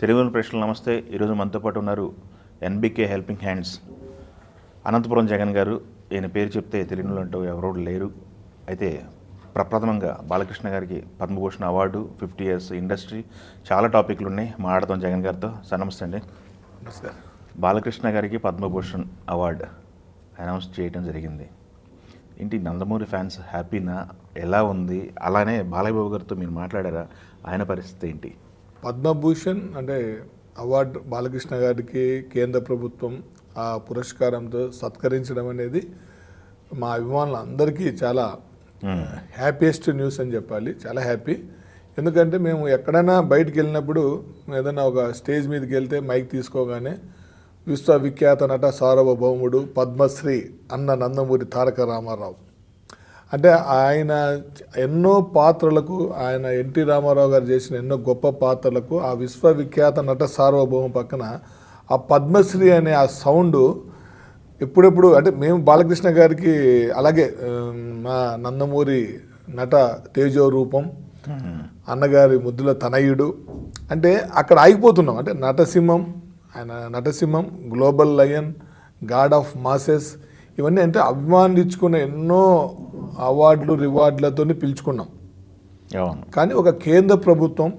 తెలుగు ప్రేక్షకులు నమస్తే. ఈరోజు మనతో పాటు ఉన్నారు ఎన్బికే హెల్పింగ్ హ్యాండ్స్ అనంతపురం జగన్ గారు. ఈయన పేరు చెప్తే తెలియని అంటూ ఎవరూ లేరు. అయితే ప్రప్రథమంగా బాలకృష్ణ గారికి పద్మభూషణ్ అవార్డు, 50 years ఇండస్ట్రీ, చాలా టాపిక్లు ఉన్నాయి. మాట్లాడతాం జగన్ గారితో. సార్ నమస్తే అండి. నమస్కారం. బాలకృష్ణ గారికి పద్మభూషణ్ అవార్డు అనౌన్స్ చేయడం జరిగింది. ఏంటి నందమూరి ఫ్యాన్స్ హ్యాపీనా? ఎలా ఉంది? అలానే బాలయ్య బాబు గారితో మీరు మాట్లాడారా? ఆయన పరిస్థితి ఏంటి? పద్మభూషణ్ అంటే అవార్డు బాలకృష్ణ గారికి కేంద్ర ప్రభుత్వం ఆ పురస్కారంతో సత్కరించడం అనేది మా అభిమానులందరికీ చాలా హ్యాపీయెస్ట్ న్యూస్ అని చెప్పాలి. చాలా హ్యాపీ. ఎందుకంటే మేము ఎక్కడైనా బయటికి వెళ్ళినప్పుడు ఏదైనా ఒక స్టేజ్ మీదకి వెళ్తే మైక్ తీసుకోగానే విశ్వవిఖ్యాత నట సార్వభౌముడు పద్మశ్రీ అన్న నందమూరి తారక రామారావు అంటే ఆయన ఎన్నో పాత్రలకు, ఆయన ఎన్టీ రామారావు గారు చేసిన ఎన్నో గొప్ప పాత్రలకు ఆ విశ్వవిఖ్యాత నట సార్వభౌమ పక్కన ఆ పద్మశ్రీ అనే ఆ సౌండ్ ఎప్పుడెప్పుడు అంటే మేము బాలకృష్ణ గారికి అలాగే మా నందమూరి నట తేజో రూపం, అన్నగారి ముద్దుల తనయుడు అంటే అక్కడ ఆగిపోతున్నాం. అంటే నటసింహం, ఆయన నటసింహం, global lion, God of masses, ఇవన్నీ అంటే అభిమానించుకున్న ఎన్నో అవార్డులు రివార్డులతో పిలుచుకున్నాం. కానీ ఒక కేంద్ర ప్రభుత్వం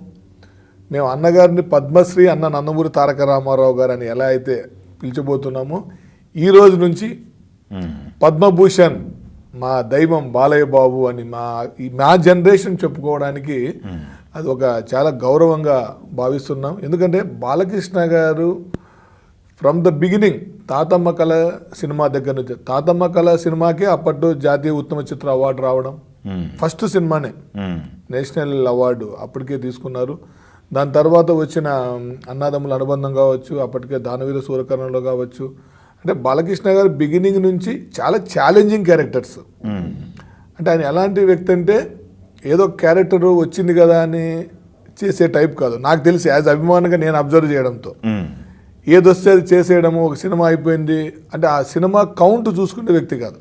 మేము అన్నగారిని పద్మశ్రీ అన్న నందమూరి తారక రామారావు గారు అని ఎలా అయితే పిలిచబోతున్నామో ఈ రోజు నుంచి పద్మభూషణ్ మా దైవం బాలయ్య బాబు అని మా జనరేషన్ చెప్పుకోవడానికి అది ఒక చాలా గౌరవంగా భావిస్తున్నాం. ఎందుకంటే బాలకృష్ణ గారు ఫ్రమ్ ద బిగినింగ్ తాతమ్మ కళ సినిమా దగ్గర నుంచి, తాతమ్మ కళ సినిమాకే అప్పట్లో జాతీయ ఉత్తమ చిత్ర అవార్డు రావడం, ఫస్ట్ సినిమానే నేషనల్ అవార్డు అప్పటికే తీసుకున్నారు. దాని తర్వాత వచ్చిన అన్నదమ్ముల అనుబంధం కావచ్చు, అప్పటికే దానవీర సూరకర్ణలో కావచ్చు, అంటే బాలకృష్ణ గారు బిగినింగ్ నుంచి చాలా ఛాలెంజింగ్ క్యారెక్టర్స్. అంటే ఆయన ఎలాంటి వ్యక్తి అంటే ఏదో క్యారెక్టర్ వచ్చింది కదా అని చేసే టైప్ కాదు. నాకు తెలిసి యాజ్ అభిమానంగా నేను అబ్జర్వ్ చేయడంతో ఏదొస్తే అది చేసేయడము, ఒక సినిమా అయిపోయింది అంటే ఆ సినిమా కౌంట్ చూసుకునే వ్యక్తి కాదు.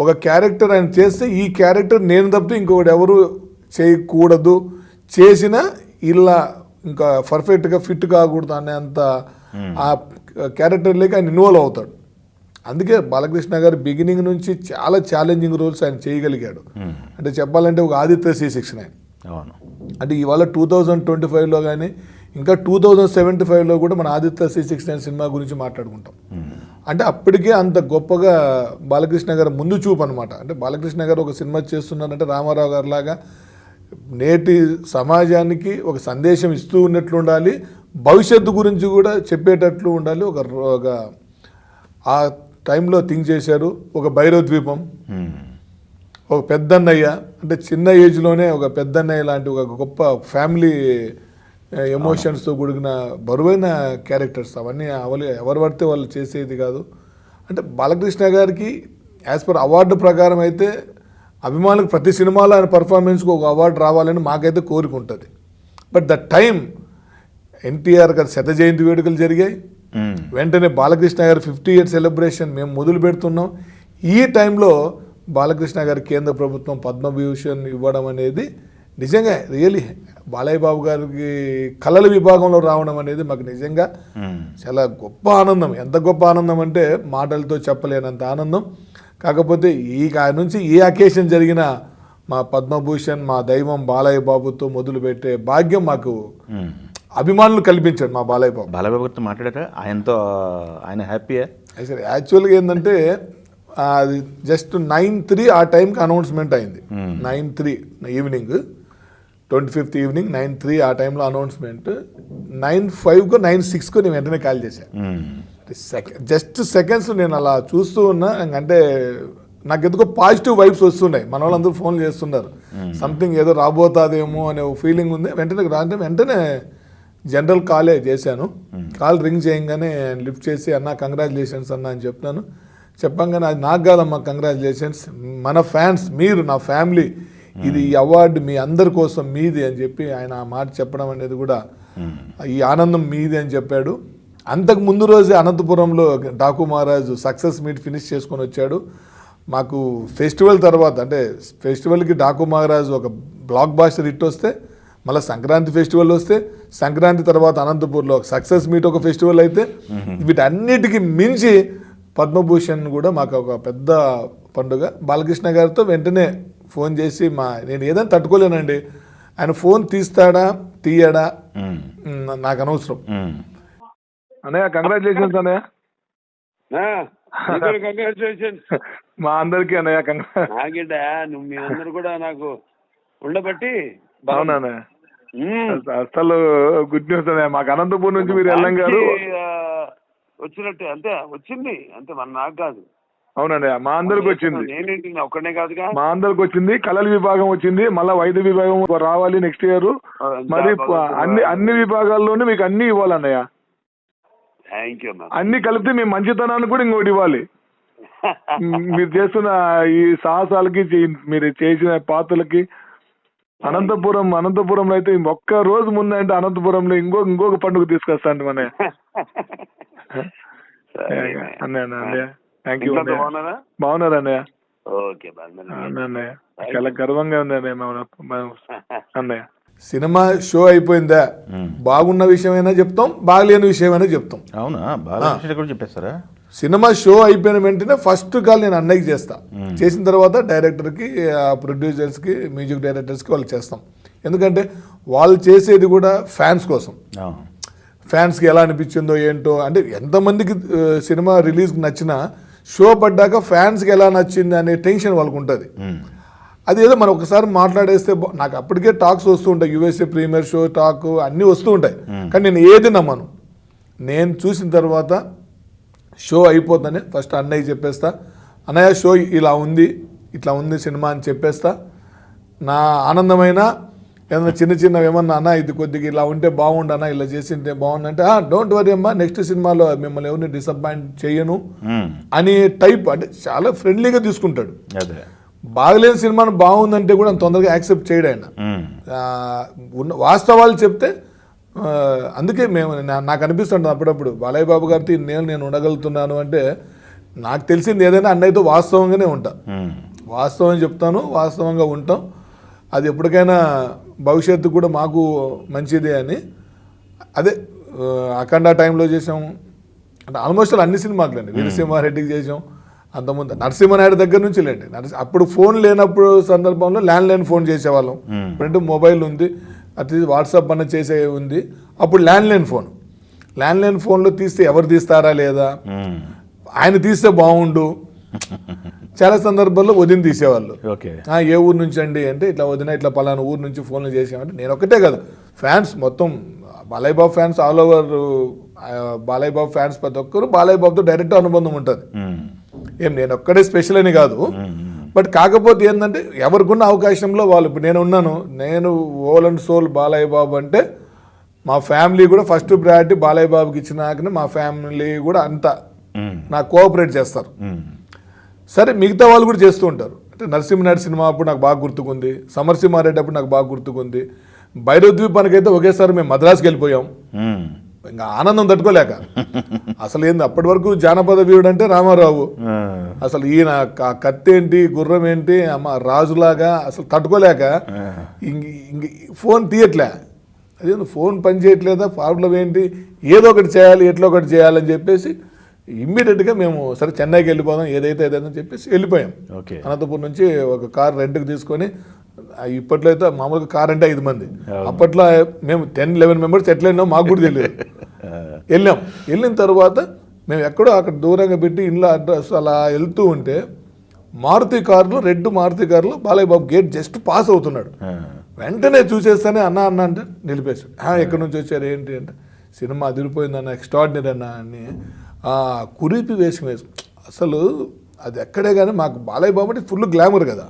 ఒక క్యారెక్టర్ ఆయన చేస్తే ఈ క్యారెక్టర్ నేను తప్పితే ఇంకొకటి ఎవరు చేయకూడదు, చేసినా ఇలా ఇంకా పర్ఫెక్ట్గా ఫిట్ కాకూడదు అనే అంత ఆ క్యారెక్టర్లోకి ఆయన ఇన్వాల్వ్ అవుతాడు. అందుకే బాలకృష్ణ గారు బిగినింగ్ నుంచి చాలా ఛాలెంజింగ్ రోల్స్ ఆయన చేయగలిగాడు. అంటే చెప్పాలంటే ఒక ఆదిత్య శ్రీశిక్షణ ఆయన. అంటే ఇవాళ 2025లో కానీ ఇంకా 2075లో కూడా మన ఆదిత్య శ్రీశిక్షణ సినిమా గురించి మాట్లాడుకుంటాం. అంటే అప్పటికే అంత గొప్పగా బాలకృష్ణ గారు ముందు చూపు అనమాట. అంటే బాలకృష్ణ గారు ఒక సినిమా చేస్తున్నారంటే రామారావు గారు లాగా నేటి సమాజానికి ఒక సందేశం ఇస్తూ ఉన్నట్లు ఉండాలి, భవిష్యత్తు గురించి కూడా చెప్పేటట్లు ఉండాలి. ఒక ఆ టైంలో థింక్ చేశారు. ఒక భైరవ ద్వీపం, ఒక పెద్దన్నయ్య అంటే చిన్న ఏజ్లోనే ఒక పెద్దన్నయ్య లాంటి ఒక గొప్ప ఫ్యామిలీ ఎమోషన్స్తో కూడిన బరువైన క్యారెక్టర్స్ అవన్నీ ఎవరు పడితే వాళ్ళు చేసేది కాదు. అంటే బాలకృష్ణ గారికి యాజ్ పర్ అవార్డు ప్రకారం అయితే అభిమానులకు ప్రతి సినిమాలో ఆయన పర్ఫార్మెన్స్కి ఒక అవార్డు రావాలని మాకైతే కోరిక ఉంటుంది. బట్ ద టైం ఎన్టీఆర్ గారి 100వ జయంతి వేడుకలు జరిగాయి. వెంటనే బాలకృష్ణ గారి 50 years సెలబ్రేషన్ మేము మొదలు పెడుతున్నాం. ఈ టైంలో బాలకృష్ణ గారి కేంద్ర ప్రభుత్వం పద్మభూషణ్ ఇవ్వడం అనేది నిజంగా రియలీ బాలయ్య బాబు గారికి కళల విభాగంలో రావడం అనేది మాకు నిజంగా చాలా గొప్ప ఆనందం. ఎంత గొప్ప ఆనందం అంటే మాటలతో చెప్పలేనంత ఆనందం. కాకపోతే ఈ నుంచి ఏ అకేషన్ జరిగినా మా పద్మభూషణ్ మా దైవం బాలయ్య బాబుతో మొదలుపెట్టే భాగ్యం మాకు అభిమానులు కల్పించాడు మా బాలయ్య బాబు. బాలయ్య బాబు గారితో మాట్లాడారా? ఆయన హ్యాపీయా? సరే, యాక్చువల్గా ఏంటంటే అది జస్ట్ 9:03 ఆ టైంకి అనౌన్స్మెంట్ అయింది. 9:03 ఈవినింగ్, 25th ఈవినింగ్ 9:03 ఆ టైంలో అనౌన్స్మెంట్. 9:05కో 9:06కో నేను వెంటనే కాల్ చేశాను. జస్ట్ సెకండ్స్ నేను అలా చూస్తూ ఉన్నా. అంటే నాకు ఎందుకో పాజిటివ్ వైబ్స్ వస్తున్నాయి. మన వాళ్ళందరూ ఫోన్లు చేస్తున్నారు, సంథింగ్ ఏదో రాబోతుందేమో అనే ఫీలింగ్ ఉంది. వెంటనే జనరల్ కాలే చేశాను. కాల్ రింగ్ చేయగానే లిఫ్ట్ చేసి అన్న కంగ్రాచులేషన్స్ అన్న అని చెప్తాను. చెప్పంగానే అది నాకు కాదమ్మా కంగ్రాచులేషన్స్, మన ఫ్యాన్స్ మీరు, నా ఫ్యామిలీ, ఇది ఈ అవార్డు మీ అందరి కోసం మీది అని చెప్పి ఆయన ఆ మాట చెప్పడం అనేది కూడా ఈ ఆనందం మీది అని చెప్పాడు. అంతకు ముందు రోజే అనంతపురంలో డాకు మహారాజు సక్సెస్ మీట్ ఫినిష్ చేసుకొని వచ్చాడు. మాకు ఫెస్టివల్ తర్వాత అంటే ఫెస్టివల్కి డాకు మహారాజు ఒక బ్లాక్ బాస్టర్ హిట్ వస్తే, మళ్ళీ సంక్రాంతి ఫెస్టివల్ వస్తే, సంక్రాంతి తర్వాత అనంతపూర్లో సక్సెస్ మీట్ ఒక ఫెస్టివల్ అయితే వీటన్నిటికీ మించి పద్మభూషణ్ కూడా మాకు ఒక పెద్ద పండుగ. బాలకృష్ణ గారితో వెంటనే ఫోన్ చేసి నేను ఏదైనా తట్టుకోలేనండి, ఆయన ఫోన్ తీస్తాడా తీయడా నాకు అనవసరం. అన్నయ్య కంగ్రాచులేషన్స్ అన్నయ్య. మా అందరికి అన్నయ్య నాకేంటా నువ్వు మీ అందరు కూడా నాకు ఉండబట్టి. అవునన్నయ్య, అసలు గుడ్ న్యూస్ అన్నయ్య. మాకు అనంతపూర్ నుంచి మీరు వెళ్ళం గారు వచ్చినట్టు అంతే వచ్చింది అంతే, మన నాకు కాదు. అవునన్నయ్య, మా అందరికి వచ్చింది. నేనేంటి ఒక్కడే కాదుగా, మా అందరికి వచ్చింది. కళల విభాగం వచ్చింది, మళ్ళీ వైద్య విభాగం రావాలి నెక్స్ట్ ఇయర్. మరి అన్ని విభాగాల్లోనూ మీకు అన్ని ఇవ్వాలన్నయ్య. Thank you. అన్ని కలిపితే మీ మంచితనాన్ని కూడా ఇంకోటి ఇవ్వాలి. మీరు చేస్తున్న ఈ సాహసాలకి, మీరు చేసిన పాత్రలకి. అనంతపురంలో అయితే ఒక్క రోజు ముందంటే అనంతపురంలో ఇంకొక పండుగ తీసుకొస్తాను మన అన్నయ్య. థ్యాంక్ యూ బాగున్నారు అన్నయ్య. అన్నయ్య చాలా గర్వంగా ఉంది అన్నయ్య. సినిమా షో అయిపోయిందా, బాగున్న విషయమైనా చెప్తాం, బాగలేని విషయమైనా చెప్తాం. అవునా, బాగా కూడా చెప్పేస్తారా? సినిమా షో అయిపోయిన వెంటనే ఫస్ట్ కాల్ నేను అన్నయ్యకి చేస్తా. చేసిన తర్వాత డైరెక్టర్కి, ప్రొడ్యూసర్స్కి, మ్యూజిక్ డైరెక్టర్స్కి వాళ్ళు చేస్తాం. ఎందుకంటే వాళ్ళు చేసేది కూడా ఫ్యాన్స్ కోసం. ఫ్యాన్స్కి ఎలా అనిపించిందో ఏంటో, అంటే ఎంతమందికి సినిమా రిలీజ్కి నచ్చినా షో పడ్డాక ఫ్యాన్స్కి ఎలా నచ్చింది అనే టెన్షన్ వాళ్ళకు ఉంటుంది. అదేదో మనం ఒకసారి మాట్లాడేస్తే నాకు అప్పటికే టాక్స్ వస్తూ ఉంటాయి, యూఎస్ఏ ప్రీమియర్ షో టాక్ అన్నీ వస్తూ ఉంటాయి. కానీ నేను ఏది నమ్మను. నేను చూసిన తర్వాత షో అయిపోతుందని ఫస్ట్ అన్నయ్య చెప్పేస్తా. అన్నయ్య షో ఇలా ఉంది, ఇట్లా ఉంది సినిమా అని చెప్పేస్తా. నా ఆనందమైన ఏదైనా చిన్న ఏమన్నా అన్న ఇది కొద్దిగా ఇలా ఉంటే బాగుండన్నా, ఇలా చేసింటే బాగుందంటే డోంట్ వరీ అమ్మా, నెక్స్ట్ సినిమాలో మిమ్మల్ని ఎవరిని డిసప్పాయింట్ చేయను అని టైప్, అంటే చాలా ఫ్రెండ్లీగా తీసుకుంటాడు. బాగలేని సినిమాను బాగుందంటే కూడా తొందరగా యాక్సెప్ట్ చేయడు ఆయన. వాస్తవాలు చెప్తే, అందుకే నాకు అనిపిస్తుంటుంది అప్పుడప్పుడు బాలయ్య బాబు గారితో నేను ఉండగలుగుతున్నాను అంటే నాకు తెలిసింది ఏదైనా అన్నయ్యతో వాస్తవంగానే ఉంటా. వాస్తవం చెప్తాను, వాస్తవంగా ఉంటాం. అది ఎప్పటికైనా భవిష్యత్తు కూడా మాకు మంచిదే అని. అదే అఖండ టైంలో చేసాం, అంటే ఆల్మోస్ట్ అన్ని సినిమాకులండి. వీరసింహారెడ్డికి చేసాం, అంతకుముందు నరసింహనాయుడు దగ్గర నుంచి లేండి. అప్పుడు ఫోన్ లేనప్పుడు సందర్భంలో ల్యాండ్లైన్ ఫోన్ చేసేవాళ్ళం. ఇప్పుడంటే మొబైల్ ఉంది, అది వాట్సాప్ అన్న చేసే ఉంది. అప్పుడు ల్యాండ్లైన్ ఫోన్లో తీస్తే ఎవరు తీస్తారా లేదా, ఆయన తీస్తే బాగుండు. చాలా సందర్భాల్లో వదిన తీసేవాళ్ళు. ఏ ఊరు నుంచి అండి అంటే ఇట్లా వదిన ఇట్లా పలానా ఊరు నుంచి ఫోన్లు చేసామంటే, నేను ఒకటే కదా ఫ్యాన్స్ మొత్తం Balayya Babu fans all over. Balayya Babu fans ప్రతి ఒక్కరు బాలయ్య బాబుతో డైరెక్ట్ అనుబంధం ఉంటుంది. నేను ఒక్కడే స్పెషల్ అని కాదు. బట్ కాకపోతే ఏంటంటే ఎవరికున్న అవకాశంలో వాళ్ళు, ఇప్పుడు నేను whole and soul Balayya Babu అంటే మా ఫ్యామిలీ కూడా ఫస్ట్ ప్రయారిటీ బాలయ్య బాబుకి ఇచ్చినాకనే మా ఫ్యామిలీ కూడా అంతా నాకు కోఆపరేట్ చేస్తారు. సరే మిగతా వాళ్ళు కూడా చేస్తూ ఉంటారు. అంటే నరసింహనాయుడు సినిమా అప్పుడు నాకు బాగా గుర్తుకుంది, సమరసింహారెడ్డి అప్పుడు నాకు బాగా గుర్తుకుంది. భైరవద్వీపానికైతే ఒకేసారి మేము మద్రాసుకి వెళ్ళిపోయాం. ఇంకా ఆనందం తట్టుకోలేక అసలు ఏంది అప్పటి వరకు జానపద వీరుడు అంటే రామారావు, అసలు ఈయన కత్తి ఏంటి గుర్రం ఏంటి అమ్మ రాజులాగా అసలు తట్టుకోలేక ఇంక ఫోన్ తీయట్లే. అదే ఫోన్ పని చేయట్లేదా, ప్రాబ్లం ఏంటి, ఏదో ఒకటి చేయాలి, ఎట్లా ఒకటి చేయాలని చెప్పేసి ఇమ్మీడియట్గా మేము సరే చెన్నైకి వెళ్ళిపోదాం, ఏదైతే చెప్పేసి వెళ్ళిపోయాం. అనంతపురం నుంచి ఒక కార్ రెంట్కి తీసుకొని, ఇప్పట్లో అయితే మామూలుగా కార్ అంటే 5 మంది, అప్పట్లో మేము 10-11 మెంబర్స్ ఎట్లా వెళ్ళాం మాకు కూడా తెలియదు. వెళ్ళిన తర్వాత మేము ఎక్కడో అక్కడ దూరంగా పెట్టి ఇంట్లో అడ్రస్ అలా వెళ్తూ ఉంటే రెడ్ మారుతి కారులో Balayya Babu gate just pass అవుతున్నాడు. వెంటనే చూసేస్తానే అన్న అంటే నిలిపేశాడు. ఎక్కడి నుంచి వచ్చారు ఏంటి అంటే, సినిమా అదిరిపోయిందన్న, ఎక్స్ట్రాడినరీ అన్న అని కురిపి వేసి అసలు అది ఎక్కడే కానీ మాకు బాలయ్య బాబు అంటే ఫుల్ గ్లామర్ కదా.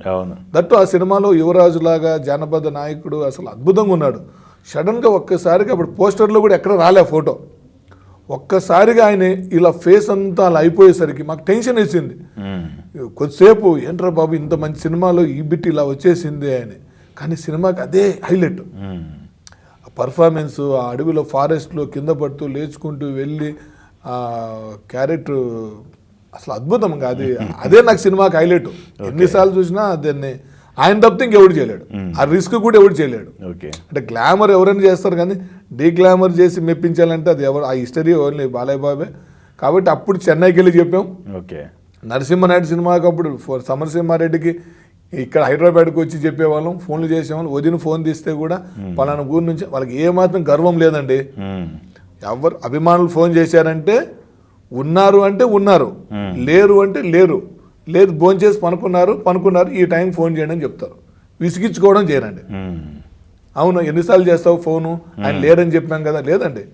దట్టు ఆ సినిమాలో యువరాజులాగా జానపద నాయకుడు అసలు అద్భుతంగా ఉన్నాడు. సడన్గా ఒక్కసారిగా అప్పుడు పోస్టర్లో కూడా ఎక్కడ రాలే ఫోటో, ఒక్కసారిగా ఆయన ఇలా ఫేస్ అంతా అలా అయిపోయేసరికి మాకు టెన్షన్ వేసింది. కొద్దిసేపు ఏంట్రా బాబు ఇంత మంచి సినిమాలో ఈ బిట్ ఇలా వచ్చేసింది అని. కానీ సినిమాకి అదే హైలైట్, పర్ఫార్మెన్స్. ఆ అడవిలో ఫారెస్ట్లో కింద పడుతూ లేచుకుంటూ వెళ్ళి ఆ క్యారెక్టర్ అసలు అద్భుతంగా, అదే నాకు సినిమాకి హైలైట్. ఎన్నిసార్లు చూసినా దాన్ని ఆయన తప్పితే ఇంకెవడు చేయలేడు, ఆ రిస్క్ కూడా ఎవడు చేయలేడు. అంటే గ్లామర్ ఎవరైనా చేస్తారు కానీ డీగ్లామర్ చేసి మెప్పించాలంటే అది ఎవరు, ఆ హిస్టరీ ఓన్లీ బాలయ్య బాబే. కాబట్టి అప్పుడు చెన్నైకి వెళ్ళి చెప్పాం. ఓకే. నరసింహనాయుడు సినిమాకి అప్పుడు సమరసింహారెడ్డికి ఇక్కడ హైదరాబాద్కి వచ్చి చెప్పేవాళ్ళం, ఫోన్లు చేసేవాళ్ళం. వదిన ఫోన్ తీస్తే కూడా పలానా ఊరి నుంచి, వాళ్ళకి ఏమాత్రం గర్వం లేదండి. ఎవరు అభిమానులు ఫోన్ చేశారంటే ఉన్నారు అంటే ఉన్నారు, లేరు అంటే లేరు, లేదు భోంచేసి పనుకున్నారు, ఈ టైం ఫోన్ చేయండి అని చెప్తారు. విసిగించుకోవడం చేయరండి. అవును ఎన్నిసార్లు చేస్తావు ఫోను, ఆయన లేరని చెప్పాం కదా, లేదండి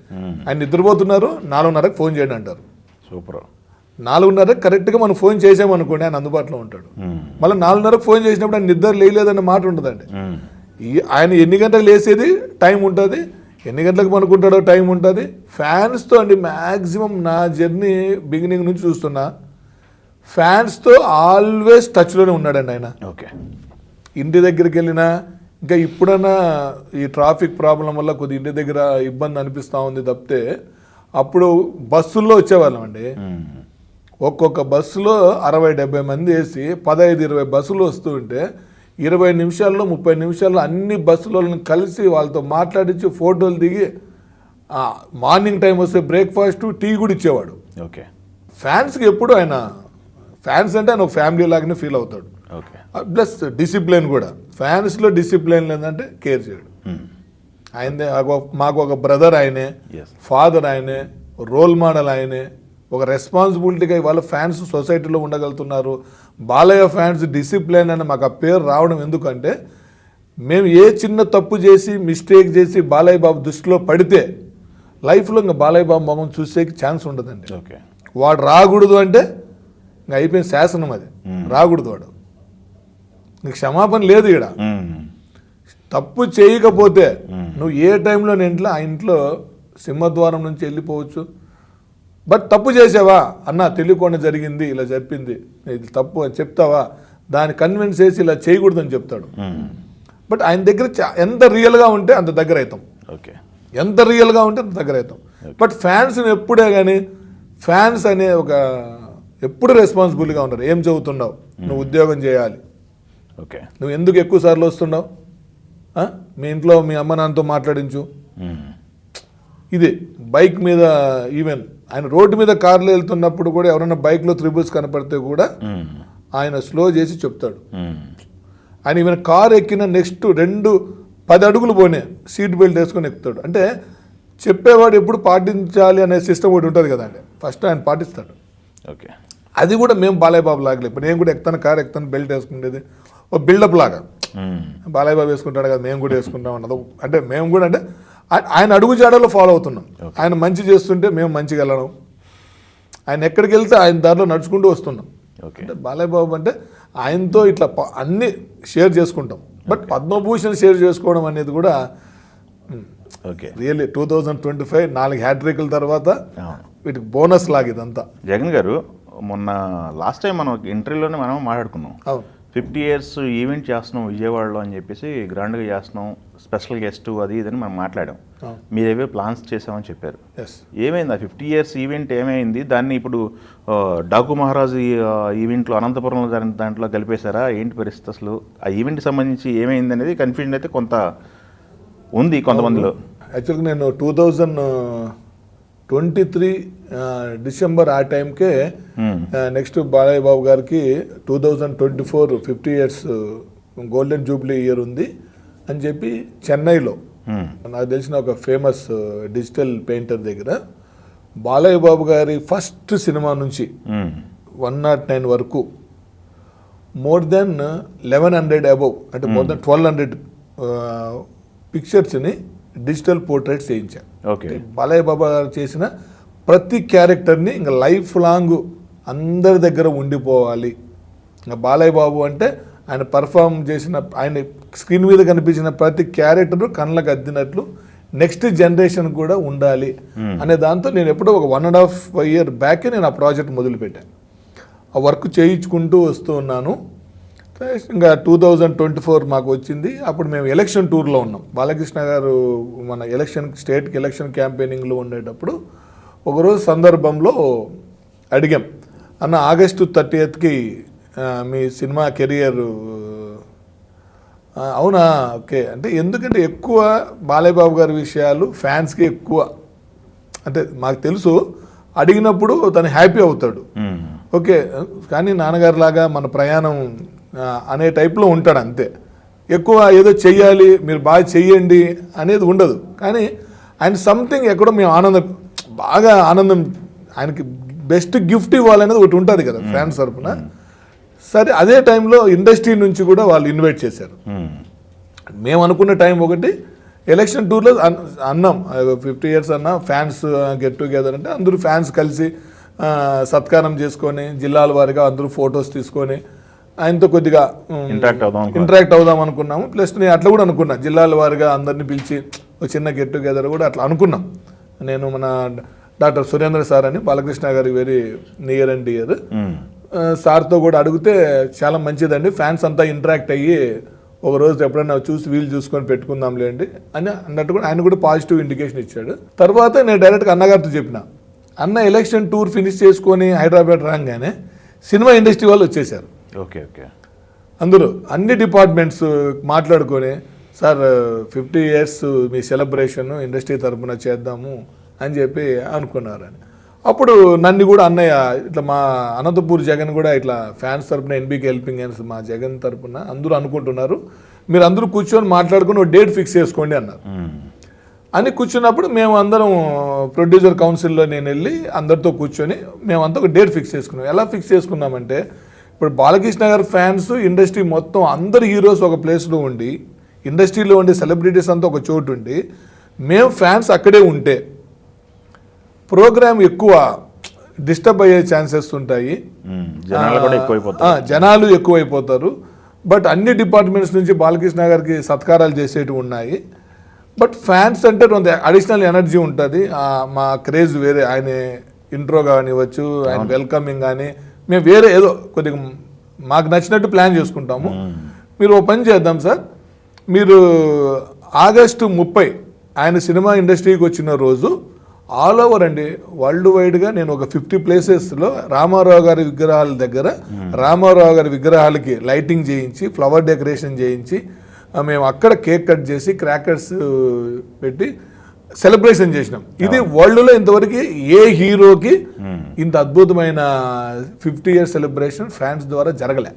ఆయన నిద్రపోతున్నారు, 4:30కి ఫోన్ చేయండి అంటారు. సూపర్. 4:30కి కరెక్ట్గా మనం ఫోన్ చేసామనుకోండి ఆయన అందుబాటులో ఉంటాడు. మళ్ళీ 4:30కి ఫోన్ చేసినప్పుడు ఆయన నిద్ర లేదనే మాట ఉంటుందండి. ఆయన ఎన్ని గంటలకు లేసేది టైం ఉంటుంది, ఎన్ని గంటలకు పనుకుంటాడో టైం ఉంటుంది. ఫ్యాన్స్తో అండి మ్యాక్సిమం నా జర్నీ బిగినింగ్ నుంచి చూస్తున్నా, ఫ్యాన్స్తో ఆల్వేస్ టచ్లోనే ఉన్నాడండి ఆయన. ఓకే. ఇంటి దగ్గరికి వెళ్ళినా, ఇంకా ఇప్పుడన్నా ఈ ట్రాఫిక్ ప్రాబ్లం వల్ల కొద్ది ఇంటి దగ్గర ఇబ్బంది అనిపిస్తూ ఉంది తప్పితే, అప్పుడు బస్సుల్లో వచ్చేవాళ్ళం అండి. ఒక్కొక్క బస్సులో 60-70 మంది వేసి 15-20 బస్సులు వస్తూ ఉంటే 20 నిమిషాల్లో 30 నిమిషాల్లో అన్ని బస్సులను కలిసి వాళ్ళతో మాట్లాడించి ఫోటోలు దిగి మార్నింగ్ టైం వస్తే బ్రేక్ఫాస్ట్ టీ కూడా ఇచ్చేవాడు. ఓకే. ఫ్యాన్స్కి ఎప్పుడు ఆయన, ఫ్యాన్స్ అంటే ఆయన ఒక ఫ్యామిలీ లాగానే ఫీల్ అవుతాడు. ఓకే. ప్లస్ డిసిప్లిన్ కూడా, ఫ్యాన్స్లో డిసిప్లిన్ లేదంటే కేర్ చేయడు. ఆయనే మాకు ఒక బ్రదర్ ఆయనే, ఫాదర్ ఆయనే, రోల్ మోడల్ ఆయనే, ఒక రెస్పాన్సిబిలిటీగా ఇవాళ ఫ్యాన్స్ సొసైటీలో ఉండగలుగుతున్నారు. బాలయ్య ఫ్యాన్స్ డిసిప్లిన్ అని మాకు ఆ పేరు రావడం ఎందుకంటే, మేము ఏ చిన్న తప్పు చేసి మిస్టేక్ చేసి బాలయ్య బాబు దృష్టిలో పడితే లైఫ్లో ఇంకా బాలయ్య బాబు మొహం చూసేకి ఛాన్స్ ఉండదండి. ఓకే. వాడు రాకూడదు అంటే ఇంకా అయిపోయిన శాసనం, అది రాకూడదు. వాడు నీకు క్షమాపణ లేదు ఇక్కడ. తప్పు చేయకపోతే నువ్వు ఏ టైంలో ఇంట్లో ఆ ఇంట్లో సింహద్వారం నుంచి వెళ్ళిపోవచ్చు. బట్ తప్పు చేసావా అన్న, తెలియకుండా జరిగింది, ఇలా చెప్పింది, ఇది తప్పు అని చెప్తావా, దాన్ని కన్విన్స్ చేసి ఇలా చేయకూడదని చెప్తాడు. బట్ ఆయన దగ్గర ఎంత రియల్గా ఉంటే అంత దగ్గర అవుతాం. ఓకే. ఎంత రియల్గా ఉంటే అంత దగ్గర అవుతాం. బట్ ఫ్యాన్స్ని ఎప్పుడే కానీ, ఫ్యాన్స్ అనే ఒక ఎప్పుడు రెస్పాన్సిబుల్గా ఉన్నారు. ఏం చదువుతున్నావు, నువ్వు ఉద్యోగం చేయాలి, ఓకే, నువ్వు ఎందుకు ఎక్కువ సార్లు వస్తున్నావు, మీ ఇంట్లో మీ అమ్మ నాన్నతో మాట్లాడించు. ఇది బైక్ మీద, ఈవెన్ ఆయన రోడ్డు మీద కార్లో వెళ్తున్నప్పుడు కూడా ఎవరైనా బైక్లో త్రిబుల్స్ కనపడితే కూడా ఆయన స్లో చేసి చెప్తాడు. ఆయన ఈవెన్ కార్ ఎక్కిన నెక్స్ట్ 10 అడుగులు పోనే సీట్ బెల్ట్ వేసుకొని ఎక్కుతాడు. అంటే చెప్పేవాడు ఎప్పుడు పాటించాలి అనే సిస్టమ్ ఒకటి ఉంటుంది కదండి, ఫస్ట్ ఆయన పాటిస్తాడు. ఓకే. అది కూడా మేము బాలయ్య బాబు లాగలే. ఇప్పుడు నేను కూడా ఎక్కుతాను, కార్ ఎక్కుతాను, బెల్ట్ వేసుకునేది ఓ బిల్డప్ లాగా. బాలయ్య బాబు వేసుకుంటాడు కదా, మేము కూడా వేసుకుంటాం అన్నది. అంటే మేము కూడా అంటే ఆయన అడుగు జాడలో ఫాలో అవుతున్నాం. ఆయన మంచి చేస్తుంటే మేము మంచిగా వెళ్ళడం, ఆయన ఎక్కడికి వెళ్తే ఆయన దారిలో నడుచుకుంటూ వస్తున్నాం. అంటే బాలయ్య బాబు అంటే ఆయనతో ఇట్లా అన్ని షేర్ చేసుకుంటాం. బట్ పద్మభూషణ్ షేర్ చేసుకోవడం అనేది కూడా రియల్లీ 2025 4 హ్యాట్రిక్ల తర్వాత వీటికి బోనస్ లాగా ఇదంతా. జగన్ గారు మొన్న లాస్ట్ టైం మనం ఇంటర్వ్యూలోనే మనం మాట్లాడుకున్నాం, 50 years ఈవెంట్ చేస్తున్నాం విజయవాడలో అని చెప్పేసి, గ్రాండ్గా చేస్తున్నాం, స్పెషల్ గెస్ట్ అది ఇదని మనం మాట్లాడాం. మీరేవే ప్లాన్స్ చేసామని చెప్పారు. ఏమైంది ఆ 50 years ఈవెంట్ ఏమైంది? దాన్ని ఇప్పుడు డాకు మహారాజు ఈవెంట్లో అనంతపురంలో జరిగిన దాంట్లో కలిపేశారా? ఏంటి పరిస్థితి అసలు? ఆ ఈవెంట్కి సంబంధించి ఏమైంది అనేది కన్ఫ్యూజన్ అయితే కొంత ఉంది కొంతమందిలో. యాక్చువల్గా నేను 2023 డిసెంబర్ ఆ టైంకే నెక్స్ట్ బాలయ్య బాబు గారికి 2024 50 years గోల్డెన్ జూబ్లీ ఇయర్ ఉంది అని చెప్పి చెన్నైలో నాకు తెలిసిన ఒక ఫేమస్ డిజిటల్ పెయింటర్ దగ్గర బాలయ్య బాబు గారి ఫస్ట్ సినిమా నుంచి 109 వరకు మోర్ దెన్ 1100 అబౌవ్, అంటే మోర్ దెన్ 1200 పిక్చర్స్ని డిజిటల్ పోర్ట్రేట్స్ చేయించాను. బాలయ్య బాబు గారు చేసిన ప్రతి క్యారెక్టర్ని ఇంకా లైఫ్ లాంగ్ అందరి దగ్గర ఉండిపోవాలి. ఇంకా బాలయ్య బాబు అంటే ఆయన పర్ఫామ్ చేసిన, ఆయన స్క్రీన్ మీద కనిపించిన ప్రతి క్యారెక్టర్ కళ్ళకు అద్దినట్లు నెక్స్ట్ జనరేషన్ కూడా ఉండాలి అనే దాంతో నేను ఎప్పుడో ఒక 1.5 year బ్యాకే నేను ఆ ప్రాజెక్ట్ మొదలుపెట్టాను. ఆ వర్క్ చేయించుకుంటూ వస్తూ ఉన్నాను. ఇంకా 2024 మాకు వచ్చింది. అప్పుడు మేము ఎలక్షన్ టూర్లో ఉన్నాం. బాలకృష్ణ గారు మన స్టేట్కి ఎలక్షన్ క్యాంపెయినింగ్లో ఉండేటప్పుడు ఒకరోజు సందర్భంలో అడిగాం, అన్న ఆగస్టు 30th మీ సినిమా కెరియర్ అవునా, ఓకే. అంటే ఎందుకంటే ఎక్కువ బాలయ్య బాబు గారి విషయాలు ఫ్యాన్స్కి ఎక్కువ, అంటే మాకు తెలుసు, అడిగినప్పుడు తను హ్యాపీ అవుతాడు. ఓకే, కానీ నాన్నగారు లాగా మన ప్రయాణం అనే టైప్లో ఉంటాడు అంతే. ఎక్కువ ఏదో చెయ్యాలి, మీరు బాగా చెయ్యండి అనేది ఉండదు. కానీ ఆయన సంథింగ్ ఎక్కడో మేము బాగా ఆనందం, ఆయనకి బెస్ట్ గిఫ్ట్ ఇవ్వాలనేది ఒకటి ఉంటుంది కదా ఫ్యాన్స్ తరపున. సరే, అదే టైంలో ఇండస్ట్రీ నుంచి కూడా వాళ్ళు ఇన్వైట్ చేశారు. మేము అనుకున్న టైం ఒకటి, ఎలక్షన్ టూర్లో అన్నాం 50 years అన్న ఫ్యాన్స్ గెట్ టుగెదర్ అంటే అందరూ ఫ్యాన్స్ కలిసి సత్కారం చేసుకొని జిల్లాల వారిగా అందరూ ఫొటోస్ తీసుకొని ఆయనతో కొద్దిగా ఇంటరాక్ట్ అవుదాం అనుకున్నాము. ప్లస్ నేను అట్లా కూడా అనుకున్నా, జిల్లాల వారిగా అందరినీ పిలిచి ఒక చిన్న గెట్ టుగెదర్ కూడా అట్లా అనుకున్నాం. నేను మన డాక్టర్ సురేంద్ర సార్ అని బాలకృష్ణ గారికి వెరీ నియర్ అండ్ డియర్ సార్తో కూడా అడిగితే చాలా మంచిదండి, ఫ్యాన్స్ అంతా ఇంటరాక్ట్ అయ్యి ఒక రోజు ఎప్పుడైనా చూసి వీలు చూసుకొని పెట్టుకుందాంలేండి అని అన్నట్టు కూడా ఆయన కూడా పాజిటివ్ ఇండికేషన్ ఇచ్చాడు. తర్వాత నేను డైరెక్ట్గా అన్నగారితో చెప్పిన, అన్న ఎలక్షన్ టూర్ ఫినిష్ చేసుకొని హైదరాబాద్ రాగానే సినిమా ఇండస్ట్రీ వాళ్ళు వచ్చేసారు. ఓకే ఓకే, అందరూ అన్ని డిపార్ట్మెంట్స్ మాట్లాడుకొని, సార్ 50 years మీ సెలబ్రేషన్ ఇండస్ట్రీ తరఫున చేద్దాము అని చెప్పి అనుకున్నారని. అప్పుడు నన్ను కూడా అన్నయ్య ఇట్లా మా అనంతపూర్ జగన్ కూడా ఇట్లా ఫ్యాన్స్ తరపున ఎన్బీకే హెల్పింగ్ హ్యాండ్స్ మా జగన్ తరపున అందరూ అనుకుంటున్నారు, మీరు అందరూ కూర్చొని మాట్లాడుకుని ఒక డేట్ ఫిక్స్ చేసుకోండి అన్నారు. అని కూర్చున్నప్పుడు మేము అందరం ప్రొడ్యూసర్ కౌన్సిల్లో నేను వెళ్ళి అందరితో కూర్చొని మేమంతా ఒక డేట్ ఫిక్స్ చేసుకున్నాం. ఎలా ఫిక్స్ చేసుకున్నామంటే, ఇప్పుడు బాలకృష్ణ గారి ఫ్యాన్స్ ఇండస్ట్రీ మొత్తం అందరు హీరోస్ ఒక ప్లేస్లో ఉండి, ఇండస్ట్రీలో ఉండే సెలబ్రిటీస్ అంతా ఒక చోటు ఉండి, మేము ఫ్యాన్స్ అక్కడే ఉంటే ప్రోగ్రామ్ ఎక్కువ డిస్టర్బ్ అయ్యే ఛాన్సెస్ ఉంటాయి, జనాలు ఎక్కువైపోతారు. బట్ అన్ని డిపార్ట్మెంట్స్ నుంచి బాలకృష్ణ గారికి సత్కారాలు చేసేటివి ఉన్నాయి. బట్ ఫ్యాన్స్ అంటే కొంత అడిషనల్ ఎనర్జీ ఉంటుంది, మా క్రేజ్ వేరే, ఆయన ఇంట్రో కానివ్వచ్చు, ఆయన వెల్కమింగ్ కానీ మేము వేరే ఏదో కొద్దిగా మాకు నచ్చినట్టు ప్లాన్ చేసుకుంటాము. మీరు ఓ పని చేద్దాం సార్, మీరు August 30 ఆయన సినిమా ఇండస్ట్రీకి వచ్చిన రోజు ఆల్ ఓవర్ అండి, వరల్డ్ వైడ్గా నేను ఒక 50 places రామారావు గారి విగ్రహాల దగ్గర రామారావు గారి విగ్రహాలకి లైటింగ్ చేయించి, ఫ్లవర్ డెకరేషన్ చేయించి, మేము అక్కడ కేక్ కట్ చేసి క్రాకర్స్ పెట్టి సెలబ్రేషన్ చేసినాం. ఇది వరల్డ్లో ఇంతవరకు ఏ హీరోకి ఇంత అద్భుతమైన 50 years సెలబ్రేషన్ ఫ్యాన్స్ ద్వారా జరగలే.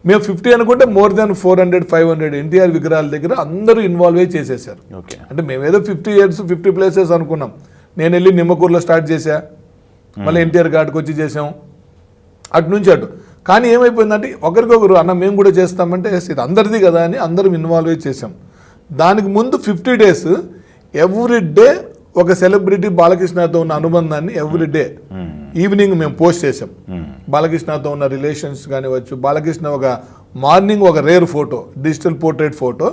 మేము 50 అనుకుంటే మోర్ దాన్ 400-500 ఎన్టీఆర్ విగ్రహాల దగ్గర అందరూ ఇన్వాల్వ్ అయ్యి చేసేసారు. అంటే మేమేదో 50 years 50 places అనుకున్నాం. నేను వెళ్ళి నిమ్మకూరులో స్టార్ట్ చేశా, మళ్ళీ ఎన్టీఆర్ ఘాట్కి వచ్చి చేసాం, అటు నుంచి అటు. కానీ ఏమైపోయిందంటే ఒకరికొకరు అన్న మేము కూడా చేస్తామంటే ఇది అందరిది కదా అని అందరం ఇన్వాల్వ్ అయ్యి చేసాం. దానికి ముందు 50 days ఎవ్రీ డే ఒక సెలబ్రిటీ బాలకృష్ణతో ఉన్న అనుబంధాన్ని ఎవ్రీ డే ఈవినింగ్ మేము పోస్ట్ చేసాం. బాలకృష్ణతో ఉన్న రిలేషన్స్ కానివచ్చు, బాలకృష్ణ ఒక మార్నింగ్ ఒక rare photo, digital portrait photo,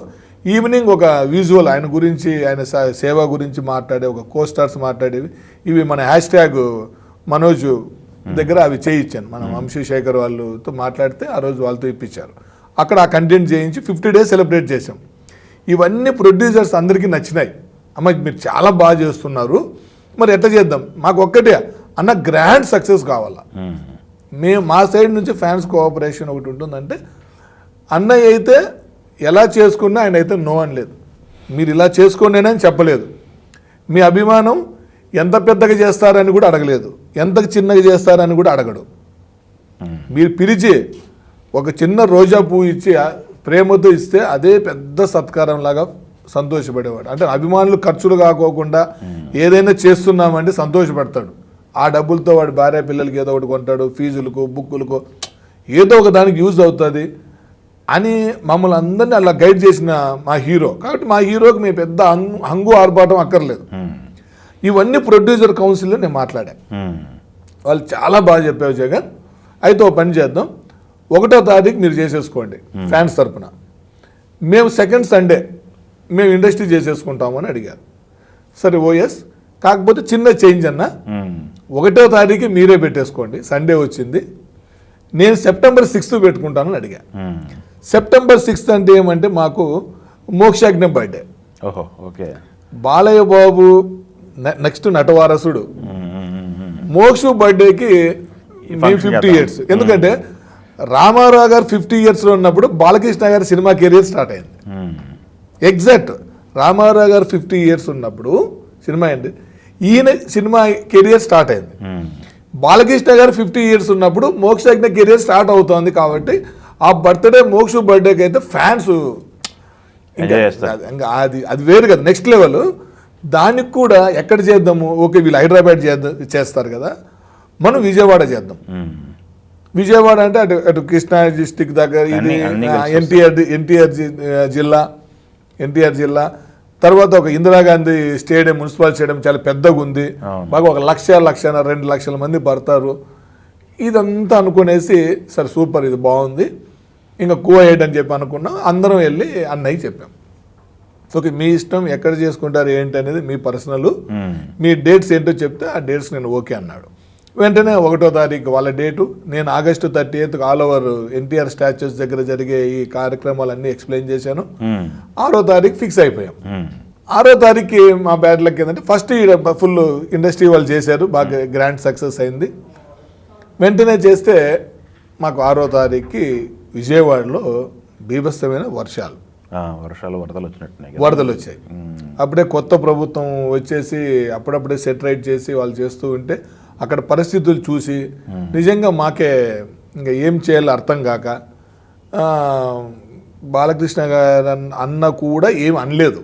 evening ఒక విజువల్ ఆయన గురించి, ఆయన సేవ గురించి మాట్లాడే ఒక కోస్టార్స్ మాట్లాడేవి. ఇవి మన #, మనోజ్ దగ్గర అవి చేయించాను. మనం వంశీశేఖర్ వాళ్ళతో మాట్లాడితే ఆ రోజు వాళ్ళతో ఇప్పించారు. అక్కడ ఆ కంటెంట్ చేయించి 50 days సెలబ్రేట్ చేసాం. ఇవన్నీ ప్రొడ్యూసర్స్ అందరికీ నచ్చినాయి. అమ్మ మీరు చాలా బాగా చేస్తున్నారు, మరి ఎట్లా చేద్దాం, మాకు ఒక్కటే అన్న గ్రాండ్ సక్సెస్ కావాలా. మేము మా సైడ్ నుంచి ఫ్యాన్స్ కోఆపరేషన్ ఒకటి ఉంటుందంటే, అన్నయ్య అయితే ఎలా చేసుకున్నా ఆయన అయితే నో అని లేదు, మీరు ఇలా చేసుకోండి అని చెప్పలేదు, మీ అభిమానం ఎంత పెద్దగా చేస్తారని కూడా అడగలేదు, ఎంత చిన్నగా చేస్తారని కూడా అడగడు. మీరు పిలిచి ఒక చిన్న రోజా పువ్వు ఇచ్చి ప్రేమతో ఇస్తే అదే పెద్ద సత్కారం లాగా సంతోషపడేవాడు. అంటే అభిమానులు ఖర్చులు కాకోకుండా ఏదైనా చేస్తున్నామంటే సంతోషపడతాడు. ఆ డబ్బులతో వాడి భార్య పిల్లలకి ఏదో ఒకటి కొంటాడు, ఫీజులకు బుక్కులకు ఏదో ఒక దానికి యూజ్ అవుతుంది అని మమ్మల్ని అందరినీ అలా గైడ్ చేసిన మా హీరో. కాబట్టి మా హీరోకి మేము పెద్ద హంగు ఆర్భాటం అక్కర్లేదు. ఇవన్నీ ప్రొడ్యూసర్ కౌన్సిల్లో నేను మాట్లాడా. వాళ్ళు చాలా బాగా చెప్పావు జగన్, అయితే ఓ పని చేద్దాం, 1వ తారీఖు మీరు చేసేసుకోండి ఫ్యాన్స్ తరపున, మేము 2nd Sunday మేము ఇండస్ట్రీ చేసేసుకుంటామని అడిగారు. సరే ఓఎస్, కాకపోతే చిన్న చేంజ్ అన్న, 1వ తారీఖు మీరే పెట్టేసుకోండి, సండే వచ్చింది, నేను September 6th పెట్టుకుంటానని అడిగా. September 6th అంటే ఏమంటే మాకు మోక్షాజ్ఞ బర్త్డే. ఓహో ఓకే. బాలయ్య బాబు నెక్స్ట్ నటవారసుడు మోక్షు బర్త్డేకి 50 years. ఎందుకంటే రామారావు గారు 50 ఇయర్స్లో ఉన్నప్పుడు బాలకృష్ణ గారి సినిమా కెరీర్ స్టార్ట్ అయింది. ఎగ్జాక్ట్ రామారావు గారు 50 ఇయర్స్ ఉన్నప్పుడు సినిమా అయింది, ఈయన సినిమా కెరియర్ స్టార్ట్ అయింది. బాలకృష్ణ గారు 50 ఇయర్స్ ఉన్నప్పుడు మోక్షజ్ఞ కెరియర్ స్టార్ట్ అవుతోంది. కాబట్టి ఆ బర్త్డే మోక్ష బర్త్డేకి అయితే ఫ్యాన్స్ అది వేరు కదా, నెక్స్ట్ లెవెల్. దానికి కూడా ఎక్కడ చేద్దాము, ఓకే వీళ్ళు హైదరాబాద్ చేస్తారు కదా, మనం విజయవాడ చేద్దాం. విజయవాడ అంటే అటు కృష్ణా డిస్టిక్ దగ్గర, ఇది ఎన్టీఆర్ జిల్లా. తర్వాత ఒక ఇందిరాగాంధీ స్టేడియం, మున్సిపల్ స్టేడియం చాలా పెద్దగా ఉంది, బాగా 1,00,000-1,2 లక్షల మంది పడతారు. ఇదంతా అనుకునేసి సరే సూపర్, ఇది బాగుంది, ఇంకా కోఎడ్ అని చెప్పి అనుకున్నాం. అందరం వెళ్ళి అన్నయ్య చెప్పాం, ఓకే మీ ఇష్టం ఎక్కడ చేసుకుంటారు ఏంటి అనేది మీ పర్సనల్, మీ డేట్స్ ఏంటో చెప్తే ఆ డేట్స్ నేను ఓకే అన్నాడు. వెంటనే 1వ తారీఖు వాళ్ళ డేటు, నేను August 30th all over NTR statues దగ్గర జరిగే ఈ కార్యక్రమాలన్నీ ఎక్స్ప్లెయిన్ చేశాను. 6వ తారీఖు ఫిక్స్ అయిపోయాం. 6వ తారీఖు మా బ్యాడ్ లక్ ఏంటంటే ఫస్ట్ ఫుల్ ఇండస్ట్రీ వాళ్ళు చేశారు, బాగా గ్రాండ్ సక్సెస్ అయింది. వెంటనే చేస్తే మాకు 6వ తారీఖుకి విజయవాడలో బీభత్సమైన వరదలు వచ్చాయి. అప్పుడే కొత్త ప్రభుత్వం వచ్చేసి అప్పుడప్పుడే సెటరైట్ చేసి వాళ్ళు చేస్తూ ఉంటే అక్కడ పరిస్థితులు చూసి నిజంగా మాకే ఇంకా ఏం చేయాలో అర్థం కాక, బాలకృష్ణ గారు అన్న కూడా ఏం అనలేదు,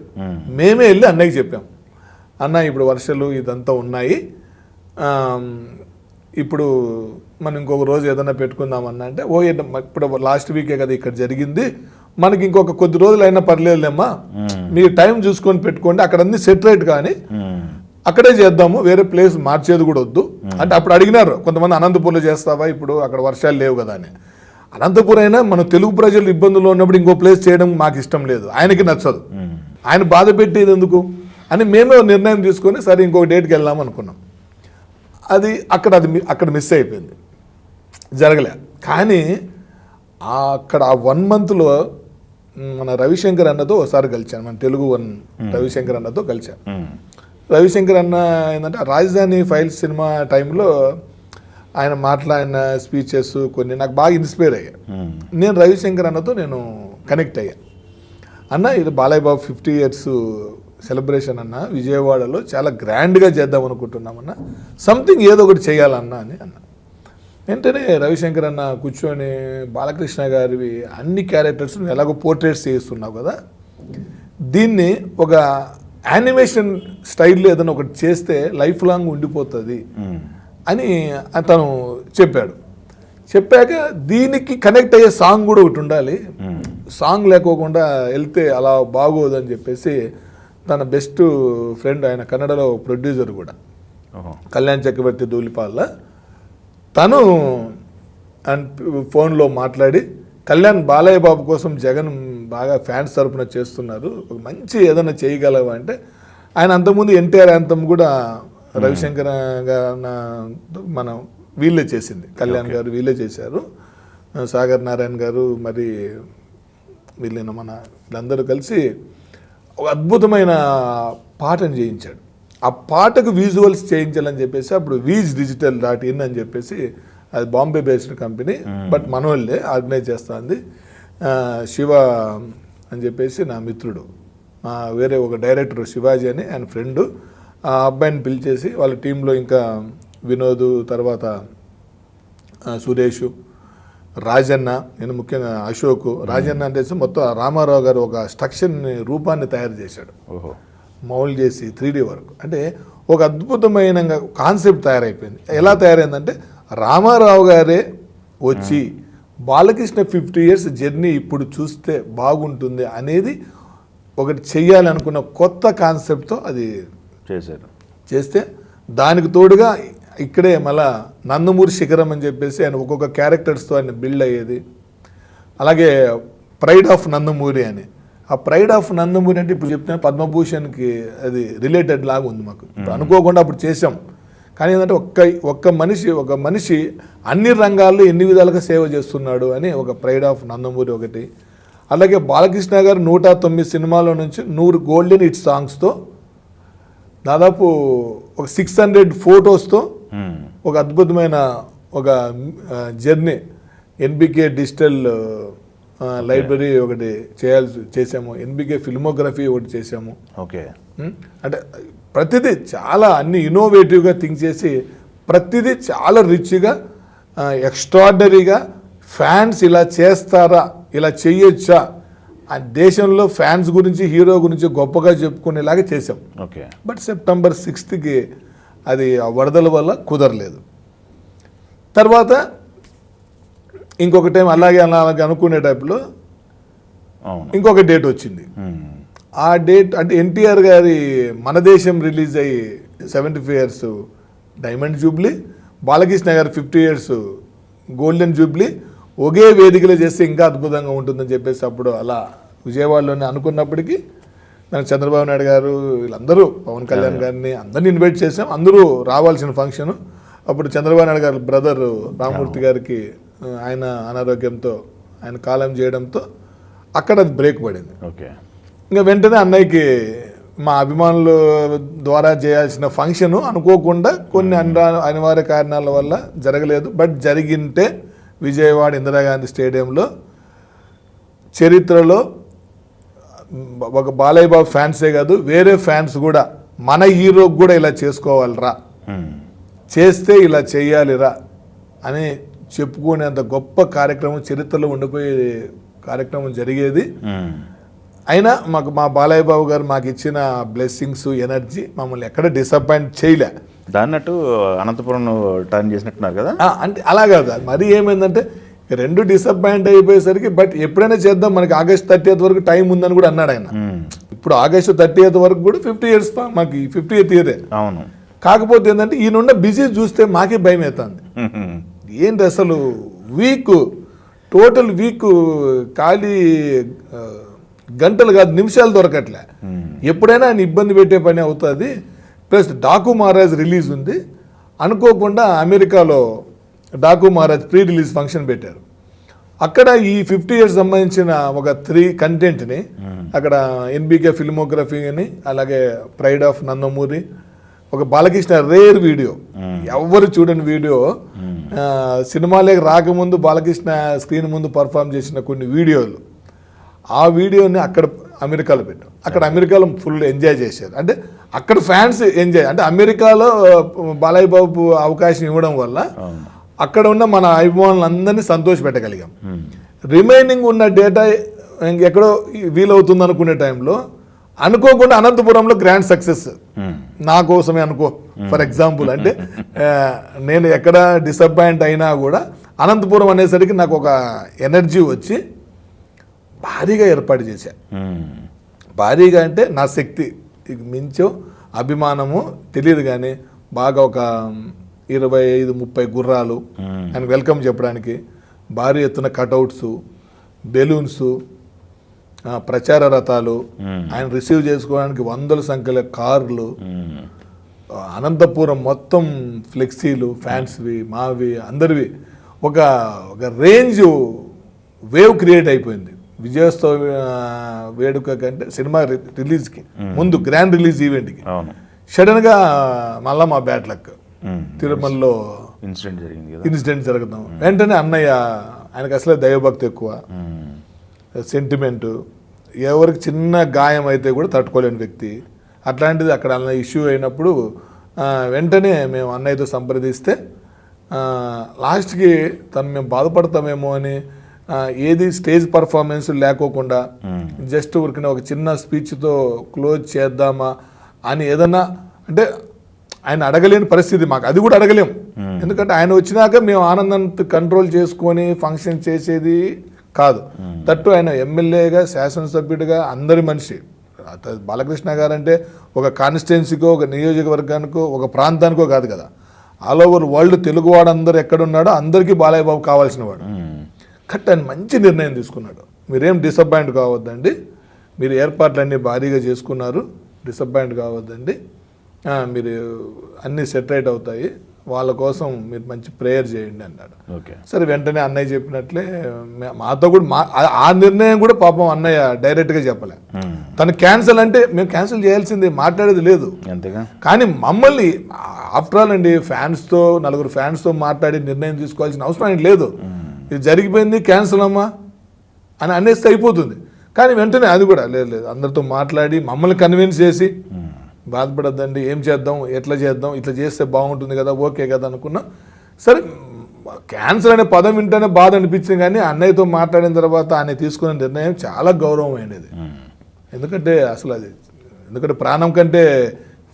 మేమే వెళ్ళి అన్నయ్యకి చెప్పాం, అన్న ఇప్పుడు వర్షాలు ఇదంతా ఉన్నాయి, ఇప్పుడు మనం ఇంకొక రోజు ఏదైనా పెట్టుకుందామన్నా అంటే, ఓ ఇప్పుడు లాస్ట్ వీకే కదా ఇక్కడ జరిగింది, మనకి ఇంకొక కొద్ది రోజులు అయినా పర్లేదులేమ్మా, మీరు టైం చూసుకొని పెట్టుకోండి, అక్కడ అన్ని సెటరైట్ కానీ అక్కడే చేద్దాము, వేరే ప్లేస్ మార్చేది కూడా వద్దు అంటే. అప్పుడు అడిగినారు కొంతమంది, అనంతపూర్లో చేస్తావా, ఇప్పుడు అక్కడ వర్షాలు లేవు కదా అని. అనంతపురం అయినా మన తెలుగు ప్రజలు ఇబ్బందుల్లో ఉన్నప్పుడు ఇంకో ప్లేస్ చేయడం మాకు ఇష్టం లేదు, ఆయనకి నచ్చదు, ఆయన బాధ పెట్టేది ఎందుకు అని మేమే నిర్ణయం తీసుకొని సరే ఇంకొక డేట్కి వెళ్దాం అనుకున్నాం. అది అక్కడ మిస్ అయిపోయింది, జరగలే. కానీ అక్కడ ఆ 1 monthలో మన రవిశంకర్ అన్నతో ఒకసారి కలిశాను, మన తెలుగు రవిశంకర్ అన్నతో కలిశాను. రవిశంకర్ అన్న ఏంటంటే రాజధాని ఫైల్స్ సినిమా టైంలో ఆయన మాట్లాడిన స్పీచెస్ కొన్ని నాకు బాగా ఇన్స్పైర్ అయ్యా. నేను రవిశంకర్ అన్నతో నేను కనెక్ట్ అయ్యా. అన్న ఇది బాలయ్య బాబు 50 years సెలబ్రేషన్ అన్న, విజయవాడలో చాలా గ్రాండ్గా చేద్దాం అనుకుంటున్నామన్న, సంథింగ్ ఏదో ఒకటి చేయాలన్నా అని అన్న. వెంటనే రవిశంకర్ అన్న కూర్చొని, బాలకృష్ణ గారివి అన్ని క్యారెక్టర్స్ నువ్వు ఎలాగో పోర్ట్రేట్స్ చేస్తున్నావు కదా, దీన్ని ఒక యానిమేషన్ స్టైల్లో ఏదైనా ఒకటి చేస్తే లైఫ్ లాంగ్ ఉండిపోతుంది అని తను చెప్పాడు. చెప్పాక దీనికి కనెక్ట్ అయ్యే సాంగ్ కూడా ఒకటి ఉండాలి, సాంగ్ లేకోకుండా వెళ్తే అలా బాగోదు అని చెప్పేసి తన బెస్ట్ ఫ్రెండ్, ఆయన కన్నడలో ప్రొడ్యూసర్ కూడా, కళ్యాణ్ చక్రవర్తి ధూళిపాల, తను ఫోన్లో మాట్లాడి, కళ్యాణ్ బాలయ్య బాబు కోసం జగన్ బాగా ఫ్యాన్స్ తరపున చేస్తున్నారు, ఒక మంచి ఏదైనా చేయగలవా అంటే, ఆయన అంతకుముందు ఎన్టీఆర్ యాంథమ్ కూడా రవిశంకర్ గారు మనం వీళ్ళే చేసింది, కళ్యాణ్ గారు వీళ్ళే చేశారు, సాగర్ నారాయణ గారు మరి వీళ్ళైన వీళ్ళందరూ కలిసి ఒక అద్భుతమైన పాటను చేయించాడు. ఆ పాటకు విజువల్స్ చేయించాలని చెప్పేసి అప్పుడు VizDigital.in అని చెప్పేసి, అది బాంబే బేస్డ్ కంపెనీ, బట్ మన వాళ్ళే ఆర్గనైజ్ చేస్తుంది. శివ అని చెప్పేసి నా మిత్రుడు, వేరే ఒక డైరెక్టర్ శివాజీ అని ఆయన ఫ్రెండు, ఆ అబ్బాయిని పిలిచేసి వాళ్ళ టీంలో ఇంకా వినోద్, తర్వాత సురేష్, రాజన్న, నేను ముఖ్యంగా అశోక్. రాజన్న అంటే మొత్తం రామారావు గారు ఒక స్ట్రక్చర్ రూపాన్ని తయారు చేశాడు, మౌల్డ్ చేసి 3D వర్క్, అంటే ఒక అద్భుతమైన కాన్సెప్ట్ తయారైపోయింది. ఎలా తయారైందంటే రామారావు గారే వచ్చి బాలకృష్ణ 50 years జర్నీ ఇప్పుడు చూస్తే బాగుంటుంది అనేది ఒకటి చెయ్యాలనుకున్న కొత్త కాన్సెప్ట్తో అది చేస్తే, దానికి తోడుగా ఇక్కడే మళ్ళా నందమూరి శిఖరం అని చెప్పేసి ఆయన ఒక్కొక్క క్యారెక్టర్స్తో ఆయన బిల్డ్ అయ్యేది. అలాగే ప్రైడ్ ఆఫ్ నందమూరి అని, ఆ ప్రైడ్ ఆఫ్ నందమూరి అంటే ఇప్పుడు చెప్తున్నా పద్మభూషణ్కి అది రిలేటెడ్ లాగా ఉంది మాకు. ఇప్పుడు అనుకోకుండా అప్పుడు చేసాం, కానీ ఏంటంటే ఒక మనిషి అన్ని రంగాల్లో ఎన్ని విధాలుగా సేవ చేస్తున్నాడు అని ఒక ప్రైడ్ ఆఫ్ నందమూరి ఒకటి. అలాగే బాలకృష్ణ గారు 109 సినిమాల నుంచి 100 గోల్డెన్ హిట్ సాంగ్స్తో, దాదాపు ఒక 600 ఫొటోస్తో ఒక అద్భుతమైన ఒక జర్నీ ఎన్బికే డిజిటల్ లైబ్రరీ ఒకటి చేసాము, ఎన్బికే ఫిల్మోగ్రఫీ ఒకటి చేసాము. ఓకే. అంటే ప్రతిదీ చాలా అన్ని ఇన్నోవేటివ్గా థింక్ చేసి ప్రతిదీ చాలా రిచ్గా ఎక్స్ట్రాడినరీగా ఫ్యాన్స్ ఇలా చేస్తారా, ఇలా చెయ్యొచ్చా, ఆ దేశంలో ఫ్యాన్స్ గురించి హీరో గురించి గొప్పగా చెప్పుకునేలాగా చేసాం. ఓకే. బట్ సెప్టెంబర్ 6th అది ఆ వరదల వల్ల కుదరలేదు. తర్వాత ఇంకొక టైం అలాగే అనుకునే టైప్లో ఇంకొక డేట్ వచ్చింది. ఆ డేట్ అంటే ఎన్టీఆర్ గారి మన దేశం రిలీజ్ అయ్యి 75 years డైమండ్ జూబ్లీ, బాలకృష్ణ గారి 50 years గోల్డెన్ జూబ్లీ ఒకే వేదికలో చేస్తే ఇంకా అద్భుతంగా ఉంటుందని చెప్పేసి అప్పుడు అలా విజయవాడలోనే అనుకున్నప్పటికీ నాకు చంద్రబాబు నాయుడు గారు వీళ్ళందరూ పవన్ కళ్యాణ్ గారిని అందరిని ఇన్వైట్ చేసాం. అందరూ రావాల్సిన ఫంక్షన్. అప్పుడు చంద్రబాబు నాయుడు గారి బ్రదర్ రామమూర్తి గారికి ఆయన అనారోగ్యంతో ఆయన కాలం చేయడంతో అక్కడ అది బ్రేక్ పడింది. ఓకే. ఇంకా వెంటనే అన్నయ్యకి మా అభిమానుల ద్వారా చేయాల్సిన ఫంక్షన్ అనుకోకుండా కొన్ని అనివార్య కారణాల వల్ల జరగలేదు. బట్ జరిగింటే విజయవాడ ఇందిరాగాంధీ స్టేడియంలో చరిత్రలో ఒక బాలయ్య బాబు ఫ్యాన్సే కాదు వేరే ఫ్యాన్స్ కూడా మన హీరోకి కూడా ఇలా చేసుకోవాలిరా, చేస్తే ఇలా చెయ్యాలిరా అని చెప్పుకునేంత గొప్ప కార్యక్రమం చరిత్రలో ఉండిపోయే కార్యక్రమం జరిగేది. అయినా మాకు మా బాలయ్య బాబు గారు మాకు ఇచ్చిన బ్లెస్సింగ్స్ ఎనర్జీ మమ్మల్ని ఎక్కడ డిసప్పాయింట్ చేయలే. దాన్నట్టు అనంతపురం టర్న్ చేసినట్టున్నారు కదా. అంటే అలా కాదు, మరీ ఏమైందంటే రెండు డిసప్పాయింట్ అయిపోయేసరికి బట్ ఎప్పుడైనా చేద్దాం, మనకి August 30th వరకు టైం ఉందని కూడా అన్నాడు ఆయన. ఇప్పుడు August 30th వరకు కూడా 50 years మాకు 50th year. అవును. కాకపోతే ఏంటంటే ఈయనున్న బిజీ చూస్తే మాకే భయం అవుతుంది. ఏంటి అసలు టోటల్ వీక్ ఖాళీ గంటలు కాదు నిమిషాలు దొరకట్లే. ఎప్పుడైనా ఆయన ఇబ్బంది పెట్టే పని అవుతుంది. ప్లస్ డాకు మహారాజ్ రిలీజ్ ఉంది, అనుకోకుండా అమెరికాలో Daaku Maharaj pre release function పెట్టారు. అక్కడ ఈ 50 years సంబంధించిన ఒక 3 కంటెంట్ని అక్కడ ఎన్బికే ఫిల్మోగ్రఫీ అని, అలాగే ప్రైడ్ ఆఫ్ నందమూరి, ఒక బాలకృష్ణ రేర్ వీడియో, ఎవరు చూడని వీడియో, సినిమాలోకి రాకముందు బాలకృష్ణ స్క్రీన్ ముందు పర్ఫామ్ చేసిన కొన్ని వీడియోలు, ఆ వీడియోని అక్కడ అమెరికాలో పెట్టాం. అక్కడ అమెరికాలో ఫుల్ ఎంజాయ్ చేశారు. అంటే అక్కడ ఫ్యాన్స్ ఎంజాయ్, అంటే అమెరికాలో బాలయ్య బాబు అవకాశం ఇవ్వడం వల్ల అక్కడ ఉన్న మన అభిమానులందరినీ సంతోష పెట్టగలిగాం. రిమైనింగ్ ఉన్న డేటా ఎక్కడో వీలవుతుంది అనుకునే టైంలో అనుకోకుండా అనంతపురంలో గ్రాండ్ సక్సెస్ నా కోసమే అనుకో. ఫర్ ఎగ్జాంపుల్ అంటే నేను ఎక్కడ డిసప్పాయింట్ అయినా కూడా అనంతపురం అనేసరికి నాకు ఒక ఎనర్జీ వచ్చి భారీగా ఏర్పాటు చేశా. భారీగా అంటే నా శక్తి మించో అభిమానము తెలియదు కానీ బాగా ఒక 25-30 గుర్రాలు ఆయన వెల్కమ్ చెప్పడానికి, భారీ ఎత్తున కటౌట్స్, బెలూన్స్, ప్రచార రథాలు, ఆయన రిసీవ్ చేసుకోవడానికి 100ల సంఖ్యలో కార్లు, అనంతపురం మొత్తం ఫ్లెక్సీలు, ఫ్యాన్స్వి మావి అందరివి, ఒక రేంజ్ వేవ్ క్రియేట్ అయిపోయింది. విజయోత్సవ వేడుక కంటే సినిమా రిలీజ్కి ముందు గ్రాండ్ రిలీజ్ ఈవెంట్కి సడన్గా మళ్ళా మా బ్యాడ్ లక్ తిరుమలలో ఇన్సిడెంట్ జరుగుతాం. వెంటనే అన్నయ్య, ఆయనకు అసలే దైవభక్తి ఎక్కువ, సెంటిమెంటు, ఎవరికి చిన్న గాయం అయితే కూడా తట్టుకోలేని వ్యక్తి. అట్లాంటిది అక్కడ అన్న ఇష్యూ అయినప్పుడు వెంటనే మేము అన్నయ్యతో సంప్రదిస్తే లాస్ట్కి తను మేము బాధపడతామేమో అని ఏది స్టేజ్ పర్ఫార్మెన్స్ లేకోకుండా జస్ట్ ఊరికిన ఒక చిన్న స్పీచ్తో క్లోజ్ చేద్దామా అని ఏదన్నా అంటే ఆయన అడగలేని పరిస్థితి మాకు, అది కూడా అడగలేము. ఎందుకంటే ఆయన వచ్చినాక మేము ఆనందాన్ని కంట్రోల్ చేసుకొని ఫంక్షన్ చేసేది కాదు. తట్టు ఆయన ఎమ్మెల్యేగా, శాసనసభ్యుడిగా అందరి మనిషి. బాలకృష్ణ గారు అంటే ఒక కాన్స్టిట్యున్సీకో, ఒక నియోజకవర్గానికో, ఒక ప్రాంతానికో కాదు కదా, ఆల్ ఓవర్ వరల్డ్ తెలుగువాడు అందరు ఎక్కడున్నాడో అందరికీ బాలయ్య బాబు కావాల్సిన వాడు. కట్ ఆయన మంచి నిర్ణయం తీసుకున్నాడు. మీరేం డిసప్పాయింట్ కావద్దండి, మీరు ఏర్పాట్లన్నీ భారీగా చేసుకున్నారు, డిసప్పాయింట్ కావద్దండి, మీరు అన్నీ సెటరేట్ అవుతాయి, వాళ్ళ కోసం మీరు మంచి ప్రేయర్ చేయండి అన్నాడు. సరే వెంటనే అన్నయ్య చెప్పినట్లే మాతో కూడా ఆ నిర్ణయం కూడా పాపం అన్నయ్య డైరెక్ట్గా చెప్పలే. తను క్యాన్సిల్ అంటే మేము క్యాన్సిల్ చేయాల్సిందే, మాట్లాడేది లేదు. కానీ మమ్మల్ని ఆఫ్టర్ ఆల్ అండి ఫ్యాన్స్తో 4 ఫ్యాన్స్తో మాట్లాడి నిర్ణయం తీసుకోవాల్సిన అవసరం లేదు. ఇది జరిగిపోయింది క్యాన్సిల్ అమ్మా అని అనేస్తే అయిపోతుంది. కానీ వెంటనే అది కూడా లేదు అందరితో మాట్లాడి మమ్మల్ని కన్విన్స్ చేసి బాధపడద్దండి, ఏం చేద్దాం, ఎట్లా చేద్దాం, ఇట్లా చేస్తే బాగుంటుంది కదా, ఓకే కదా అనుకున్నా. సరే క్యాన్సర్ అనే పదం వింటేనే బాధ అనిపించింది, కానీ అన్నయ్యతో మాట్లాడిన తర్వాత ఆయన తీసుకున్న నిర్ణయం చాలా గౌరవమైనది. ఎందుకంటే అసలు అది ఎందుకంటే ప్రాణం కంటే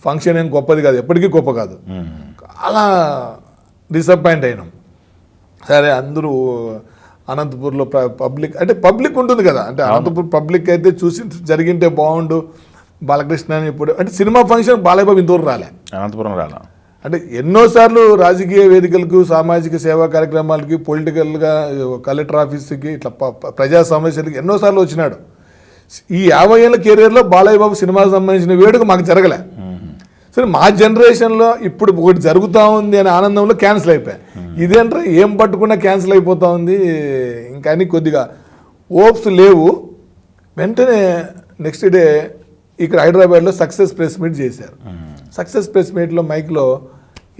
ఫంక్షన్ ఏం గొప్పది కాదు, ఎప్పటికీ గొప్ప కాదు. అలా డిసప్పాయింట్ అయినాం. సరే అందరూ అనంతపూర్లో పబ్లిక్ అంటే పబ్లిక్ ఉంటుంది కదా, అంటే అనంతపూర్ పబ్లిక్ అయితే చూసి జరిగింటే బాగుండు బాలకృష్ణ అని. ఇప్పుడు అంటే సినిమా ఫంక్షన్ బాలయ్య బాబు ఇంతవరకు రాలే, అనంతపురం రాలా. అంటే ఎన్నోసార్లు రాజకీయ వేదికలకు, సామాజిక సేవా కార్యక్రమాలకి, పొలిటికల్గా కలెక్టర్ ఆఫీస్కి, ఇట్లా ప్రజా సమస్యలకి ఎన్నోసార్లు వచ్చినాడు. ఈ 50 ఏళ్ళ కెరీర్లో బాలయ్య బాబు సినిమాకి సంబంధించిన వేడుక మాకు జరగలే. సరే మా జనరేషన్లో ఇప్పుడు ఒకటి జరుగుతూ ఉంది అనే ఆనందంలో క్యాన్సిల్ అయిపోయాయి. ఇదేంటే ఏం పట్టుకున్నా క్యాన్సిల్ అయిపోతూ ఉంది. ఇంకా అని కొద్దిగా హోప్స్ లేవు. వెంటనే నెక్స్ట్ డే ఇక్కడ హైదరాబాద్లో సక్సెస్ ప్రెస్ మీట్ చేశారు. సక్సెస్ ప్రెస్ మీట్లో మైక్లో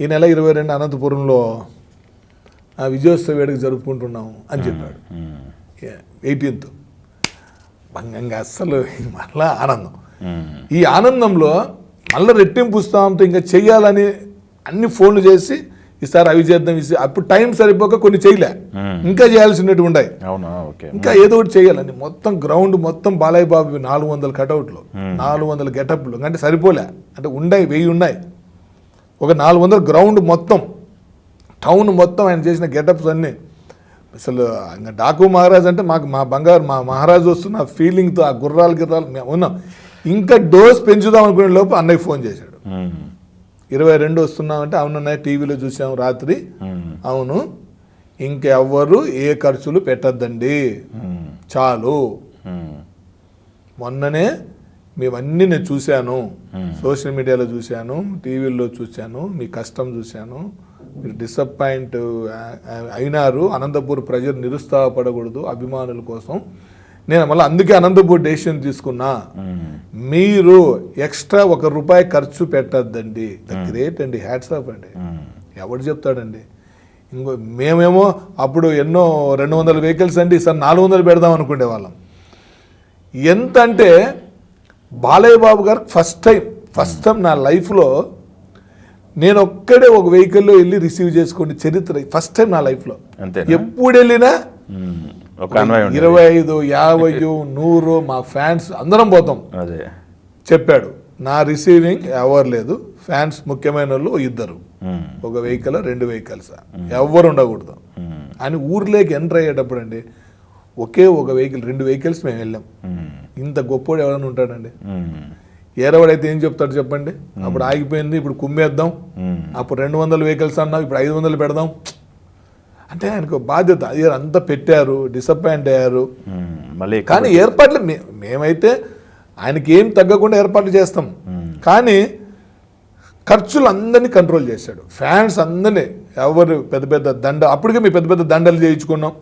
ఈ నెల 22 అనంతపురంలో విజయోత్సవ వేడుక జరుపుకుంటున్నాము అని చెప్పాడు. 18th భంగంగా అస్సలు మళ్ళా ఆనందం. ఈ ఆనందంలో మళ్ళీ రెట్టింపు ఉత్సాహంతో ఇంకా చెయ్యాలని అన్ని ఫోన్లు చేసి ఈసారి అవి చేద్దాం, అప్పుడు టైం సరిపోక కొన్ని చేయలే, ఇంకా చేయాల్సినట్టు ఉన్నాయి, ఇంకా ఏదో ఒకటి చేయాలని మొత్తం గ్రౌండ్ మొత్తం బాలయ్య బాబు 400 కటౌట్లు, 400 గెటప్లు అంటే సరిపోలే, అంటే ఉన్నాయి 1000 ఉన్నాయి. ఒక 400 గ్రౌండ్ మొత్తం టౌన్ మొత్తం ఆయన చేసిన గెటప్స్ అన్నీ అసలు ఇంకా డాకు మహారాజ్ అంటే మాకు మా బంగారు మా మహారాజు వస్తున్న ఫీలింగ్తో ఆ గుర్రాలు మేము ఉన్నాం. ఇంకా డోస్ పెంచుదాం అనుకునే లోపు అన్నయ్య ఫోన్ చేశాడు, 22 వస్తున్నామంటే అవునన్నయ్య టీవీలో చూసాము రాత్రి, అవును ఇంకెవ్వరు ఏ ఖర్చులు పెట్టద్దండి చాలు, మొన్ననే మేమన్నీ నేను చూశాను, సోషల్ మీడియాలో చూశాను, టీవీల్లో చూశాను, మీ కష్టం చూశాను, మీరు డిసప్పాయింట్ అయినారు, అనంతపూర్ ప్రజలు నిరుత్సాహపడకూడదు అభిమానుల కోసం, నేను మళ్ళీ అందుకే అనంతపూర్ డెసిషన్ తీసుకున్నా, మీరు ఎక్స్ట్రా ₹1 ఖర్చు పెట్టద్దండి. గ్రేట్ అండి, హ్యాట్స్ ఆఫ్ అండి. ఎవడు చెప్తాడండి? ఇంకో మేమేమో అప్పుడు ఎన్నో 200 వెహికల్స్ అండి, ఈసారి 400 పెడదాం అనుకునే వాళ్ళం. ఎంత అంటే బాలయ్య బాబు గారు ఫస్ట్ టైం నా లైఫ్లో నేను ఒక్కడే ఒక వెహికల్లో వెళ్ళి రిసీవ్ చేసుకోండి చరిత్ర, ఫస్ట్ టైం నా లైఫ్లో. ఎప్పుడు వెళ్ళినా 25, 50, 100 మా ఫ్యాన్స్ అందరం పోతాం. చెప్పాడు నా రిసీవింగ్ ఎవరు లేదు, ఫ్యాన్స్ ముఖ్యమైన వాళ్ళు 2, ఒక వెహికల్ 2 వెహికల్స్ ఎవరు ఉండకూడదు అని ఊర్లోకి ఎంటర్ అయ్యేటప్పుడు అండి ఒకే ఒక వెహికల్ 2 వెహికల్స్ మేము వెళ్ళాం. ఇంత గొప్పోడు ఎవరైనా ఉంటాడండి? ఏరవాడైతే ఏం చెప్తాడు చెప్పండి? అప్పుడు ఆగిపోయింది, ఇప్పుడు కుమ్మేద్దాం, అప్పుడు 200 వెహికల్స్ అన్నాం, ఇప్పుడు 500 పెడదాం అంటే ఆయనకు బాధ్యత. అంతా పెట్టారు, డిసప్పాయింట్ అయ్యారు. కానీ ఏర్పాట్లు మేమైతే ఆయనకి ఏం తగ్గకుండా ఏర్పాట్లు చేస్తాం, కానీ ఖర్చులు అందరినీ కంట్రోల్ చేశాడు. ఫ్యాన్స్ అందరినీ ఎవరు పెద్ద పెద్ద అప్పటికే మేము పెద్ద పెద్ద దండలు చేయించుకున్నాం,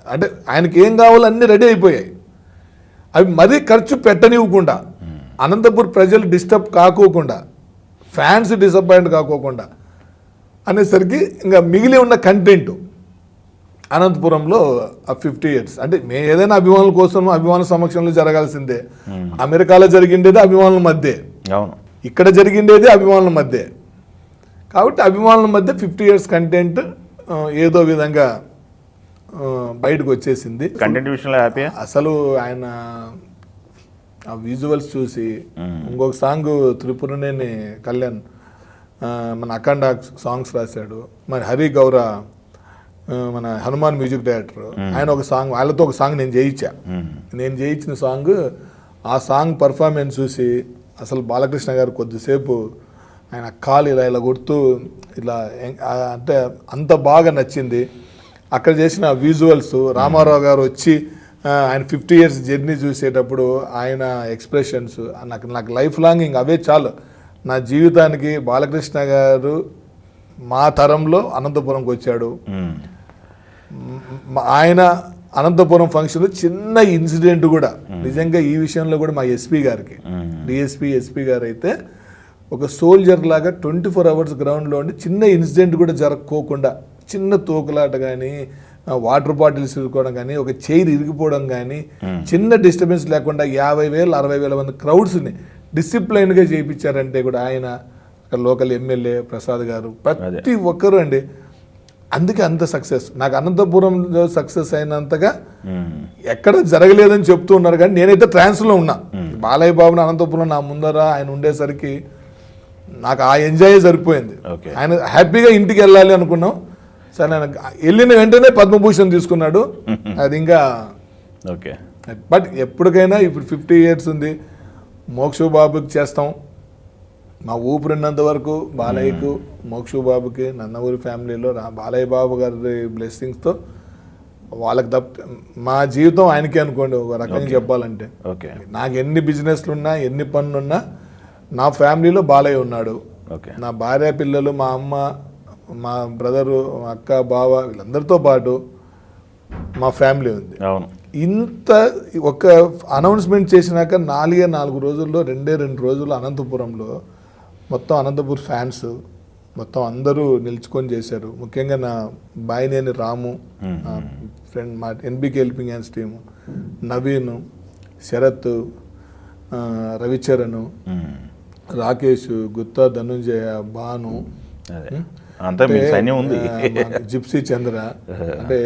అంటే ఆయనకి ఏం కావాలో అన్నీ రెడీ అయిపోయాయి. అవి మరీ ఖర్చు పెట్టనివ్వకుండా, అనంతపూర్ ప్రజలు డిస్టర్బ్ కాకోకుండా, ఫ్యాన్స్ డిసప్పాయింట్ కాకోకుండా అనేసరికి ఇంకా మిగిలి ఉన్న కంటెంట్ అనంతపురంలో 50 years అంటే ఏదైనా అభిమానుల కోసం అభిమానుల సమక్షంలో జరగాల్సిందే. అమెరికాలో జరిగిండేది అభిమానుల మధ్య, ఇక్కడ జరిగిండేది అభిమానుల మధ్య. కాబట్టి అభిమానుల మధ్య 50 years కంటెంట్ ఏదో విధంగా బయటకు వచ్చేసింది. కంటెంట్ విషయంలో హ్యాపీ. అసలు ఆయన ఆ విజువల్స్ చూసి ఇంకొక సాంగ్ త్రిపురనేని కళ్యాణ్ మన అఖండ సాంగ్స్ రాశాడు, మరి హరి గౌర మన హనుమాన్ మ్యూజిక్ డైరెక్టర్, ఆయన ఒక సాంగ్ వాళ్ళతో ఒక సాంగ్ నేను చేయించిన సాంగ్, ఆ సాంగ్ పర్ఫార్మెన్స్ చూసి అసలు బాలకృష్ణ గారు కొద్దిసేపు ఆయన కాలు ఇలా కొడుతూ ఇలా అంటే అంత బాగా నచ్చింది. అక్కడ చేసిన విజువల్స్, రామారావు గారు వచ్చి ఆయన 50 years జర్నీ చూసేటప్పుడు ఆయన ఎక్స్ప్రెషన్స్ నాకు లైఫ్ లాంగ్ ఇంక అవే చాలు నా జీవితానికి. బాలకృష్ణ గారు మా తరంలో అనంతపురంకి వచ్చాడు. ఆయన అనంతపురం ఫంక్షన్లో చిన్న ఇన్సిడెంట్ కూడా నిజంగా ఈ విషయంలో కూడా మా ఎస్పీ గారికి, ఎస్పీ గారు అయితే ఒక సోల్జర్ లాగా 24 hours గ్రౌండ్లో ఉండి చిన్న ఇన్సిడెంట్ కూడా జరగకోకుండా, చిన్న తోకులాట కానీ వాటర్ బాటిల్స్ ఇరుకోవడం కానీ, ఒక చైర్ ఇరిగిపోవడం కానీ, చిన్న డిస్టర్బెన్స్ లేకుండా 50,000 60,000 మంది క్రౌడ్స్ని డిసిప్లైన్గా చేయించారంటే కూడా ఆయన లోకల్ ఎమ్మెల్యే ప్రసాద్ గారు ప్రతి ఒక్కరు అండి. అందుకే అంత సక్సెస్. నాకు అనంతపురంలో సక్సెస్ అయినంతగా ఎక్కడ జరగలేదని చెప్తూ ఉన్నారు, కానీ నేనైతే ట్రాన్స్లో ఉన్నా. బాలయ్య బాబుని అనంతపురం నా ముందర ఆయన ఉండేసరికి నాకు ఆ ఎంజాయ్ సరిపోయింది. ఆయన హ్యాపీగా ఇంటికి వెళ్ళాలి అనుకున్నాం. సరే ఆయన వెళ్ళిన వెంటనే పద్మభూషణ్ తీసుకున్నాడు. అది ఇంకా ఓకే. బట్ ఎప్పటికైనా ఇప్పుడు 50 years ఉంది, మోక్షు బాబుకి చేస్తాం. మా ఊపిరిన్నంత వరకు బాలయ్యకు, మోక్షు బాబుకి, నన్నవూరి ఫ్యామిలీలో బాలయ్య బాబు గారి బ్లెస్సింగ్స్తో వాళ్ళకి మా జీవితం ఆయనకే అనుకోండి ఒక రకంగా చెప్పాలంటే. ఓకే. నాకు ఎన్ని బిజినెస్లు ఉన్నా, ఎన్ని పనులున్నా నా ఫ్యామిలీలో బాలయ్య ఉన్నాడు. నా భార్య, పిల్లలు, మా అమ్మ, మా బ్రదరు, మా అక్క, బావ వీళ్ళందరితో పాటు మా ఫ్యామిలీ ఉంది. ఇంత ఒక అనౌన్స్మెంట్ చేసినాక 4 రోజుల్లో 2 రోజులు అనంతపురంలో మొత్తం అనంతపూర్ ఫ్యాన్స్ మొత్తం అందరూ నిలుచుకొని చేశారు. ముఖ్యంగా నా బాయినేని రాము, నా ఫ్రెండ్, మా NBK helping hands team, Naveen, Sarath, Ravicharan, Rakesh, Gutta, Dhananjaya, Bhanu, Gypsy Chandra, అంటే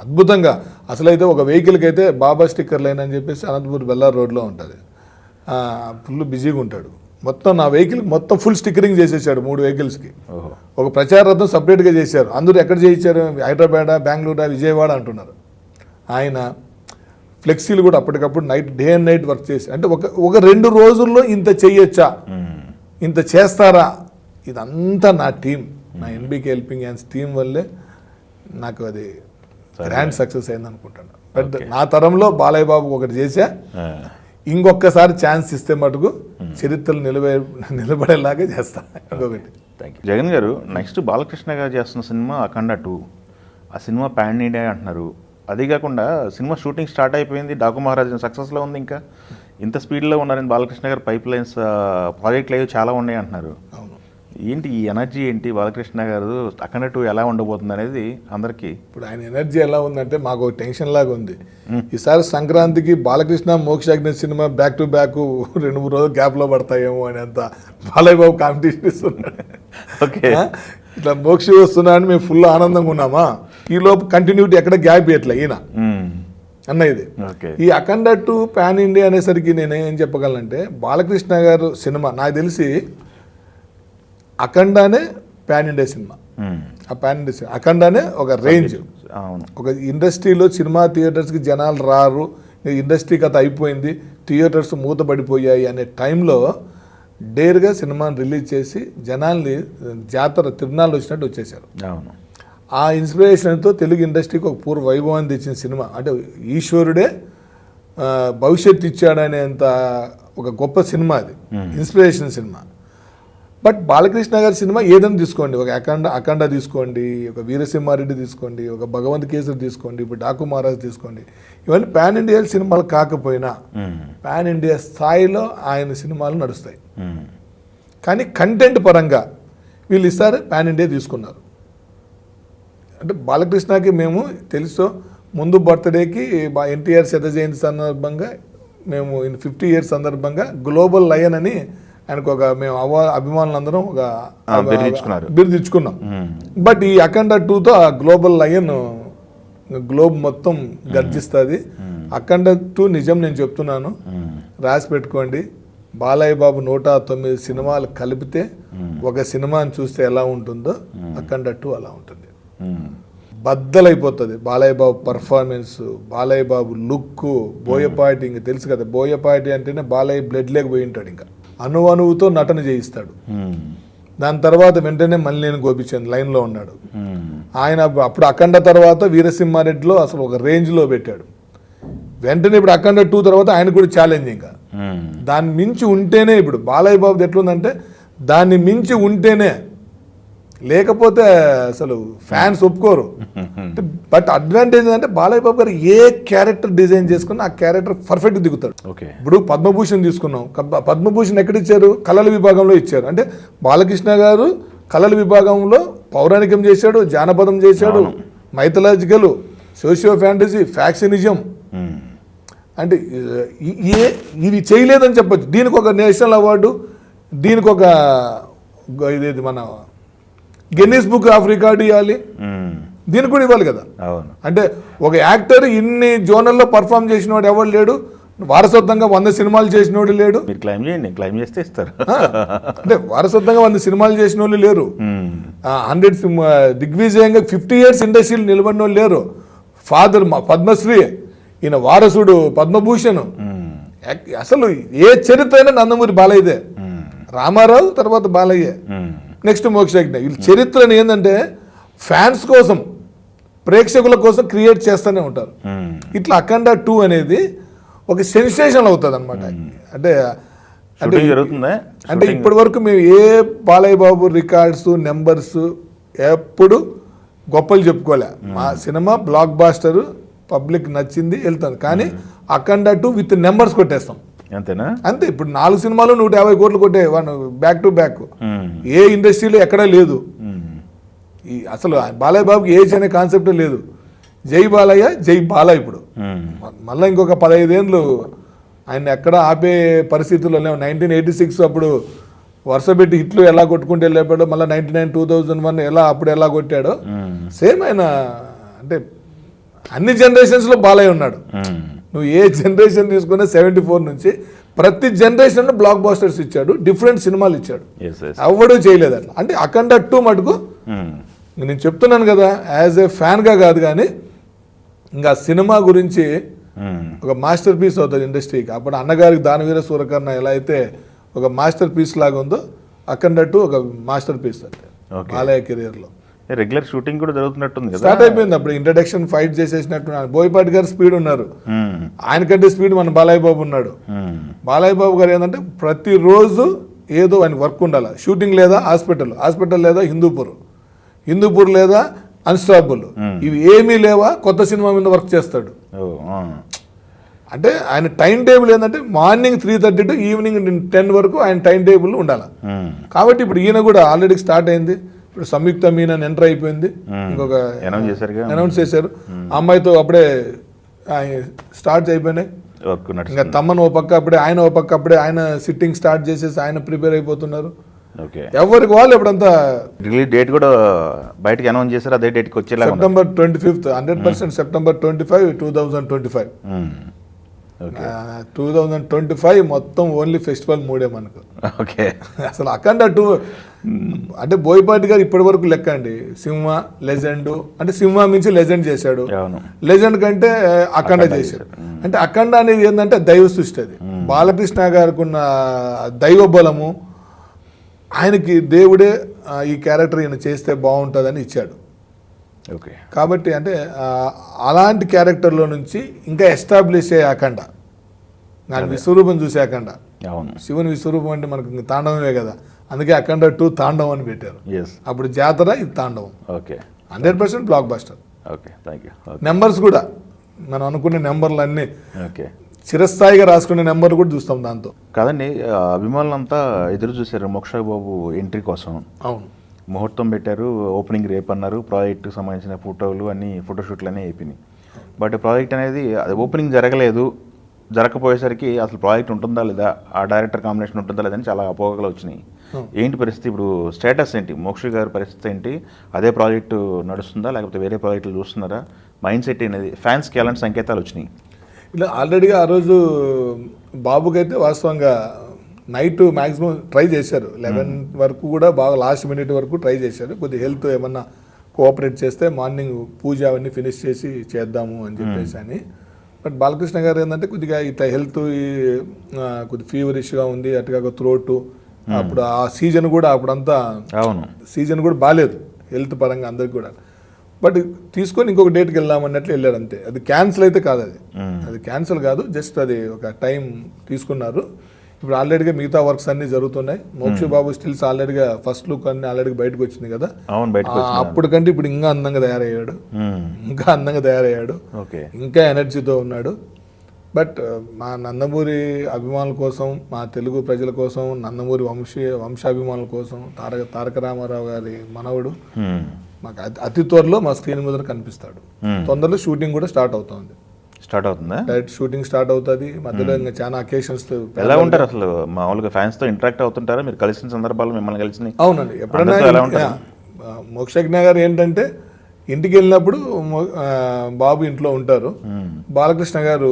అద్భుతంగా. అసలైతే ఒక వెహికల్కి అయితే బాబా స్టిక్కర్ లైన్ అని చెప్పేసి అనంతపూర్ బెల్లార్ రోడ్లో ఉంటుంది, ఫుల్ బిజీగా ఉంటాడు. మొత్తం నా వెహికల్కి మొత్తం ఫుల్ స్టిక్కరింగ్ చేసేసాడు 3 వెహికల్స్కి. ఒక ప్రచార రథం సపరేట్గా చేశారు. అందరూ ఎక్కడ చేయించారు? హైదరాబాద్, బెంగళూరు, విజయవాడ అంటున్నారు. ఆయన ఫ్లెక్సీలు కూడా అప్పటికప్పుడు డే అండ్ నైట్ వర్క్ చేసి, అంటే ఒక 2 రోజుల్లో ఇంత చెయ్యొచ్చా, ఇంత చేస్తారా? ఇదంతా నా టీం, నా ఎన్బికే హెల్పింగ్ హ్యాండ్స్ టీం వల్లే నాకు అది గ్రాండ్ సక్సెస్ అయింది అనుకుంటాను. బట్ నా తరంలో బాలయ్య బాబు ఒకటి చేశా, ఇంకొకసారి ఛాన్స్ ఇస్తే మటుకు చరిత్రలు నిలబడేలాగా చేస్తా. ఇంకొకటి జగన్ గారు, నెక్స్ట్ బాలకృష్ణ గారు చేస్తున్న సినిమా అఖండ 2. ఆ సినిమా పాన్ ఇండియా అంటున్నారు. అదే కాకుండా సినిమా షూటింగ్ స్టార్ట్ అయిపోయింది, డాకు మహారాజ్ సక్సెస్లో ఉంది. ఇంకా ఇంత స్పీడ్లో ఉన్నారని బాలకృష్ణ గారు పైప్ లైన్స్ ప్రాజెక్టులు అవి చాలా ఉన్నాయి అంటున్నారు. ఏంటి ఈ ఎనర్జీ ఏంటి? బాలకృష్ణ గారు అఖండ 2 ఎలా ఉండబోతుంది అనేది అందరికీ ఇప్పుడు ఆయన ఎనర్జీ ఎలా ఉందంటే మాకు ఒక టెన్షన్ లాగా ఉంది. ఈసారి సంక్రాంతికి Balakrishna Mokshagna cinema back to back 2-3 రోజులు గ్యాప్లో పడతాయేమో అని అంత బాలయ్య బాబు కాంపిటీషన్ ఇస్తున్నాడు. ఓకే, ఇట్లా మోక్ష వస్తున్నాడని మేము ఫుల్ ఆనందంగా ఉన్నామా, ఈలోపు కంటిన్యూటీ ఎక్కడ గ్యాప్ ఇట్లా ఈయన అన్న ఇది. ఈ అఖండ 2 పాన్ ఇండియా అనేసరికి నేను ఏం చెప్పగలనంటే, బాలకృష్ణ గారు సినిమా నాకు తెలిసి అఖండానే పాన్ ఇండియా సినిమా. ఆ పాన్ ఇండియా సినిమా అఖండానే ఒక రేంజ్. ఒక ఇండస్ట్రీలో సినిమా థియేటర్స్కి జనాలు రారు, ఇండస్ట్రీ కథ అయిపోయింది, థియేటర్స్ మూతపడిపోయాయి అనే టైంలో డేర్గా సినిమాని రిలీజ్ చేసి జనాల్ని జాతర తిరునాళ్ళు వచ్చినట్టు వచ్చేసారు. ఆ ఇన్స్పిరేషన్తో తెలుగు ఇండస్ట్రీకి ఒక పూర్వ వైభవాన్ని తెచ్చిన సినిమా. అంటే ఈశ్వరుడే భవిష్యత్తు ఇచ్చాడనేంత ఒక గొప్ప సినిమా అది, ఇన్స్పిరేషన్ సినిమా. బట్ బాలకృష్ణ గారి సినిమా ఏదైనా తీసుకోండి, ఒక అఖండ తీసుకోండి, ఒక వీరసింహారెడ్డి తీసుకోండి, ఒక భగవంత్ కేసరి తీసుకోండి, ఇప్పుడు డాకు మహారాజ్ తీసుకోండి, ఇవన్నీ పాన్ ఇండియా సినిమాలు కాకపోయినా పాన్ ఇండియా స్థాయిలో ఆయన సినిమాలు నడుస్తాయి. కానీ కంటెంట్ పరంగా వీళ్ళు ఇస్తారు, పాన్ ఇండియా తీసుకున్నారు. అంటే బాలకృష్ణకి మేము తెలుసు, ముందు బర్త్డేకి ఎన్టీఆర్ శత జయంతి సందర్భంగా మేము 50 years సందర్భంగా గ్లోబల్ లయన్ అని ఆయనకు ఒక మేము అభిమానులందరం ఒక బిరుదు ఇచ్చుకున్నాం. బట్ ఈ అఖండ 2తో ఆ గ్లోబల్ లయన్ గ్లోబ్ మొత్తం గర్జిస్తుంది. అఖండ 2 నిజం నేను చెప్తున్నాను, రాసి పెట్టుకోండి. బాలయ్య బాబు 109 సినిమాలు కలిపితే ఒక సినిమాని చూస్తే ఎలా ఉంటుందో అఖండ 2 అలా ఉంటుంది. బద్దలైపోతుంది బాలయ్య బాబు పర్ఫార్మెన్స్, బాలయ్య బాబు లుక్, బోయపాటి. ఇంక తెలుసు కదా, బోయపాటి అంటేనే బాలయ్య బ్లడ్ లేకపోయి ఉంటాడు. ఇంకా అణువుతో నటన చేయిస్తాడు. దాని తర్వాత వెంటనే మల్లినేని గోపిచంద్ లైన్లో ఉన్నాడు. ఆయన అప్పుడు అఖండ తర్వాత వీరసింహారెడ్డిలో అసలు ఒక రేంజ్లో పెట్టాడు. వెంటనే ఇప్పుడు అఖండ 2 తర్వాత ఆయన కూడా ఛాలెంజ్. ఇంకా దాన్ని మించి ఉంటేనే, ఇప్పుడు బాలయ్య బాబుది ఎట్లుందంటే దాన్ని మించి ఉంటేనే, లేకపోతే అసలు ఫ్యాన్స్ ఒప్పుకోరు. బట్ అడ్వాంటేజ్ అంటే బాలయ్య బాబు గారు ఏ క్యారెక్టర్ డిజైన్ చేసుకున్నా ఆ క్యారెక్టర్ పర్ఫెక్ట్ దిగుతాడు. ఇప్పుడు పద్మభూషణ్ తీసుకున్నాం, పద్మభూషణ్ ఎక్కడ ఇచ్చారు? కళల విభాగంలో ఇచ్చారు. అంటే బాలకృష్ణ గారు కళల విభాగంలో పౌరాణికం చేశాడు, జానపదం చేశాడు, మైథలాజికల్ సోషియో ఫ్యాంటసీ, ఫ్యాక్షనిజం, మ్మ్. అంటే ఇది చేయలేదని చెప్పొచ్చు. దీనికి ఒక నేషనల్ అవార్డు, దీనికి ఒక ఇదేది మన గిన్నీస్ బుక్ ఆఫ్ రికార్డు ఇవ్వాలి, మ్మ్. దీనికి కూడా ఇవ్వాలి కదా. అవును. అంటే ఒక యాక్టర్ ఇన్ని జోనల్లో పర్ఫామ్ చేసినవాడు ఎవరు లేడు, వారసత్వంగా 100 సినిమాలు చేసినోడు లేడు. మీరు క్లైమ్ చేయండి, క్లైమ్ చేస్తే ఇస్తారు. అంటే వారసత్వంగా 100 సినిమాలు చేసిన వాళ్ళు లేరు, మ్మ్. 100 దిగ్విజయంగా 50 years ఇండస్ట్రీలు నిలబడిన వాళ్ళు లేరు. ఫాదర్ పద్మశ్రీ, ఈయన వారసుడు పద్మభూషణ్. మ్మ్. అసలు ఏ చరిత్ర అయినా నందమూరి బాలయ్యదే. మ్మ్. రామారావు తర్వాత బాలయ్య, మ్మ్. నెక్స్ట్ మోక్షజ్ఞ. వీళ్ళ చరిత్రని ఏంటంటే ఫ్యాన్స్ కోసం, ప్రేక్షకుల కోసం క్రియేట్ చేస్తూనే ఉంటారు. మ్మ్. ఇట్లా అఖండ 2 అనేది ఒక సెన్సేషన్ అవుతుంది అనమాట. అంటే షూటింగ్ జరుగుతుందా? అంటే ఇప్పటి వరకు మేము ఏ బాలయ్య బాబు రికార్డ్స్ నెంబర్స్ ఎప్పుడు గొప్పలు చెప్పుకోలే. మా సినిమా బ్లాక్ బాస్టర్, పబ్లిక్ నచ్చింది, వెళ్తుంది. కానీ అఖండ 2 విత్ నెంబర్స్ కొట్టేస్తాం అంతేనా? అంతే. ఇప్పుడు 4 సినిమాలు 150 కోట్లు కొట్టే బ్యాక్ టు బ్యాక్. మ్మ్. ఏ ఇండస్ట్రీలో ఎక్కడా లేదు. మ్మ్. అసలు బాలయ్య బాబుకి ఏజ్ అనే కాన్సెప్టే లేదు. జై బాలయ్య, జై బాల. ఇప్పుడు మ్మ్. మళ్ళీ ఇంకొక 15 ఏళ్ళు ఆయన ఎక్కడ ఆపే పరిస్థితుల్లో లేవు. 1986 అప్పుడు వరుస పెట్టి హిట్లు ఎలా కొట్టుకుంటే వెళ్ళాడో, మళ్ళీ 99, 2001 అప్పుడు ఎలా కొట్టాడో మ్మ్. సేమ్ ఆయన. అంటే అన్ని జనరేషన్స్లో బాలయ్య ఉన్నాడు. మ్మ్. నువ్వు ఏ జనరేషన్ తీసుకున్నా 74 నుంచి ప్రతి జనరేషన్ బ్లాక్ బాస్టర్స్ ఇచ్చాడు, డిఫరెంట్ సినిమాలు ఇచ్చాడు. Yes yes. ఎవడూ చేయలేదు అట్లా. అంటే అఖండ 2 మటుకు మ్మ్. నేను చెప్తున్నాను కదా, యాజ్ ఏ ఫ్యాన్గా కాదు కానీ ఇంకా సినిమా గురించి మ్మ్. ఒక మాస్టర్ పీస్ అవుతుంది ఇండస్ట్రీకి. అప్పుడు అన్నగారికి దానవీర సూరకర్ణ ఎలా అయితే ఒక మాస్టర్ పీస్ లాగా ఉందో, అఖండ 2 ఒక మాస్టర్ పీస్ అంటే Okay. బాలయ్య కెరియర్లో. రెగ్యులర్ షూటింగ్ కూడా జరుగుతున్నట్టుంది కదా? స్టార్ట్ అయిపోయింది. అప్పుడు ఇంట్రడక్షన్ ఫైట్ చేసేసినట్టు బోయపాటి గారు స్పీడ్ ఉన్నారు, మ్మ్. ఆయనకంటే స్పీడ్ మన బాలయ్య బాబు ఉన్నాడు. మ్మ్. బాలయ్య బాబు గారు ఏంటంటే ప్రతిరోజు ఏదో ఆయన వర్క్ ఉండాలి. షూటింగ్ లేదా హాస్పిటల్ లేదా హిందూపూర్ లేదా అన్స్టాపుల్, ఇవి ఏమీ లేవా కొత్త సినిమా మీద వర్క్ చేస్తాడు. ఓ, ఆ. అంటే ఆయన టైం టేబుల్ ఏంటంటే మార్నింగ్ 3:30 టు ఈవినింగ్ 10 వరకు ఆయన టైం టేబుల్ ఉండాలి. మ్మ్. కాబట్టి ఇప్పుడు ఈయన కూడా ఆల్రెడీ స్టార్ట్ అయింది. ఇప్పుడు సంయుక్త మీనన్ ఎంటర్ అయిపోయింది, ఇంకొక అనౌన్స్ చేశారుగా? అనౌన్స్ చేశారు. ఆ అమ్మాయితో అప్పుడే స్టార్ట్ అయిపోయినాయి. వర్క్ నడుస్తుంది. ఇంకా తమ్మను ఓ పక్క అప్పుడే, ఆయన ఓ పక్క అప్పుడే ఆయన సిట్టింగ్ స్టార్ట్ చేసేసి ఆయన ప్రిపేర్ అయిపోతున్నారు. ఓకే. ఎవరికి వాళ్ళు ఇప్పుడంతా రిలీజ్ డేట్ కూడా బయటకి అనౌన్స్ చేశారు, అదే డేట్కి వచ్చేలాగా ఉన్నారు. September 25th 100% September 25, 2025. ఓకే. 2025 మొత్తం ఓన్లీ ఫెస్టివల్ మూడే మనకు. ఓకే. అసలు అఖండ 2 అంటే బోయపాటి గారు ఇప్పటి వరకు లెక్క అండి. సింహ లెజెండ్ అంటే సింహ మించి లెజెండ్ చేశాడు, అవును. లెజెండ్ కంటే అఖండ చేశాడు. అంటే అఖండ అనేది ఏంటంటే దైవ సృష్టి. అది బాలకృష్ణ గారికి ఉన్న దైవ బలము, ఆయనకి దేవుడే ఈ క్యారెక్టర్ ఈయన చేస్తే బాగుంటుందని ఇచ్చాడు. ఓకే. కాబట్టి అంటే అలాంటి క్యారెక్టర్లో నుంచి ఇంకా ఎస్టాబ్లిష్ అయ్యే అఖండ, దాని విశ్వరూపం చూసే అఖండ. అవును. శివుని విశ్వరూపం అంటే మనకు ఇంక తాండవమే కదా, అందుకే అఖండ 2 తాండవం అని పెట్టారు. ఎస్. అప్పుడు జాతర, ఇది తాండవం. Okay. 100% block buster. Okay, thank you. Okay. Numbers కూడా మనం అనుకునే నెంబర్లు అన్నీ ఓకే. చిరస్థాయిగా రాసుకునే నెంబర్లు కూడా చూస్తాం దాంతో. కాదండి, అభిమానులంతా ఎదురు చూశారు మోక్ష బాబు ఎంట్రీ కోసం. అవును. ముహూర్తం పెట్టారు, ఓపెనింగ్ రేపు అన్నారు, ప్రాజెక్టుకి సంబంధించిన ఫోటోలు అన్నీ, ఫోటోషూట్లు అన్నీ అయిపోయినాయి. బట్ ప్రాజెక్ట్ అనేది అది ఓపెనింగ్ జరగలేదు. జరగకపోయేసరికి అసలు ప్రాజెక్ట్ ఉంటుందా లేదా, ఆ డైరెక్టర్ కాంబినేషన్ ఉంటుందా లేదని చాలా అపోహలు వచ్చినాయి. ఏంటి పరిస్థితి ఇప్పుడు? స్టేటస్ ఏంటి? మోక్ష గారి పరిస్థితి ఏంటి? అదే ప్రాజెక్టు నడుస్తుందా లేకపోతే వేరే ప్రాజెక్టులు చూస్తున్నారా? మైండ్ సెట్ అనేది ఫ్యాన్స్కి ఎలాంటి సంకేతాలు వచ్చినాయి? ఇలా ఆల్రెడీగా ఆ రోజు బాబుకైతే వాస్తవంగా నైట్ మ్యాక్సిమం ట్రై చేశారు, 11 వరకు కూడా బాగా లాస్ట్ మినిట్ వరకు ట్రై చేశారు. కొద్దిగా హెల్త్ ఏమన్నా కోఆపరేట్ చేస్తే మార్నింగ్ పూజ అవన్నీ ఫినిష్ చేసి చేద్దాము అని చెప్పేసి అని. బట్ బాలకృష్ణ గారు ఏంటంటే కొద్దిగా ఇట్లా హెల్త్ కొద్దిగా ఫీవరిష్గా ఉంది, అటుగా త్రోట్. అప్పుడు ఆ సీజన్ కూడా అప్పుడంతా అవును, సీజన్ కూడా బాగాలేదు హెల్త్ పరంగా అందరికి కూడా. బట్ తీసుకొని ఇంకొక డేట్కి వెళ్దామన్నట్లు వెళ్ళారు అంతే. అది క్యాన్సిల్ అయితే కాదు, అది క్యాన్సిల్ కాదు, జస్ట్ అది ఒక టైం తీసుకున్నారు. ఇప్పుడు ఆల్రెడీగా మిగతా వర్క్స్ అన్ని జరుగుతున్నాయి. మోక్ష బాబు స్టిల్స్ ఆల్రెడీగా ఫస్ట్ లుక్ అన్ని ఆల్రెడీ బయటకు వచ్చింది కదా. అవును, బయటకు అప్పటికంటే ఇప్పుడు ఇంకా అందంగా తయారయ్యాడు, ఓకే, ఇంకా ఎనర్జీతో ఉన్నాడు. బట్ మా నందమూరి అభిమానుల కోసం, మా తెలుగు ప్రజల కోసం, నందమూరి వంశాభిమానుల కోసం, తారక రామారావు గారి మనవడు, మాకు అతి త్వరలో మా స్క్రీన్ మీద కనిపిస్తాడు. తొందరలో షూటింగ్ కూడా స్టార్ట్ అవుతుంది. స్టార్ట్ అవుతుందా? డైరెక్ట్ షూటింగ్ స్టార్ట్ అవుతుంది. మధ్యలో ఇంకా చాలా అకేషన్స్. ఎలా ఉంటారు అసలు మామూలుగా ఫ్యాన్స్తో ఇంటరాక్ట్ అవుతుంటారా మీరు? కలిసిన సందర్భాలు మిమ్మల్ని కలిసి? అవునండి, ఎప్పుడైనా ఎలా ఉంటారు? మోక్షజ్ఞ గారు ఏంటంటే ఇంటికి వెళ్ళినప్పుడు బాబు ఇంట్లో ఉంటారు. బాలకృష్ణ గారు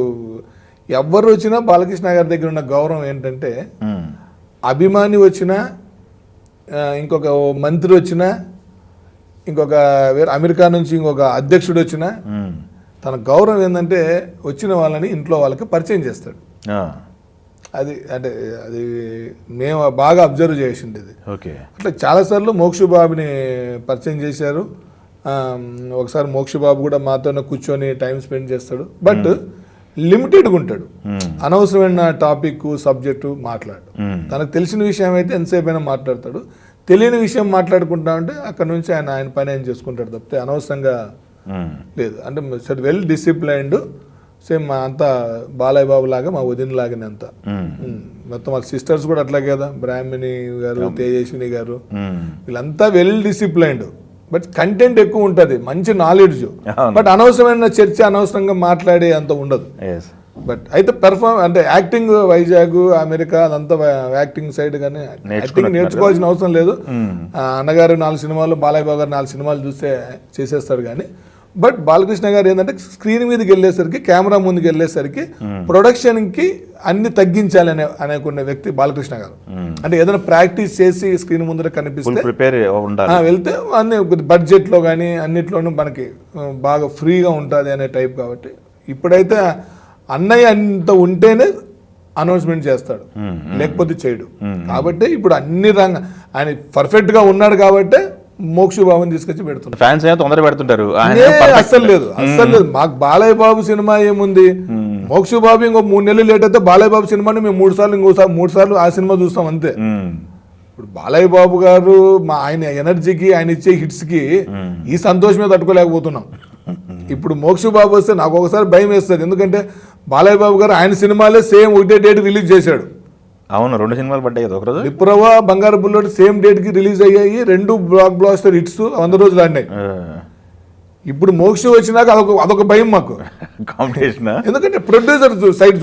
ఎవరు వచ్చినా బాలకృష్ణ గారి దగ్గర ఉన్న గౌరవం ఏంటంటే అభిమాని వచ్చినా, ఇంకొక మంత్రి వచ్చినా, ఇంకొక వేరే అమెరికా నుంచి ఇంకొక అధ్యక్షుడు వచ్చినా తన గౌరవం ఏంటంటే వచ్చిన వాళ్ళని ఇంట్లో వాళ్ళకి పరిచయం చేస్తాడు. అది అంటే అది మేము బాగా అబ్జర్వ్ చేసిండేది. ఓకే. అట్లా చాలాసార్లు మోక్షబాబుని పరిచయం చేశారు. ఒకసారి మోక్షబాబు కూడా మాతోనే కూర్చొని టైం స్పెండ్ చేస్తాడు. బట్ లిమిటెడ్గా ఉంటాడు. అనవసరమైన టాపిక్ సబ్జెక్టు మాట్లాడు. తనకు తెలిసిన విషయం అయితే ఎంతసేపు అయినా మాట్లాడతాడు. తెలియని విషయం మాట్లాడుకుంటా ఉంటే అక్కడ నుంచి ఆయన పని ఆయన చేసుకుంటాడు తప్పితే అనవసరంగా లేదు. అంటే వెల్ డిసిప్లైన్డ్. సేమ్ మా అంతా బాలయ్య బాబు లాగా, మా వదిన లాగానే అంతా. మొత్తం వాళ్ళ సిస్టర్స్ కూడా అట్లాగే కదా, బ్రాహ్మణి గారు, తేజస్విని గారు, వీళ్ళంతా వెల్ డిసిప్లైన్డ్. బట్ కంటెంట్ ఎక్కువ ఉంటుంది, మంచి నాలెడ్జ్. బట్ అనవసరమైన చర్చ, అనవసరంగా మాట్లాడే అంత ఉండదు. బట్ అయితే అంటే యాక్టింగ్ వైజాగ్, అమెరికా అదంతా యాక్టింగ్ సైడ్ కానీ యాక్టింగ్ నేర్చుకోవాల్సిన అవసరం లేదు. అన్నగారు 4 సినిమాలు, బాలయ్య బాబు గారు 4 సినిమాలు చూస్తే చేసేస్తాడు. కానీ బట్ బాలకృష్ణ గారు ఏంటంటే స్క్రీన్ మీదకి వెళ్ళేసరికి, కెమెరా ముందుకు వెళ్ళేసరికి ప్రొడక్షన్కి అన్ని తగ్గించాలి అనుకునే వ్యక్తి బాలకృష్ణ గారు. అంటే ఏదైనా ప్రాక్టీస్ చేసి స్క్రీన్ ముందర కనిపిస్తే వెళ్తే అన్ని బడ్జెట్లో కానీ అన్నిట్లోనూ మనకి బాగా ఫ్రీగా ఉంటుంది అనే టైప్. కాబట్టి ఇప్పుడైతే అన్నయ్య అంత ఉంటేనే అనౌన్స్మెంట్ చేస్తాడు, లేకపోతే చేయడు. కాబట్టి ఇప్పుడు అన్ని ఆయన పర్ఫెక్ట్గా ఉన్నాడు కాబట్టి మోక్ష బాబుని తీసుకొచ్చి పెడుతున్నారు. ఫ్యాన్స్ తొందర పెడుతుంటారు. అస్సలు లేదు. మాకు బాలయ్య బాబు సినిమా ఏముంది, మోక్ష బాబు ఇంకో 3 నెలలు లేట్ అయితే బాలయ్య బాబు సినిమాని మేము 3 సార్లు, ఇంకోసారి 3 సార్లు ఆ సినిమా చూస్తాం అంతే. ఇప్పుడు బాలయ్య బాబు గారు ఆయన ఎనర్జీకి, ఆయన ఇచ్చే హిట్స్కి ఈ సంతోషమే తట్టుకోలేకపోతున్నాం. ఇప్పుడు మోక్ష బాబు వస్తే నాకు ఒకసారి భయం వేస్తుంది. ఎందుకంటే బాలయ్య బాబు గారు ఆయన సినిమాలే సేమ్ ఒకటే డేట్ రిలీజ్ చేశాడు. అవును, 2 సినిమాలు పడ్డాయి కదా ఒకరోజు. విప్రవ, బంగారు బుల్లెట్ సేమ్ డేట్ కి రిలీజ్ అయ్యాయి. 2 బ్లాక్ బ్లాస్టర్ హిట్స్ 100 రోజులు ఆడినాయి. ఇప్పుడు మోక్ష వచ్చినాక అదొక భయం మాకు, కాంపిటీషన్. ఎందుకంటే ప్రొడ్యూసర్ సైడ్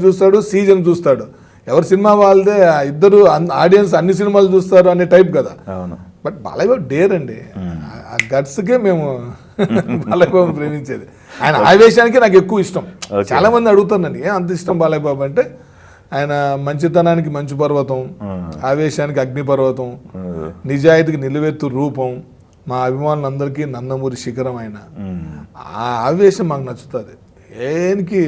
చూస్తాడు, సీజన్ చూస్తాడు. ఎవరి సినిమా వాళ్ళదే, ఇద్దరు ఆడియన్స్ అన్ని సినిమాలు చూస్తారు అనే టైప్ కదా. బట్ బాలయ్య బాబు డేర్ అండి. ఆ గట్స్కే మేము బాలయ్య బాబు ప్రేమించేది. ఆయన ఆవేశానికి నాకు ఎక్కువ ఇష్టం. చాలా మంది అడుగుతారు నన్ను, ఏం అంత ఇష్టం బాలయ్య బాబు అంటే, ఆయన మంచితనానికి మంచు పర్వతం, ఆవేశానికి అగ్ని పర్వతం, నిజాయితీకి నిలువెత్తు రూపం, మా అభిమానులందరికీ నందమూరి శిఖరం. ఆయన ఆ ఆవేశం మాకు నచ్చుతుంది. ఏనికి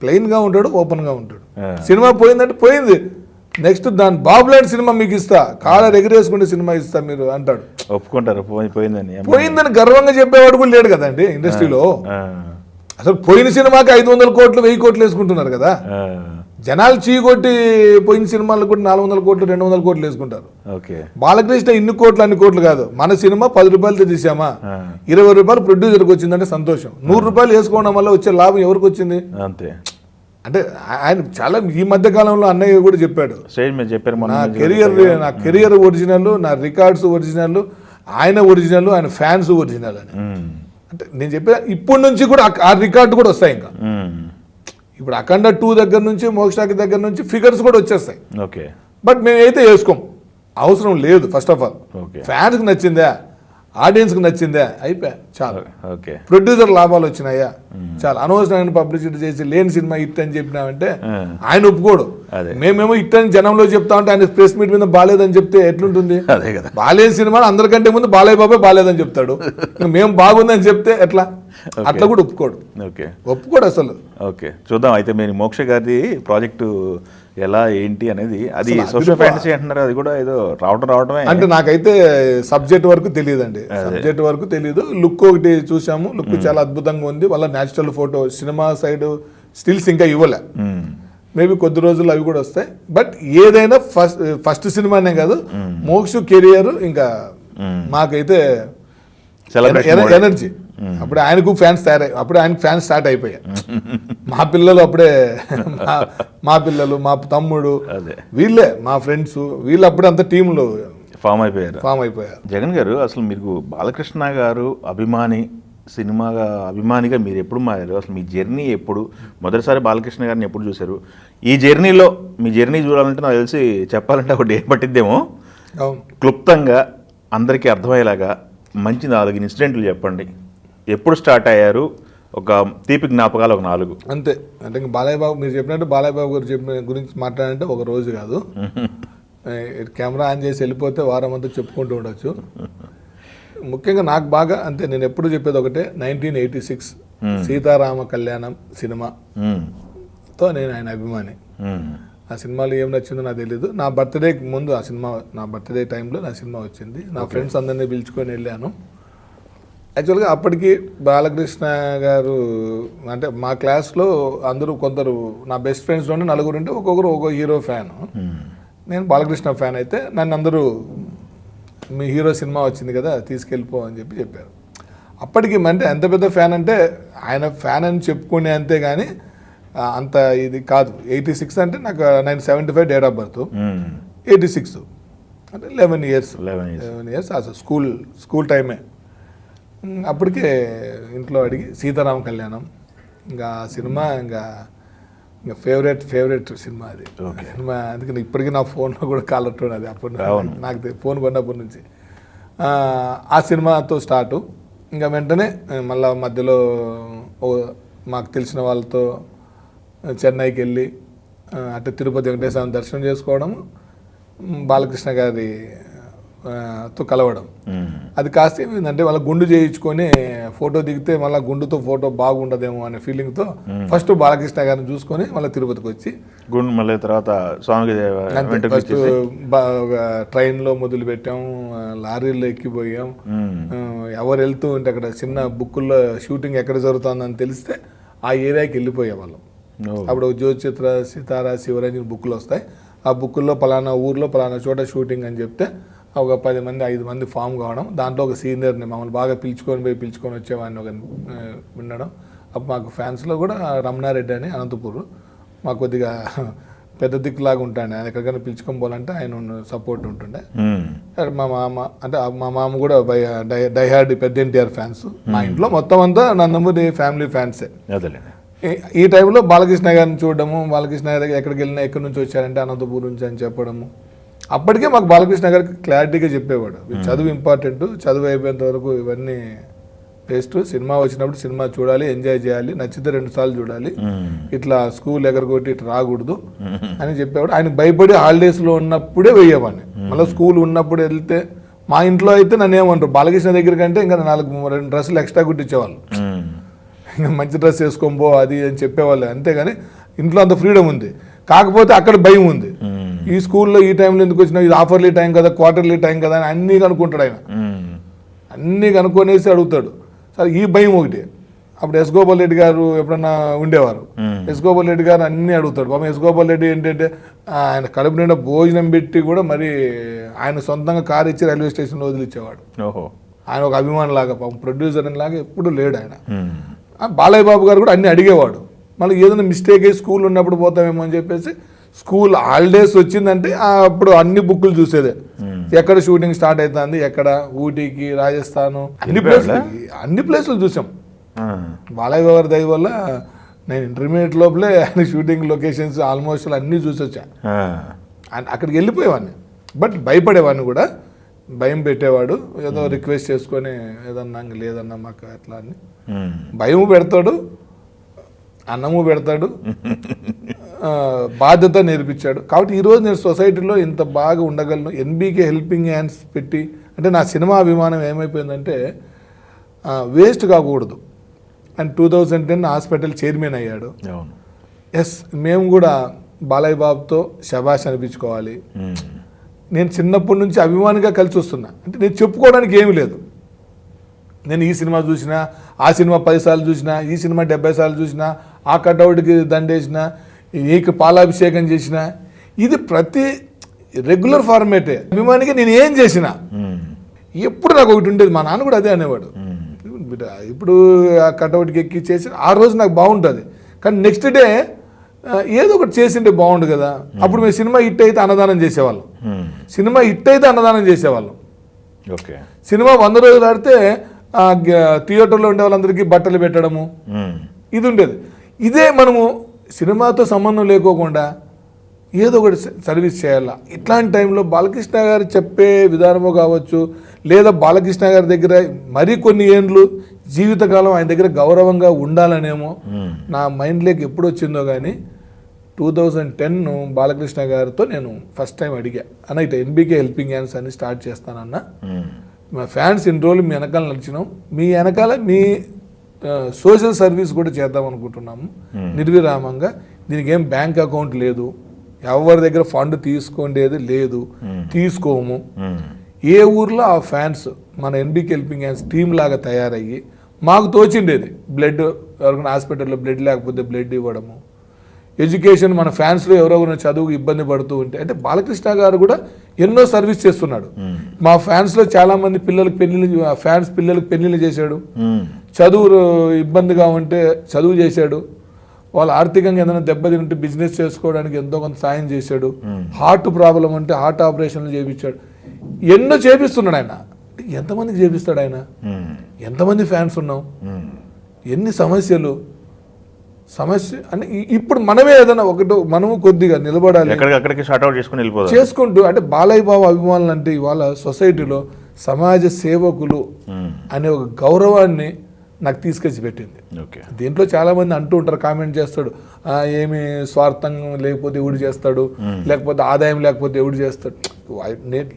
ప్లెయిన్గా ఉంటాడు, ఓపెన్గా ఉంటాడు. సినిమా పోయిందంటే పోయింది, నెక్స్ట్ దాని బాబులాంటి సినిమా మీకు ఇస్తా, కాలర్ ఎగరేసుకుంటే సినిమా ఇస్తా మీరు అంటాడు. ఒప్పుకుంటారు పోయిందని గర్వంగా చెప్పేవాడు కూడా లేడు కదండి ఇండస్ట్రీలో. అసలు పోయిన సినిమాకి 500 కోట్లు 1000 కోట్లు వేసుకుంటున్నారు కదా జనాలు. చీకొట్టి పోయిన సినిమాలకు కూడా 400 కోట్లు 200 కోట్లు వేసుకుంటారు. బాలకృష్ణ ఇన్ని కోట్లు అన్ని కోట్లు కాదు, మన సినిమా 10 రూపాయలతో తీసామా, 20 రూపాయలు ప్రొడ్యూసర్కి వచ్చిందంటే సంతోషం. 100 రూపాయలు వేసుకోవడం వల్ల వచ్చే లాభం ఎవరికి వచ్చింది? అంతే. అంటే ఆయన చాలా ఈ మధ్య కాలంలో అన్నయ్య కూడా చెప్పాడు, నా కెరియర్ ఒరిజినల్, నా రికార్డ్స్ ఒరిజినల్, ఆయన ఒరిజినల్, ఆయన ఫ్యాన్స్ ఒరిజినల్ అని. అంటే నేను చెప్పా ఇప్పటి నుంచి కూడా ఆ రికార్డు కూడా వస్తాయి. ఇంకా ఇప్పుడు అఖండ 2 దగ్గర నుంచి, మోక్షాకి దగ్గర నుంచి ఫిగర్స్ కూడా వచ్చేస్తాయి. బట్ మేమైతే వేసుకోం, అవసరం లేదు. ఫస్ట్ ఆఫ్ ఆల్ ఫ్యాన్స్కి నచ్చిందా, ఆడియన్స్కి నచ్చిందా, అయిపోయా చాలు. ప్రొడ్యూసర్ లాభాలు వచ్చినాయా చాలా. అనవసరమైన పబ్లిసిటీ చేసి లేని సినిమా హిట్ అని చెప్పినామంటే ఆయన ఒప్పుకోడు. మేమేమో హిట్ అని జనంలో చెప్తా ఉంటే ఆయన ప్రెస్ మీట్ మీద బాలేదని చెప్తే ఎట్లుంటుంది? బాలేని సినిమా అందరికంటే ముందు బాలయ్య బాబే బాలేదని చెప్తాడు, మేము బాగుందని చెప్తే ఎట్లా? అట్లా కూడా ఒప్పుకోడు అసలు. చూద్దాం అయితే మీరు మోక్ష గారి ప్రాజెక్టు ఎలా ఏంటి అనేది. అది సోషల్ ఫ్యాంటసీ అంటున్నారు, అది కూడా ఏదో రావడమే. అంటే నాకైతే సబ్జెక్ట్ వరకు తెలియదండి, సబ్జెక్ట్ వరకు తెలియదు. లుక్ ఒకటి చూసాము, లుక్ చాలా అద్భుతంగా ఉంది. వాళ్ళ natural photo, cinema side stills ఇంకా ఇవ్వలే. మేబీ కొద్ది రోజులు అవి కూడా వస్తాయి. బట్ ఏదైనా ఫస్ట్ సినిమానే కాదు, మోక్ష కెరియర్ ఇంకా మాకైతే ఎనర్జీ. అప్పుడు ఆయనకు ఫ్యాన్స్ అప్పుడు ఆయనకు ఫ్యాన్స్ స్టార్ట్ అయిపోయాయి. మా పిల్లలు అప్పుడే, మా పిల్లలు, మా తమ్ముడు, వీళ్ళే మా ఫ్రెండ్స్, వీళ్ళు అప్పుడే అంత టీంలో ఫామ్ అయిపోయారు. ఫామ్ అయిపోయారు. జగన్ గారు, అసలు మీకు బాలకృష్ణ గారు అభిమానిగా మీరు ఎప్పుడు మారారు? అసలు మీ జర్నీ ఎప్పుడు? మొదటిసారి బాలకృష్ణ గారిని ఎప్పుడు చూశారు? ఈ జర్నీలో మీ జర్నీ చూడాలంటే నాకు తెలిసి చెప్పాలంటే ఒక డే పట్టిద్దేమో. అవును. క్లుప్తంగా అందరికీ అర్థమయ్యేలాగా మంచి 4 ఇన్సిడెంట్లు చెప్పండి. ఎప్పుడు స్టార్ట్ అయ్యారు? ఒక తీపి జ్ఞాపకాలు ఒక 4. అంతే. అంటే ఇంకా బాలయ్య బాబు మీరు చెప్పినట్టు బాలయ్య బాబు గారు చెప్పిన గురించి మాట్లాడంటే ఒక రోజు కాదు, కెమెరా ఆన్ చేసి వెళ్ళిపోతే వారం అంతా చెప్పుకుంటూ ఉండొచ్చు. ముఖ్యంగా నాకు బాగా అంటే నేను ఎప్పుడు చెప్పేది ఒకటే, 1986 సీతారామ కళ్యాణం సినిమాతో నేను ఆయన అభిమాని. ఆ సినిమాలో ఏం నచ్చిందో నాకు తెలీదు. నా బర్త్డేకి ముందు ఆ సినిమా, నా బర్త్డే టైంలో నా సినిమా వచ్చింది. నా ఫ్రెండ్స్ అందరినీ పిలుచుకొని వెళ్ళాను. యాక్చువల్గా అప్పటికి బాలకృష్ణ గారు అంటే మా క్లాస్లో అందరూ కొందరు నా బెస్ట్ ఫ్రెండ్స్లోనే 4 ఉంటే ఒక్కొక్కరు ఒక్కొక్క హీరో ఫ్యాను. నేను బాలకృష్ణ ఫ్యాన్ అయితే నన్ను అందరూ మీ హీరో సినిమా వచ్చింది కదా తీసుకెళ్ళిపో అని చెప్పారు. అప్పటికి అంటే ఎంత పెద్ద ఫ్యాన్ అంటే ఆయన ఫ్యాన్ అని చెప్పుకునే అంతే కానీ అంత ఇది కాదు. 86 అంటే నాకు 1975 డేట్ ఆఫ్ బర్త్, 86 అంటే 11 ఇయర్స్ అసలు స్కూల్ టైమే. అప్పటికే ఇంట్లో అడిగి సీతారామ కళ్యాణం ఇంకా సినిమా ఇంకా ఫేవరెట్ సినిమా అది. సినిమా అందుకని ఇప్పటికీ నా ఫోన్లో కూడా కాలర్ అది అప్పటి నాకు ఫోన్ కొన్నప్పటి నుంచి. ఆ సినిమాతో స్టార్టు. ఇంకా వెంటనే మళ్ళీ మధ్యలో మాకు తెలిసిన వాళ్ళతో చెన్నైకి వెళ్ళి అటు తిరుపతి వెంకటేశ్వర దర్శనం చేసుకోవడం, బాలకృష్ణ గారి తో కలవడం. అది కాస్త ఏమైందంటే వాళ్ళ గుండు చేయించుకొని ఫోటో దిగితే మళ్ళీ గుండుతో ఫోటో బాగుండదేమో అనే ఫీలింగ్తో ఫస్ట్ బాలకృష్ణ గారిని చూసుకొని మళ్ళీ తిరుపతికి వచ్చి గుండు మళ్ళీ తర్వాత ఫస్ట్ ట్రైన్లో మొదలు పెట్టాం, లారీల్లో ఎక్కిపోయాం. ఎవరు వెళ్తూ ఉంటే అక్కడ చిన్న బుక్కుల్లో షూటింగ్ ఎక్కడ జరుగుతుందని తెలిస్తే ఆ ఏరియాకి వెళ్ళిపోయే వాళ్ళం. అప్పుడు జ్యోతిచిత్ర, సితారా, శివరంజన్ బుక్కులు వస్తాయి. ఆ బుక్కుల్లో పలానా ఊర్లో పలానా చోట షూటింగ్ అని చెప్తే ఒక 10 మంది 5 మంది ఫామ్ కావడం. దాంట్లో ఒక సీనియర్ని మమ్మల్ని బాగా పిలుచుకొని వచ్చేవాడిని ఒక వినడం. అప్పుడు మాకు ఫ్యాన్స్లో కూడా రమణారెడ్డి అని అనంతపూర్ మాకు కొద్దిగా పెద్ద దిక్కులాగా ఉంటాడు. ఆయన ఎక్కడికైనా పిలుచుకొని పోవాలంటే ఆయన సపోర్ట్ ఉంటుండే. మా మామ కూడా డైహార్డ్ పెద్ద ఎన్టీఆర్ ఫ్యాన్స్. మా ఇంట్లో మొత్తం అంతా నందమూరి ఫ్యామిలీ ఫ్యాన్సే. ఈ టైంలో బాలకృష్ణ గారిని చూడడము, బాలకృష్ణ గారి ఎక్కడికి వెళ్ళినా ఎక్కడి నుంచి వచ్చారంటే అనంతపూర్ నుంచి అని చెప్పడము. అప్పటికే మాకు బాలకృష్ణ గారికి క్లారిటీగా చెప్పేవాడు, చదువు ఇంపార్టెంట్, చదువు అయిపోయేంత వరకు ఇవన్నీ వేస్ట్, సినిమా వచ్చినప్పుడు సినిమా చూడాలి, ఎంజాయ్ చేయాలి, నచ్చితే 2 సార్లు చూడాలి, ఇట్లా స్కూల్ ఎగరగొట్టి ఇట్లా రాకూడదు అని చెప్పేవాడు. ఆయన భయపడి హాలిడేస్లో ఉన్నప్పుడే వేయేవాడిని. మళ్ళీ స్కూల్ ఉన్నప్పుడు వెళ్తే మా ఇంట్లో అయితే నన్ను ఏమంటారు, బాలకృష్ణ దగ్గర కంటే ఇంకా 2 డ్రెస్సులు ఎక్స్ట్రా కుట్టించేవాళ్ళు. ఇంకా మంచి డ్రెస్ వేసుకోబో అది అని చెప్పేవాళ్ళు. అంతేగాని ఇంట్లో అంత ఫ్రీడమ్ ఉంది. కాకపోతే అక్కడ భయం ఉంది. ఈ స్కూల్లో ఈ టైంలో ఎందుకు వచ్చినా, ఇది ఆఫర్లీ టైం కదా, క్వార్టర్లీ టైం కదా అని అన్నీ కనుక్కుంటాడు ఆయన. అన్నీ కనుక్కొనేసి అడుగుతాడు. సరే ఈ భయం ఒకటి. అప్పుడు ఎస్ గోపాల్ రెడ్డి గారు ఎప్పుడన్నా ఉండేవారు. ఎస్ గోపాల్ రెడ్డి గారు అన్నీ అడుగుతాడు. పాపం ఎస్ గోపాల్ రెడ్డి ఏంటంటే ఆయన కడుపు నిండా భోజనం పెట్టి కూడా మరి ఆయన సొంతంగా కారు ఇచ్చి రైల్వే స్టేషన్లో వదిలిచ్చేవాడు. ఆయన ఒక అభిమాని లాగా, పాపం ప్రొడ్యూసర్ లాగా ఎప్పుడు లేడు ఆయన. బాలయ్య బాబు గారు కూడా అన్నీ అడిగేవాడు. మళ్ళీ ఏదైనా మిస్టేక్ అయ్యి స్కూల్ ఉన్నప్పుడు పోతామేమో అని చెప్పేసి స్కూల్ హాలిడేస్ వచ్చిందంటే అప్పుడు అన్ని బుక్కులు చూసేదే. ఎక్కడ షూటింగ్ స్టార్ట్ అవుతుంది, ఎక్కడ ఊటీకి, రాజస్థాను, అన్ని ప్లేసులు చూసాం. బాలయ్య బాబు గారి దయ వల్ల నేను ఇంటర్మీడియట్ లోపలే ఆయన షూటింగ్ లొకేషన్స్ ఆల్మోస్ట్ అన్నీ చూసి వచ్చా. అక్కడికి వెళ్ళిపోయేవాడిని. బట్ భయపడేవాడిని కూడా, భయం పెట్టేవాడు. ఏదో రిక్వెస్ట్ చేసుకొని ఏదన్నా లేదన్నా మాకు అట్లా అని భయము పెడతాడు, అన్నము పెడతాడు, బాధ్యత నేర్పించాడు. కాబట్టి ఈరోజు నేను సొసైటీలో ఇంత బాగా ఉండగలను. ఎన్బీకే హెల్పింగ్ హ్యాండ్స్ పెట్టి, అంటే నా సినిమా అభిమానం ఏమైపోయిందంటే వేస్ట్ కాకూడదు. అండ్ 2010 హాస్పిటల్ చైర్మన్ అయ్యాడు. ఎస్, మేము కూడా బాలయ్య బాబుతో శబాష్ అనిపించుకోవాలి. నేను చిన్నప్పటి నుంచి అభిమానిగా కలిసి వస్తున్నా. అంటే నేను చెప్పుకోవడానికి ఏమీ లేదు. నేను ఈ సినిమా చూసినా, ఆ సినిమా 10 సార్లు చూసినా, ఈ సినిమా 70 సార్లు చూసినా, ఆ కట్అవుట్కి దండేసిన, ఈకి పాలాభిషేకం చేసిన, ఇది ప్రతి రెగ్యులర్ ఫార్మేటే. అభిమానికి నేను ఏం చేసినా ఎప్పుడు నాకు ఒకటి ఉండేది. మా నాన్న కూడా అదే అనేవాడు, ఇప్పుడు ఆ కట్అవుట్కి ఎక్కి చేసి ఆ రోజు నాకు బాగుంటుంది, కానీ నెక్స్ట్ డే ఏదో ఒకటి చేసింటే బాగుండు కదా. అప్పుడు మేము సినిమా హిట్ అయితే అన్నదానం చేసేవాళ్ళం, సినిమా హిట్ అయితే అన్నదానం చేసేవాళ్ళం. ఓకే. సినిమా 100 రోజులు ఆడితే థియేటర్లో ఉండే వాళ్ళందరికీ బట్టలు పెట్టడము ఇది ఉండేది. ఇదే మనము సినిమాతో సంబంధం లేకోకుండా ఏదో ఒకటి సర్వీస్ చేయాలా. ఇట్లాంటి టైంలో బాలకృష్ణ గారు చెప్పే విధానము కావచ్చు, లేదా బాలకృష్ణ గారి దగ్గర మరికొన్ని ఏండ్లు జీవితకాలం ఆయన దగ్గర గౌరవంగా ఉండాలనేమో నా మైండ్లోకి ఎప్పుడు వచ్చిందో. కానీ 2010 బాలకృష్ణ గారితో నేను ఫస్ట్ టైం అడిగా, అన్న ఇట్లా ఎన్బికే హెల్పింగ్ హ్యాండ్స్ అని స్టార్ట్ చేస్తానన్న, మా ఫ్యాన్స్ ఇన్ని రోజులు మీ వెనకాల నడిచినాం, మీ వెనకాల మీ సోషల్ సర్వీస్ కూడా చేద్దాం అనుకుంటున్నాము నిర్విరామంగా. దీనికి ఏం బ్యాంక్ అకౌంట్ లేదు, ఎవరి దగ్గర ఫండ్ తీసుకోండేది లేదు, తీసుకోము. ఏ ఊర్లో ఆ ఫ్యాన్స్ మన ఎన్బికే హెల్పింగ్ హ్యాండ్స్ టీమ్ లాగా తయారయ్యి మాకు తోచిండేది బ్లడ్, ఎవరికైనా హాస్పిటల్లో బ్లడ్ లేకపోతే బ్లడ్ ఇవ్వడము, ఎడ్యుకేషన్ మన ఫ్యాన్స్లో ఎవరెవరైనా చదువుకు ఇబ్బంది పడుతూ ఉంటే, అంటే బాలకృష్ణ గారు కూడా ఎన్నో సర్వీస్ చేస్తున్నాడు. మా ఫ్యాన్స్లో చాలామంది పిల్లలకి పెళ్ళిళ్ళు, ఫ్యాన్స్ పిల్లలకి పెళ్ళిళ్ళు చేశాడు, చదువు ఇబ్బందిగా ఉంటే చదువు చేశాడు, వాళ్ళు ఆర్థికంగా ఏదైనా దెబ్బతింటే బిజినెస్ చేసుకోవడానికి ఎంతో కొంత సాయం చేశాడు, హార్ట్ ప్రాబ్లం అంటే హార్ట్ ఆపరేషన్లు చేయించాడు, ఎన్నో చేపిస్తున్నాడు ఆయన. ఎంతమందికి చేపిస్తాడు ఆయన? ఎంతమంది ఫ్యాన్స్ ఉన్నాం, ఎన్ని సమస్యలు అని ఇప్పుడు మనమే ఏదైనా ఒకటి మనము కొద్దిగా నిలబడాలి, చేసుకుంటూ. అంటే బాలయ్య బాబు అభిమానులు అంటే ఇవాళ సొసైటీలో సమాజ సేవకులు అనే ఒక గౌరవాన్ని నాకు తీసుకొచ్చి పెట్టింది. దీంట్లో చాలా మంది అంటూ ఉంటారు, కామెంట్ చేస్తాడు, ఏమి స్వార్థం లేకపోతే ఎవడు చేస్తాడు, లేకపోతే ఆదాయం లేకపోతే ఎవడు చేస్తాడు.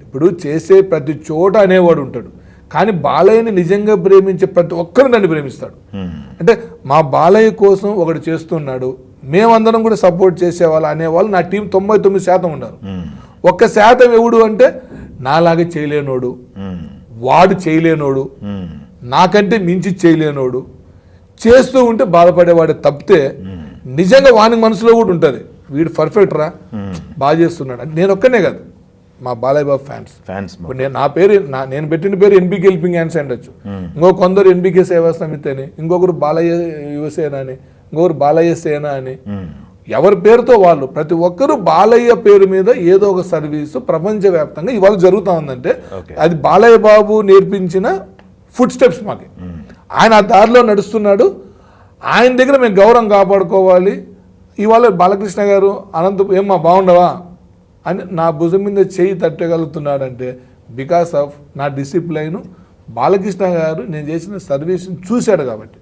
ఇప్పుడు చేసే ప్రతి చోట అనేవాడు ఉంటాడు, కానీ బాలయ్యని నిజంగా ప్రేమించే ప్రతి ఒక్కరు నన్ను ప్రేమిస్తాడు. అంటే మా బాలయ్య కోసం ఒకటి చేస్తున్నాడు, మేమందరం కూడా సపోర్ట్ చేసేవాళ్ళు అనేవాళ్ళు నా టీం 99% ఉన్నారు. 1% ఎవడు అంటే నాలాగే చేయలేనోడు, వాడు చేయలేనోడు, నాకంటే మించి చేయలేనోడు, చేస్తూ ఉంటే బాధపడేవాడు తప్పితే నిజంగా వాని మనసులో కూడా ఉంటుంది వీడు పర్ఫెక్ట్ రా, బాగా చేస్తున్నాడు అంటే. నేను ఒక్కనే కాదు, మా బాలయ్య బాబు ఫ్యాన్స్. నా పేరు నేను పెట్టిన పేరు ఎన్బికే హెల్పింగ్ హ్యాండ్స్ అనొచ్చు, ఇంకో కొందరు ఎన్బికే సేవా సమితి అని, ఇంకొకరు బాలయ్య యువసేన అని, ఇంకొకరు బాలయ్య సేన అని, ఎవరి పేరుతో వాళ్ళు ప్రతి ఒక్కరూ బాలయ్య పేరు మీద ఏదో ఒక సర్వీసు ప్రపంచవ్యాప్తంగా ఇవాళ జరుగుతూ ఉందంటే అది బాలయ్య బాబు నేర్పించిన ఫుడ్ స్టెప్స్ మాకి. ఆయన ఆ దారిలో నడుస్తున్నాడు, ఆయన దగ్గర మేము గౌరవం కాపాడుకోవాలి. ఇవాళ బాలకృష్ణ గారు ఏమ్మా బాగుండవా అని నా భుజం మీద చేయి తట్టగలుగుతున్నాడంటే బికాస్ ఆఫ్ నా డిసిప్లైన్. బాలకృష్ణ గారు నేను చేసిన సర్వీస్ని చూశాడు కాబట్టి,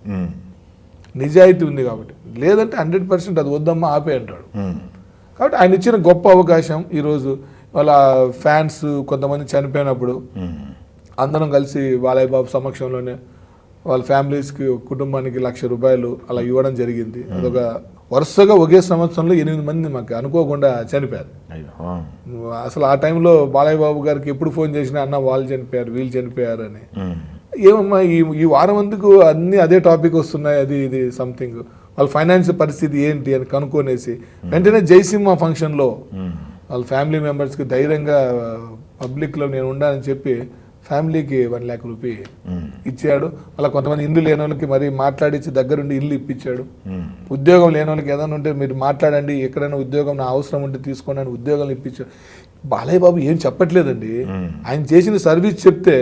నిజాయితీ ఉంది కాబట్టి. లేదంటే 100% అది వద్దమ్మా ఆపే అంటాడు. కాబట్టి ఆయన ఇచ్చిన గొప్ప అవకాశం. ఈరోజు వాళ్ళ ఫ్యాన్స్ కొంతమంది చనిపోయినప్పుడు అందరం కలిసి బాలయ్య బాబు సమక్షంలోనే వాళ్ళ ఫ్యామిలీస్కి, కుటుంబానికి ₹1,00,000 అలా ఇవ్వడం జరిగింది. అదొక వరుసగా ఒకే సంవత్సరంలో 8 మంది మాకు అనుకోకుండా చనిపోయారు. అసలు ఆ టైంలో బాలయ్య బాబు గారికి ఎప్పుడు ఫోన్ చేసినా అన్న వాళ్ళు చనిపోయారు, వీళ్ళు చనిపోయారు అని. ఏమమ్మా ఈ వారం ఎందుకు అన్ని అదే టాపిక్ వస్తున్నాయి, అది ఇది సంథింగ్, వాళ్ళ ఫైనాన్షియల్ పరిస్థితి ఏంటి అని కనుక్కొనేసి వెంటనే జయసింహ ఫంక్షన్లో వాళ్ళ ఫ్యామిలీ మెంబర్స్కి ధైర్యంగా పబ్లిక్లో నేను ఉండాలని చెప్పి ఫ్యామిలీకి ₹1,00,000 ఇచ్చాడు. అలా కొంతమంది ఇల్లు లేని వాళ్ళకి మరి మాట్లాడించి దగ్గరుండి ఇల్లు ఇప్పించాడు. ఉద్యోగం లేని వాళ్ళకి ఏదైనా ఉంటే మీరు మాట్లాడండి, ఎక్కడైనా ఉద్యోగం నా అవసరం ఉంటే తీసుకోండి అని ఉద్యోగాలు ఇప్పించాడు. బాలయ్య బాబు ఏం చెప్పట్లేదండి, ఆయన చేసిన సర్వీస్ చెప్తే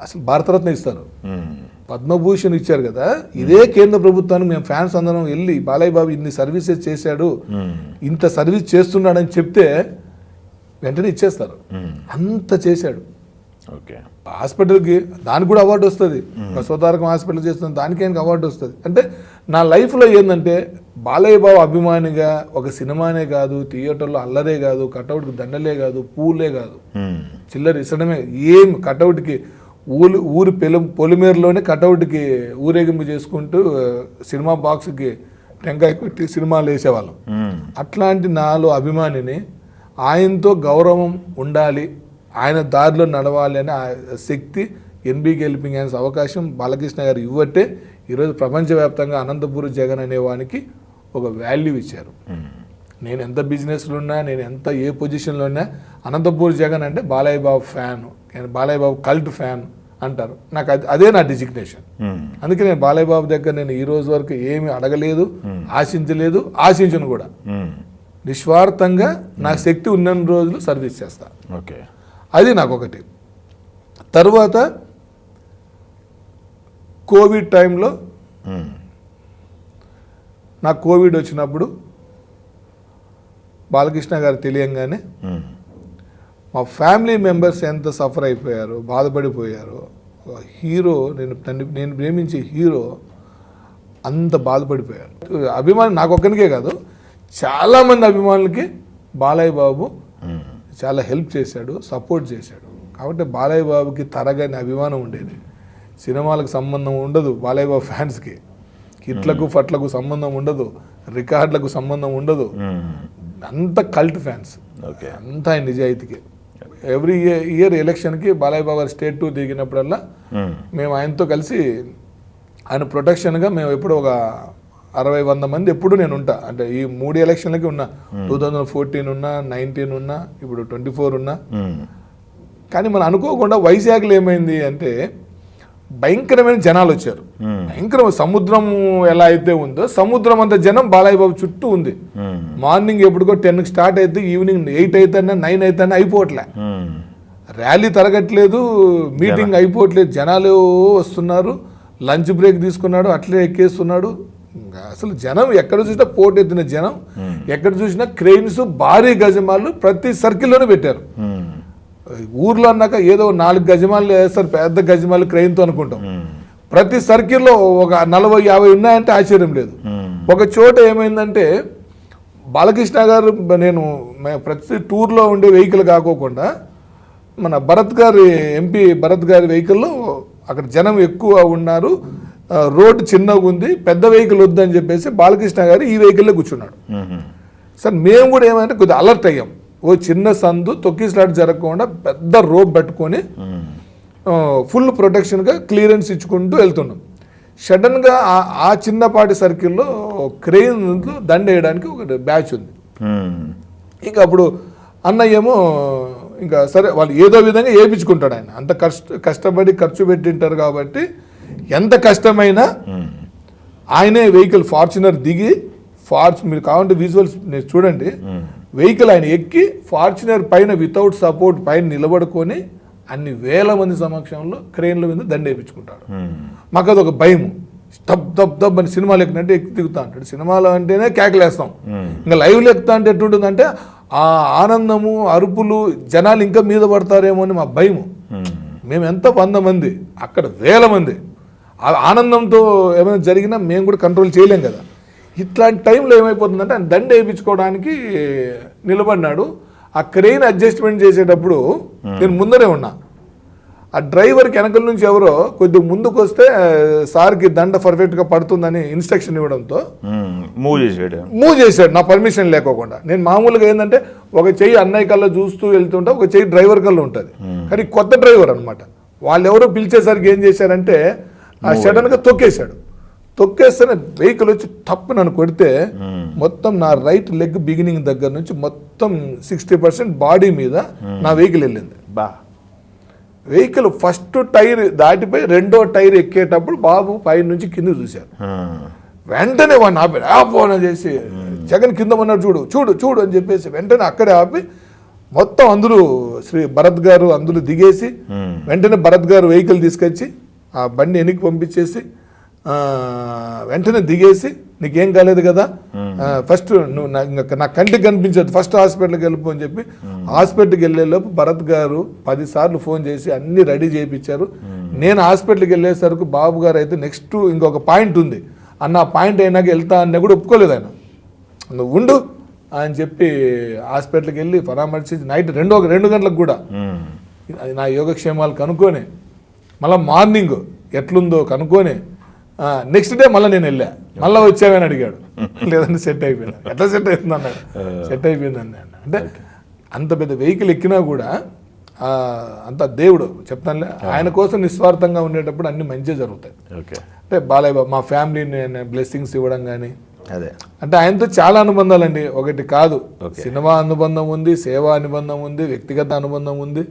అసలు భారతరత్న ఇస్తారు, పద్మభూషణ్ ఇచ్చారు కదా. ఇదే కేంద్ర ప్రభుత్వానికి మేము ఫ్యాన్స్ అందరం వెళ్ళి బాలయ్య బాబు ఇన్ని సర్వీసెస్ చేశాడు, ఇంత సర్వీస్ చేస్తున్నాడని చెప్తే వెంటనే ఇచ్చేస్తారు. అంత చేశాడు. హాస్పిటల్కి దానికి కూడా అవార్డు వస్తుంది, స్వతారకం హాస్పిటల్ చేస్తుంది, దానికి ఆయనకి అవార్డు వస్తుంది. అంటే నా లైఫ్లో ఏంటంటే బాలయ్య బాబు అభిమానిగా ఒక సినిమానే కాదు, థియేటర్లో అల్లరే కాదు, కటౌట్కి దండలే కాదు, పూలే కాదు, చిల్లర ఇసడమే ఏం కటౌట్కి ఊరి పొలిమేరలోనే కటౌట్కి ఊరేగింపు చేసుకుంటూ సినిమా బాక్స్కి టెంకాయ కొట్టి సినిమాలు వేసేవాళ్ళం. అట్లాంటి నాలో అభిమానిని ఆయనతో గౌరవం ఉండాలి, ఆయన దారిలో నడవాలి అనే శక్తి ఎన్బికే హెల్పింగ్ హ్యాండ్స్ అవకాశం బాలకృష్ణ గారు ఇవ్వట్టే ఈరోజు ప్రపంచవ్యాప్తంగా అనంతపూర్ జగన్ అనేవానికి ఒక వాల్యూ ఇచ్చారు. నేను ఎంత బిజినెస్లో ఉన్నా, నేను ఎంత ఏ పొజిషన్లో ఉన్నా, అనంతపూర్ జగన్ అంటే Balayya Babu fan, Balayya Babu cult fan అంటారు. నాకు అదే నా డిజిగ్నేషన్. అందుకే నేను బాలయ్య బాబు దగ్గర నేను ఈ రోజు వరకు ఏమి అడగలేదు, ఆశించలేదు, ఆశించను కూడా. నిస్వార్థంగా నా శక్తి ఉన్న రోజులు సర్వీస్ చేస్తా. ఓకే, అది నాకు ఒకటి. తర్వాత కోవిడ్ టైంలో నాకు కోవిడ్ వచ్చినప్పుడు బాలకృష్ణ గారు తెలియంగానే మా ఫ్యామిలీ మెంబర్స్ ఎంత సఫర్ అయిపోయారు, బాధపడిపోయారు. హీరో, నేను ప్రేమించే హీరో అంత బాధపడిపోయారు. అభిమాని నాకు ఒక్కనికే కాదు, చాలామంది అభిమానులకి బాలయ్య బాబు చాలా హెల్ప్ చేశాడు, సపోర్ట్ చేశాడు. కాబట్టి బాలయ్య బాబుకి తరగని అభిమానం ఉండేది. సినిమాలకు సంబంధం ఉండదు బాలయ్య బాబు ఫ్యాన్స్కి, హిట్లకు ఫట్లకు సంబంధం ఉండదు, రికార్డులకు సంబంధం ఉండదు. అంత కల్ట్ ఫ్యాన్స్, అంత ఆయన నిజాయితీకి. ఎవ్రీ ఇయర్ ఎలక్షన్కి బాలయ్య బాబు గారు స్టేట్ టూర్ దిగినప్పుడల్లా మేము ఆయనతో కలిసి ఆయన ప్రొటెక్షన్గా మేము ఎప్పుడు ఒక 60-100 మంది ఎప్పుడు నేను ఉంటా. అంటే ఈ 3 ఎలక్షన్లకి ఉన్నా, 2014 ఉన్నా, 19 ఉన్నా, ఇప్పుడు 24 ఉన్నా. కానీ మనం అనుకోకుండా వైజాగ్లో ఏమైంది అంటే భయంకరమైన జనాలు వచ్చారు. భయంకరమైన సముద్రం ఎలా అయితే ఉందో సముద్రం అంత జనం బాలయ్య బాబు చుట్టూ ఉంది. మార్నింగ్ ఎప్పుడుకో 10కి స్టార్ట్ అయితే ఈవినింగ్ 8 అయితేనే 9 అయితేనే అయిపోవట్లే. ర్యాలీ తరగట్లేదు, మీటింగ్ అయిపోవట్లేదు, జనాలు వస్తున్నారు. లంచ్ బ్రేక్ తీసుకున్నాడు, అట్లే ఎక్కేస్తున్నాడు. అసలు జనం ఎక్కడ చూసినా పోటెత్తిన జనం, ఎక్కడ చూసినా క్రెయిన్స్, భారీ గజమాలు ప్రతి సర్కిల్లోనే పెట్టారు. ఊర్లో అన్నాక ఏదో 4 గజమాలు వేస్తారు, పెద్ద గజమాలు క్రెయిన్తో అనుకుంటాం. ప్రతి సర్కిల్లో ఒక 40-50 ఉన్నాయంటే ఆశ్చర్యం లేదు. ఒక చోట ఏమైందంటే బాలకృష్ణ గారు, నేను ప్రతి టూర్లో ఉండే వెహికల్ కాకోకుండా మన భరత్ గారి ఎంపీ భరత్ గారి వెహికల్లో అక్కడ జనం ఎక్కువ ఉన్నారు, రోడ్డు చిన్నగా ఉంది, పెద్ద వెహికల్ వద్దని చెప్పేసి బాలకృష్ణ గారు ఈ వెహికల్లో కూర్చున్నాడు. సార్ మేము కూడా ఏమంటే కొద్దిగా అలర్ట్ అయ్యాం. ఓ చిన్న సందు తొక్కిసలాట జరగకుండా పెద్ద రోప్ పెట్టుకొని ఫుల్ ప్రొటెక్షన్గా క్లియరెన్స్ ఇచ్చుకుంటూ వెళ్తున్నాం. సడన్గా ఆ చిన్నపాటి సర్కిల్లో క్రెయిన్ దండ వేయడానికి ఒక బ్యాచ్ ఉంది. ఇంకా అప్పుడు అన్నయ్య ఏమో ఇంకా సరే వాళ్ళు ఏదో విధంగా వేయించుకుంటాడు. ఆయన అంత కష్టపడి ఖర్చు పెట్టింటారు కాబట్టి ఎంత కష్టమైనా ఆయనే వెహికల్ ఫార్చునర్ దిగి మీరు కావాలంటే విజువల్స్ చూడండి, వెహికల్ ఆయన ఎక్కి ఫార్చునర్ పైన వితౌట్ సపోర్ట్ పైన నిలబడుకొని అన్ని వేల మంది సమక్షంలో క్రెయిన్ల మీద దండ వేయించుకుంటాడు. మాకు అదొక భయం. దబ్ దబ్ దబ్ అని సినిమాలు ఎక్కినట్టు ఎక్కి దిగుతా అంటాడు. సినిమాలో అంటేనే కేకలేస్తాం, ఇంకా లైవ్లో ఎక్కుతా అంటే ఎట్టుంటుందంటే ఆ ఆనందము, అరుపులు, జనాలు ఇంకా మీద పడతారేమో అని మా భయము. మేము ఎంత 100 మంది, అక్కడ వేల మంది. ఆ ఆనందంతో ఏమైనా జరిగినా మేము కూడా కంట్రోల్ చేయలేం కదా. ఇట్లాంటి టైంలో ఏమైపోతుందంటే ఆయన దండ వేయించుకోవడానికి నిలబడినాడు. ఆ క్రెయిన్ అడ్జస్ట్మెంట్ చేసేటప్పుడు నేను ముందరే ఉన్నా. ఆ డ్రైవర్కి వెనకల నుంచి ఎవరో కొద్దిగా ముందుకు వస్తే సార్కి దండ పర్ఫెక్ట్గా పడుతుందని ఇన్స్ట్రక్షన్ ఇవ్వడంతో మూవ్ చేశాడు నా పర్మిషన్ లేకోకుండా. నేను మామూలుగా ఏంటంటే ఒక చెయ్యి అన్నయ్య కల్లా చూస్తూ వెళ్తుంటా, ఒక చెయ్యి డ్రైవర్ కల్లా ఉంటుంది. కానీ కొత్త డ్రైవర్ అనమాట. వాళ్ళు ఎవరో పిలిచేసరికి ఏం చేశారంటే ఆ సడన్గా తొక్కేశాడు. తొక్కేస్తేనే వెహికల్ వచ్చి తప్పు నన్ను కొడితే మొత్తం నా రైట్ లెగ్ బిగినింగ్ దగ్గర నుంచి మొత్తం 60% బాడీ మీద నా వెహికల్ వెళ్ళింది. వెహికల్ ఫస్ట్ టైర్ దాటిపోయి రెండో టైర్ ఎక్కేటప్పుడు బాబు పై నుంచి కింద చూశారు. వెంటనే వాడిని ఆపాడు. ఆపోన చేసి జగన్ కింద ఉన్నాడు చూడు చూడు చూడు అని చెప్పేసి వెంటనే అక్కడే ఆపి మొత్తం అందరూ భరత్ గారు అందరూ దిగేసి వెంటనే భరత్ గారు వెహికల్ తీసుకొచ్చి ఆ బండి వెనక్కి పంపించేసి వెంటనే దిగేసి నీకేం కాలేదు కదా, ఫస్ట్ నువ్వు నా కంటికి కనిపించదు, ఫస్ట్ హాస్పిటల్కి వెళ్ళిపో అని చెప్పి హాస్పిటల్కి వెళ్ళేలోపు భరత్ గారు 10 సార్లు ఫోన్ చేసి అన్నీ రెడీ చేయించారు. నేను హాస్పిటల్కి వెళ్ళేసరికి బాబు గారు అయితే నెక్స్ట్ ఇంకొక పాయింట్ ఉంది అన్న, పాయింట్ అయినాక వెళ్తా అన్న కూడా ఒప్పుకోలేదు. ఆయన నువ్వు ఉండు అని చెప్పి హాస్పిటల్కి వెళ్ళి పరామర్శించి నైట్ 2 గంటలకు కూడా అది నా యోగక్షేమాలు కనుక్కొని మళ్ళీ మార్నింగ్ ఎట్లుందో కనుక్కొని నెక్స్ట్ డే మళ్ళీ నేను వెళ్ళా. మళ్ళీ వచ్చావని అడిగాడు. లేదంటే సెట్ అయిపోయింది. ఎట్లా సెట్ అవుతుంది అన్నాడు. సెట్ అయిపోయింది అన్నాడు. అంటే అంత పెద్ద వెహికల్ ఎక్కినా కూడా అంత దేవుడు చెప్తానులే, ఆయన కోసం నిస్వార్థంగా ఉండేటప్పుడు అన్ని మంచిగా జరుగుతాయి. అంటే బాలయ్య బాబు మా ఫ్యామిలీని బ్లెస్సింగ్స్ ఇవ్వడం కానీ అదే అంటే ఆయనతో చాలా అనుబంధాలండి, ఒకటి కాదు. సినిమా అనుబంధం ఉంది, సేవా అనుబంధం ఉంది, వ్యక్తిగత అనుబంధం ఉంది.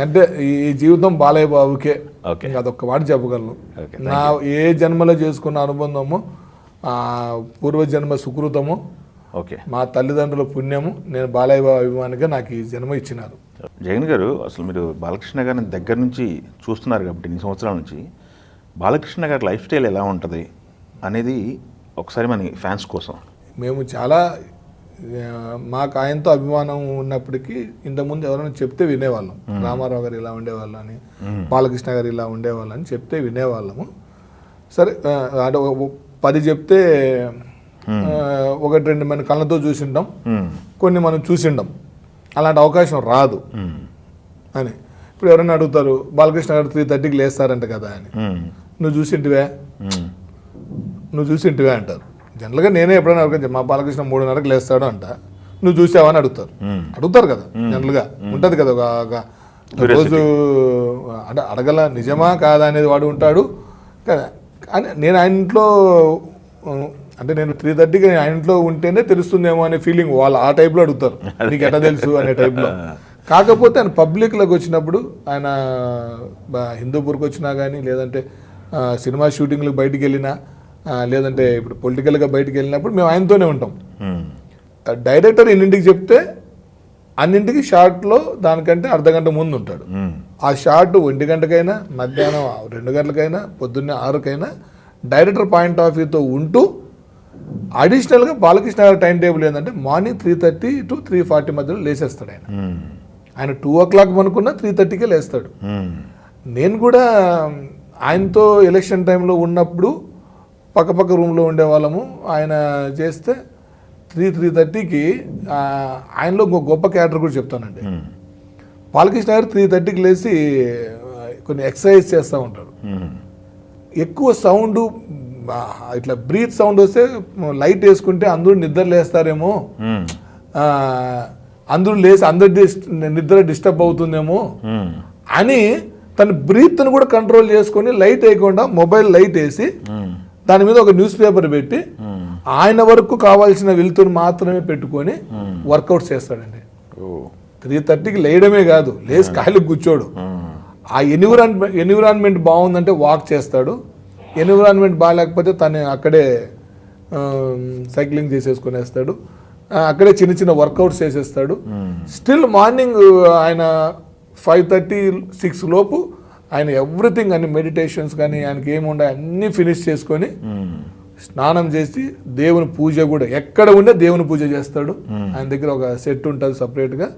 అంటే ఈ జీవితం బాలయ్య బాబుకే. ఓకే. ఇంకా అదొక్క మాట చెప్పగలను. ఓకే, నా ఏ జన్మలో చేసుకున్న అనుబంధము, పూర్వజన్మ సుకృతము, ఓకే, మా తల్లిదండ్రుల పుణ్యము, నేను బాలయ్య బాబు అభిమానిగా నాకు ఈ జన్మ ఇచ్చినారు. జగన్ గారు, అసలు మీరు బాలకృష్ణ గారిని దగ్గర నుంచి చూస్తున్నారు కాబట్టి ఇన్ని సంవత్సరాల నుంచి బాలకృష్ణ గారి లైఫ్ స్టైల్ ఎలా ఉంటుంది అనేది ఒకసారి మన ఫ్యాన్స్ కోసం. మేము చాలా మాకు ఆయనతో అభిమానం ఉన్నప్పటికీ ఇంతకుముందు ఎవరైనా చెప్తే వినేవాళ్ళం. రామారావు గారు ఇలా ఉండేవాళ్ళు అని, బాలకృష్ణ గారు ఇలా ఉండేవాళ్ళు అని చెప్తే వినేవాళ్ళము. సరే అంటే 10 చెప్తే 1-2 మన కళ్ళతో చూసింటాం, కొన్ని మనం చూసింటాం. అలాంటి అవకాశం రాదు అని. ఇప్పుడు ఎవరైనా అడుగుతారు, బాలకృష్ణ గారు 3:30కి లేస్తారంట కదా అని. నువ్వు చూసింటివే అంటారు. జనరల్గా నేనే ఎప్పుడైనా అడుగుతాను, మా బాలకృష్ణ 3:30కి లేస్తాడు అంట, నువ్వు చూసావా అని అడుగుతారు కదా. జనరల్గా ఉంటుంది కదా ఒక రోజు, అంటే అడగల నిజమా కాదా అనేది వాడు ఉంటాడు కదా. అని నేను ఆయన ఇంట్లో, అంటే నేను 3:30కి ఆయన ఇంట్లో ఉంటేనే తెలుస్తుందేమో అనే ఫీలింగ్ వాళ్ళు ఆ టైప్లో అడుగుతారు, నీకు ఎట్లా తెలుసు అనే టైప్లో. కాకపోతే ఆయన పబ్లిక్లోకి వచ్చినప్పుడు, ఆయన హిందూపూర్కి వచ్చినా కానీ, లేదంటే సినిమా షూటింగ్లకు బయటికి వెళ్ళినా, లేదంటే ఇప్పుడు పొలిటికల్గా బయటికి వెళ్ళినప్పుడు మేము ఆయనతోనే ఉంటాం. డైరెక్టర్ ఎన్నింటికి చెప్తే అన్నింటికి షార్ట్లో దానికంటే అర్ధగంట ముందు ఉంటాడు. ఆ షార్ట్ 1 గంటకైనా, మధ్యాహ్నం 2 గంటలకైనా, పొద్దున్నే 6కైనా డైరెక్టర్ పాయింట్ ఆఫ్ వ్యూతో ఉంటూ, అడిషనల్గా బాలకృష్ణ గారి టైం టేబుల్ ఏంటంటే మార్నింగ్ 3:30 to 3:40 మధ్యలో లేచేస్తాడు ఆయన. ఆయన 2 o'clock అనుకున్నా 3:30కే లేస్తాడు. నేను కూడా ఆయనతో ఎలక్షన్ టైంలో ఉన్నప్పుడు పక్కపక్క రూమ్లో ఉండేవాళ్ళము. ఆయన చేస్తే 3:30కి ఆయనలో గొప్ప క్యారెక్టర్ కూడా చెప్తానండి. బాలకృష్ణ గారు 3:30కి లేచి కొన్ని ఎక్సర్సైజ్ చేస్తూ ఉంటారు. ఎక్కువ సౌండ్, ఇట్లా బ్రీత్ సౌండ్ వస్తే లైట్ వేసుకుంటే అందరూ నిద్ర లేస్తారేమో, అందరూ లేచి అందరి నిద్ర డిస్టర్బ్ అవుతుందేమో అని తన బ్రీత్ను కూడా కంట్రోల్ చేసుకొని లైట్ వేయకుండా మొబైల్ లైట్ వేసి దాని మీద ఒక న్యూస్ పేపర్ పెట్టి ఆయన వరకు కావాల్సిన వెలుతురు మాత్రమే పెట్టుకొని వర్కౌట్స్ చేస్తాడండి. 3:30కి లేయడమే కాదు, లేచి కాయలు కూర్చోడు. ఆ ఎన్విరాన్మెంట్ బాగుందంటే వాక్ చేస్తాడు, ఎన్విరాన్మెంట్ బాగాలేకపోతే తను అక్కడే సైక్లింగ్ చేసేసుకునేస్తాడు, అక్కడే చిన్న చిన్న వర్కౌట్స్ చేసేస్తాడు. స్టిల్ మార్నింగ్ ఆయన 5:30-6 లోపు ఆయన ఎవ్రీథింగ్, అన్ని మెడిటేషన్స్ కానీ ఆయనకి ఏముండే అన్నీ ఫినిష్ చేసుకొని స్నానం చేసి దేవుని పూజ కూడా ఎక్కడ ఉండే దేవుని పూజ చేస్తాడు. ఆయన దగ్గర ఒక సెట్ ఉంటుంది సపరేట్గా.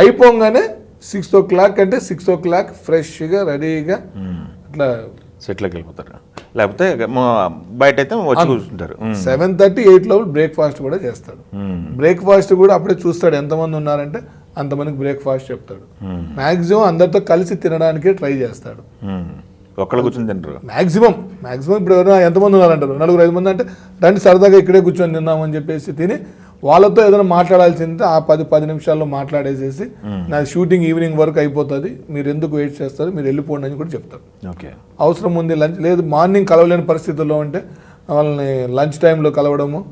అయిపోగానే 6 o'clock అంటే 6 o'clock ఫ్రెష్గా రెడీగా అట్లా సెట్లోకి వెళ్ళిపోతారు. లేకపోతే బయట అయితే వచ్చి కూర్చుంటారు. 7:30-8 లోపల బ్రేక్ఫాస్ట్ కూడా చేస్తాడు. బ్రేక్ఫాస్ట్ కూడా అప్పుడే చూస్తాడు ఎంతమంది ఉన్నారంటే అంతమందికి బ్రేక్ఫాస్ట్ చెప్తాడు. మ్యాక్సిమం అందరితో కలిసి తినడానికే ట్రై చేస్తాడు. ఒక్కళ్ళు కూర్చొని తింటారు మ్యాక్సిమం. ఇప్పుడు ఎవరైనా ఎంతమంది ఉన్నారంటారు, 4-5 మంది అంటే రండి సరదాగా ఇక్కడే కూర్చొని తిన్నామని చెప్పేసి తిని వాళ్ళతో ఏదైనా మాట్లాడాల్సిందే ఆ 10 నిమిషాల్లో మాట్లాడేసేసి నా షూటింగ్ ఈవినింగ్ వరకు అయిపోతుంది, మీరు ఎందుకు వెయిట్ చేస్తారు, మీరు వెళ్ళిపోండి అని కూడా చెప్తారు. ఓకే, అవసరం ఉంది లంచ్, లేదు మార్నింగ్ కలవలేని పరిస్థితుల్లో ఉంటే వాళ్ళని లంచ్ టైంలో కలవడము.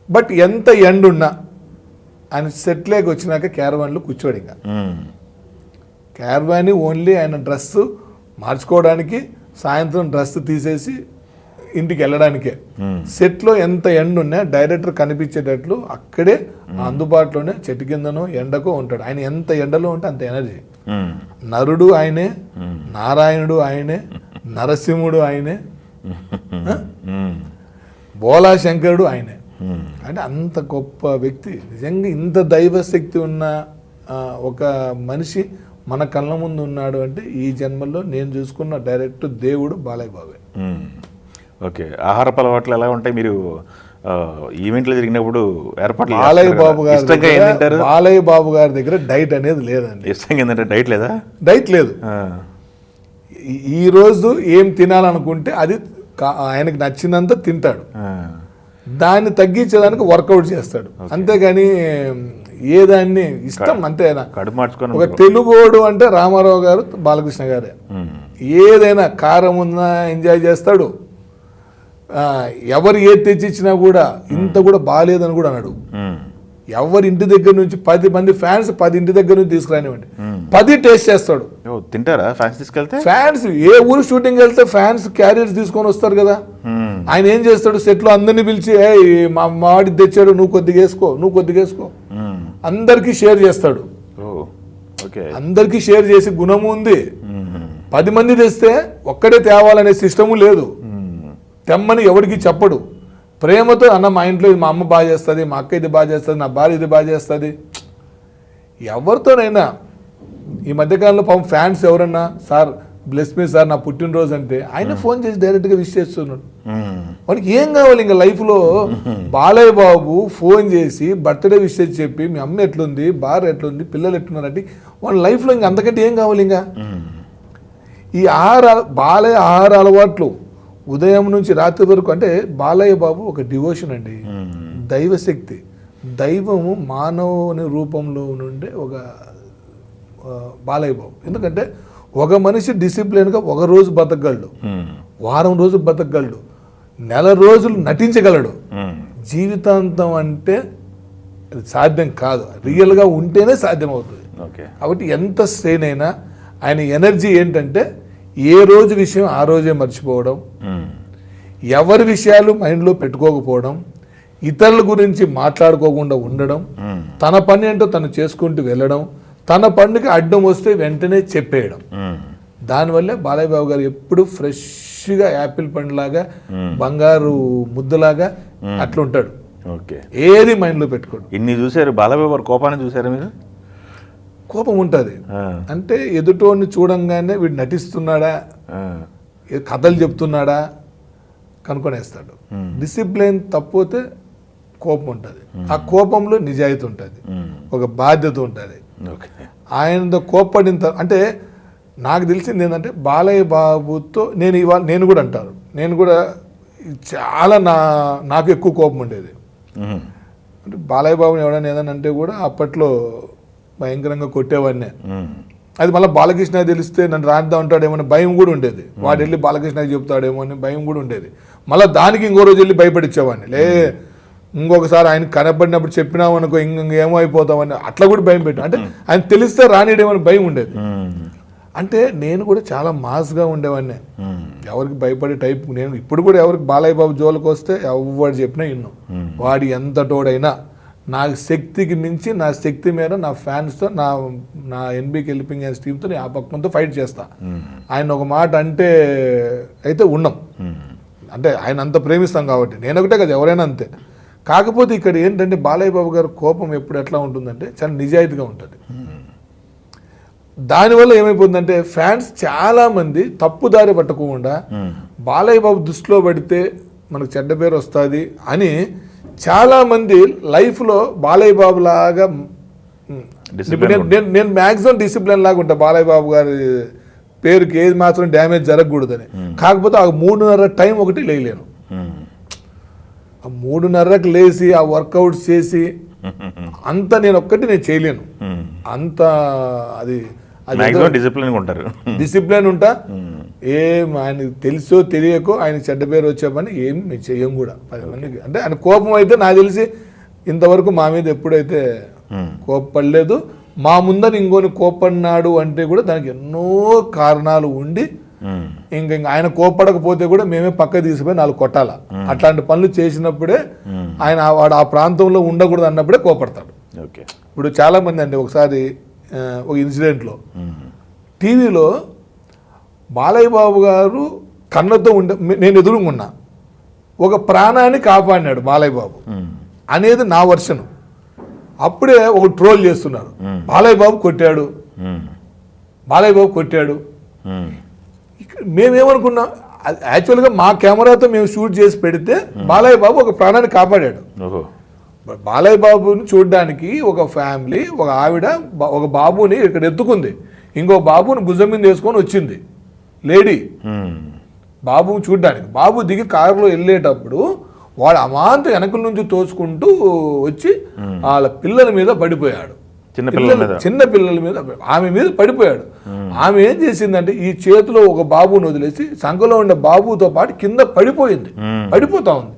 బట్ ఎంత ఎండ్ ఉన్నా ఆయన సెట్లోకి వచ్చినాక క్యారవాన్లో కూర్చోడు. ఇంకా క్యారవాన్ ఓన్లీ ఆయన డ్రెస్సు మార్చుకోవడానికి, సాయంత్రం డ్రెస్ తీసేసి ఇంటికి వెళ్ళడానికే. సెట్లో ఎంత ఎండ ఉన్నా డైరెక్టర్ కనిపించేటట్లు అక్కడే అందుబాటులోనే చెట్టు కిందనో ఎండకో ఉంటాడు. ఆయన ఎంత ఎండలో ఉంటే అంత ఎనర్జీ. నరుడు ఆయనే, నారాయణుడు ఆయనే, నరసింహుడు ఆయనే, బోలా శంకరుడు ఆయనే. అంటే అంత గొప్ప వ్యక్తి. నిజంగా ఇంత దైవశక్తి ఉన్న ఒక మనిషి మన కళ్ళ ముందు ఉన్నాడు అంటే ఈ జన్మల్లో నేను చూసుకున్న డైరెక్ట్ దేవుడు బాలయ్య బాబే. ఓకే, ఆహారపు అలవాట్లు ఎలా ఉంటాయి? మీరు ఈవెంట్లు జరిగినప్పుడు ఏర్పాట్లు బాలయ్య బాబు గారి దగ్గర డైట్ అనేది లేదండి. ఇష్టంగా ఏంటంటే డైట్ లేదా? డైట్ లేదు. ఈ రోజు ఏం తినాలనుకుంటే అది ఆయనకు నచ్చినంత తింటాడు, దాన్ని తగ్గించేదానికి వర్కౌట్ చేస్తాడు. అంతేగాని ఏదాన్ని ఇష్టం అంతేనా. ఒక తెలుగోడు అంటే రామారావు గారు, బాలకృష్ణ గారే. ఏదైనా కారం ఉన్నా ఎంజాయ్ చేస్తాడు, ఎవరు ఏది తెచ్చిచ్చినా కూడా ఇంత కూడా బాగాలేదని కూడా అన్నాడు. ఎవరి ఇంటి దగ్గర నుంచి 10 మంది ఫ్యాన్స్ 10 ఇంటి దగ్గర నుంచి తీసుకురానివ్వండి, 10 టేస్ట్ చేస్తాడు. ఓ, తింటారా ఫ్యాన్స్ తీసుకెళ్తే? ఫ్యాన్స్ ఏ ఊరు షూటింగ్ వెళ్తే ఫ్యాన్స్ క్యారియర్స్ తీసుకొని వస్తారు కదా. ఆయన ఏం చేస్తాడు, సెట్లో అందరినీ పిలిచి మా వాడి తెచ్చాడు, నువ్వు కొద్దిగా వేసుకో అందరికీ షేర్ చేస్తాడు. ఓకే, అందరికీ షేర్ చేసి గుణము ఉంది. 10 మంది తెస్తే ఒక్కడే తేవాలనే సిస్టము లేదు. తెమ్మని ఎవరికి చెప్పడు. ప్రేమతో అన్న మా ఇంట్లో ఇది మా అమ్మ బాగా చేస్తుంది, మా అక్క ఇది బాగా చేస్తుంది, నా భార్య ఇది బాగా చేస్తుంది. ఎవరితోనైనా ఈ మధ్యకాలంలో పాపం ఫ్యాన్స్ ఎవరన్నా సార్ బ్లెస్ మీ సార్ నా పుట్టినరోజు అంటే ఆయన ఫోన్ చేసి డైరెక్ట్గా విష్ చేస్తున్నాడు. వాడికి ఏం కావాలి ఇంకా లైఫ్లో? బాలయ్య బాబు ఫోన్ చేసి బర్త్డే విష్ చేసి చెప్పి మీ అమ్మ ఎట్లుంది, భార్య ఎట్లుంది, పిల్లలు ఎట్లున్నారంటే వాళ్ళ లైఫ్లో ఇంకా అంతకంటే ఏం కావాలి? ఇంకా ఈ బాలయ్య ఆహార అలవాట్లు ఉదయం నుంచి రాత్రి వరకు, అంటే బాలయ్య బాబు ఒక డివోషన్ అండి, దైవశక్తి. దైవము మానవుని రూపంలో నుండే ఒక బాలయ్య బాబు. ఎందుకంటే ఒక మనిషి డిసిప్లిన్గా ఒక రోజు బతకగలడు, వారం రోజులు బతకగలడు, నెల రోజులు నటించగలడు. జీవితాంతం అంటే సాధ్యం కాదు, రియల్గా ఉంటేనే సాధ్యం అవుతుంది. కాబట్టి ఎంత స్ట్రెయిన్ అయినా ఆయన ఎనర్జీ ఏంటంటే ఏ రోజు విషయం ఆ రోజే మర్చిపోవడం, ఎవరి విషయాలు మైండ్లో పెట్టుకోకపోవడం, ఇతరుల గురించి మాట్లాడుకోకుండా ఉండడం, తన పని ఏంటో తను చేసుకుంటూ వెళ్ళడం, తన పండుగ అడ్డం వస్తే వెంటనే చెప్పేయడం. దానివల్లే బాలయ్య బాబు గారు ఎప్పుడు ఫ్రెష్గా యాపిల్ పండులాగా బంగారు ముద్దలాగా అట్లుంటాడు. ఏది మైండ్లో పెట్టుకోడు. ఇన్ని చూసారు బాలయ్య బాబు కోపాన్ని చూసారు మీరు? కోపం ఉంటుంది. అంటే ఎదుటోని చూడంగానే వీడు నటిస్తున్నాడా, కథలు చెప్తున్నాడా కనుకొనేస్తాడు. డిసిప్లిన్ తప్పితే కోపం ఉంటుంది. ఆ కోపంలో నిజాయితీ ఉంటుంది, ఒక బాధ్యత ఉంటుంది. ఆయన కోప్పడిన అంటే నాకు తెలిసింది ఏంటంటే బాలయ్య బాబుతో నేను కూడా అంటారు, నేను కూడా చాలా నాకు ఎక్కువ కోపం ఉండేది. అంటే బాలయ్య బాబుని ఎవడైనా ఏదైనా అంటే కూడా అప్పట్లో భయంకరంగా కొట్టేవాడినే. అది మళ్ళీ బాలకృష్ణ తెలిస్తే నన్ను రాద్దాం అంటాడేమో అని భయం కూడా ఉండేది. వాడు వెళ్ళి బాలకృష్ణకి చెప్తాడేమో అని భయం కూడా ఉండేది. మళ్ళీ దానికి ఇంకో రోజు వెళ్ళి భయపడిచ్చేవాడిని. ఇంకొకసారి ఆయన కనపడినప్పుడు చెప్పినామనుకో ఇంకేమో అయిపోతామని అట్లా కూడా భయం పెట్టాను. అంటే ఆయన తెలిస్తే రానిడేమని భయం ఉండేది. అంటే నేను కూడా చాలా మాస్గా ఉండేవాడిని, ఎవరికి భయపడే టైప్. నేను ఇప్పుడు కూడా ఎవరికి బాలయ్య బాబు జోలికి వస్తే ఎవరు చెప్పినా విన్ను. వాడి ఎంత తోడైనా నా శక్తికి మించి, నా శక్తి మీద నా ఫ్యాన్స్తో, నా ఎన్బీకి హెల్పింగ్ హ్యాండ్స్ టీంతో నేను ఆ పక్కనతో ఫైట్ చేస్తా. ఆయన ఒక మాట అంటే అయితే ఉన్నాం, అంటే ఆయన అంత ప్రేమిస్తాం కాబట్టి. నేను ఒకటే కదా, ఎవరైనా అంతే. కాకపోతే ఇక్కడ ఏంటంటే బాలయ్య బాబు గారు కోపం ఎప్పుడు ఎట్లా ఉంటుందంటే చాలా నిజాయితీగా ఉంటుంది. దానివల్ల ఏమైపోతుందంటే ఫ్యాన్స్ చాలామంది తప్పుదారి పట్టకుండా బాలయ్య బాబు దృష్టిలో పడితే మనకు చెడ్డ పేరు వస్తుంది అని చాలామంది లైఫ్లో బాలయ్య బాబు లాగా, నేను మ్యాక్సిమం డిసిప్లిన్ లాగా ఉంటా. బాలయ్య బాబు గారి పేరుకి ఏది మాత్రం డ్యామేజ్ జరగకూడదని. కాకపోతే ఆ 3:30 టైం ఒకటి లేయలేను. ఆ 3:30కి లేచి ఆ వర్కౌట్ చేసి అంత నేను చేయలేను. అంత అది డిసిప్లిన్ ఉంటా. ఆయన తెలుసో తెలియకో ఆయన చెడ్డ పేరు వచ్చే పని ఏం చెయ్యం కూడా 10 మందికి. అంటే ఆయన కోపం అయితే నాకు తెలిసి ఇంతవరకు మా మీద ఎప్పుడైతే కోప్పడలేదు. మా ముందని ఇంకోని కోపడినాడు అంటే కూడా దానికి ఎన్నో కారణాలు ఉండి ఇంకా ఆయన కోప్పడకపోతే కూడా మేమే పక్క తీసిపోయి 4 కొట్టాలా. అట్లాంటి పనులు చేసినప్పుడే ఆయన వాడు ఆ ప్రాంతంలో ఉండకూడదు అన్నప్పుడే కోపడతాడు. ఇప్పుడు చాలా మంది అండి, ఒకసారి ఒక ఇన్సిడెంట్లో టీవీలో బాలయ్య బాబు గారు కన్నతో నేను ఎదురుగున్నా ఒక ప్రాణాన్ని కాపాడినాడు బాలయ్య బాబు అనేది నా వర్షను. అప్పుడే ఒక ట్రోల్ చేస్తున్నారు, బాలయ్య బాబు కొట్టాడు, బాలయ్య బాబు కొట్టాడు. మేమేమనుకున్నాం, యాక్చువల్గా మా కెమెరాతో మేము షూట్ చేసి పెడితే బాలయ్య బాబు ఒక ప్రాణాన్ని కాపాడాడు. బాలయ్య బాబుని చూడడానికి ఒక ఫ్యామిలీ, ఒక ఆవిడ ఒక బాబుని ఇక్కడ ఎత్తుకుంది, ఇంకో బాబుని భుజం మీద వేసుకొని వచ్చింది లేడీ బాబు చూడ్డానికి. బాబు దిగి కారులో వెళ్ళేటప్పుడు వాడు అమాంత వెనకల నుంచి తోచుకుంటూ వచ్చి వాళ్ళ పిల్లల మీద పడిపోయాడు. చిన్న పిల్లల మీద ఆమె మీద పడిపోయాడు. ఆమె ఏం చేసిందంటే ఈ చేతిలో ఒక బాబుని వదిలేసి సంఖలో ఉండే బాబుతో పాటు కింద పడిపోయింది, పడిపోతా ఉంది.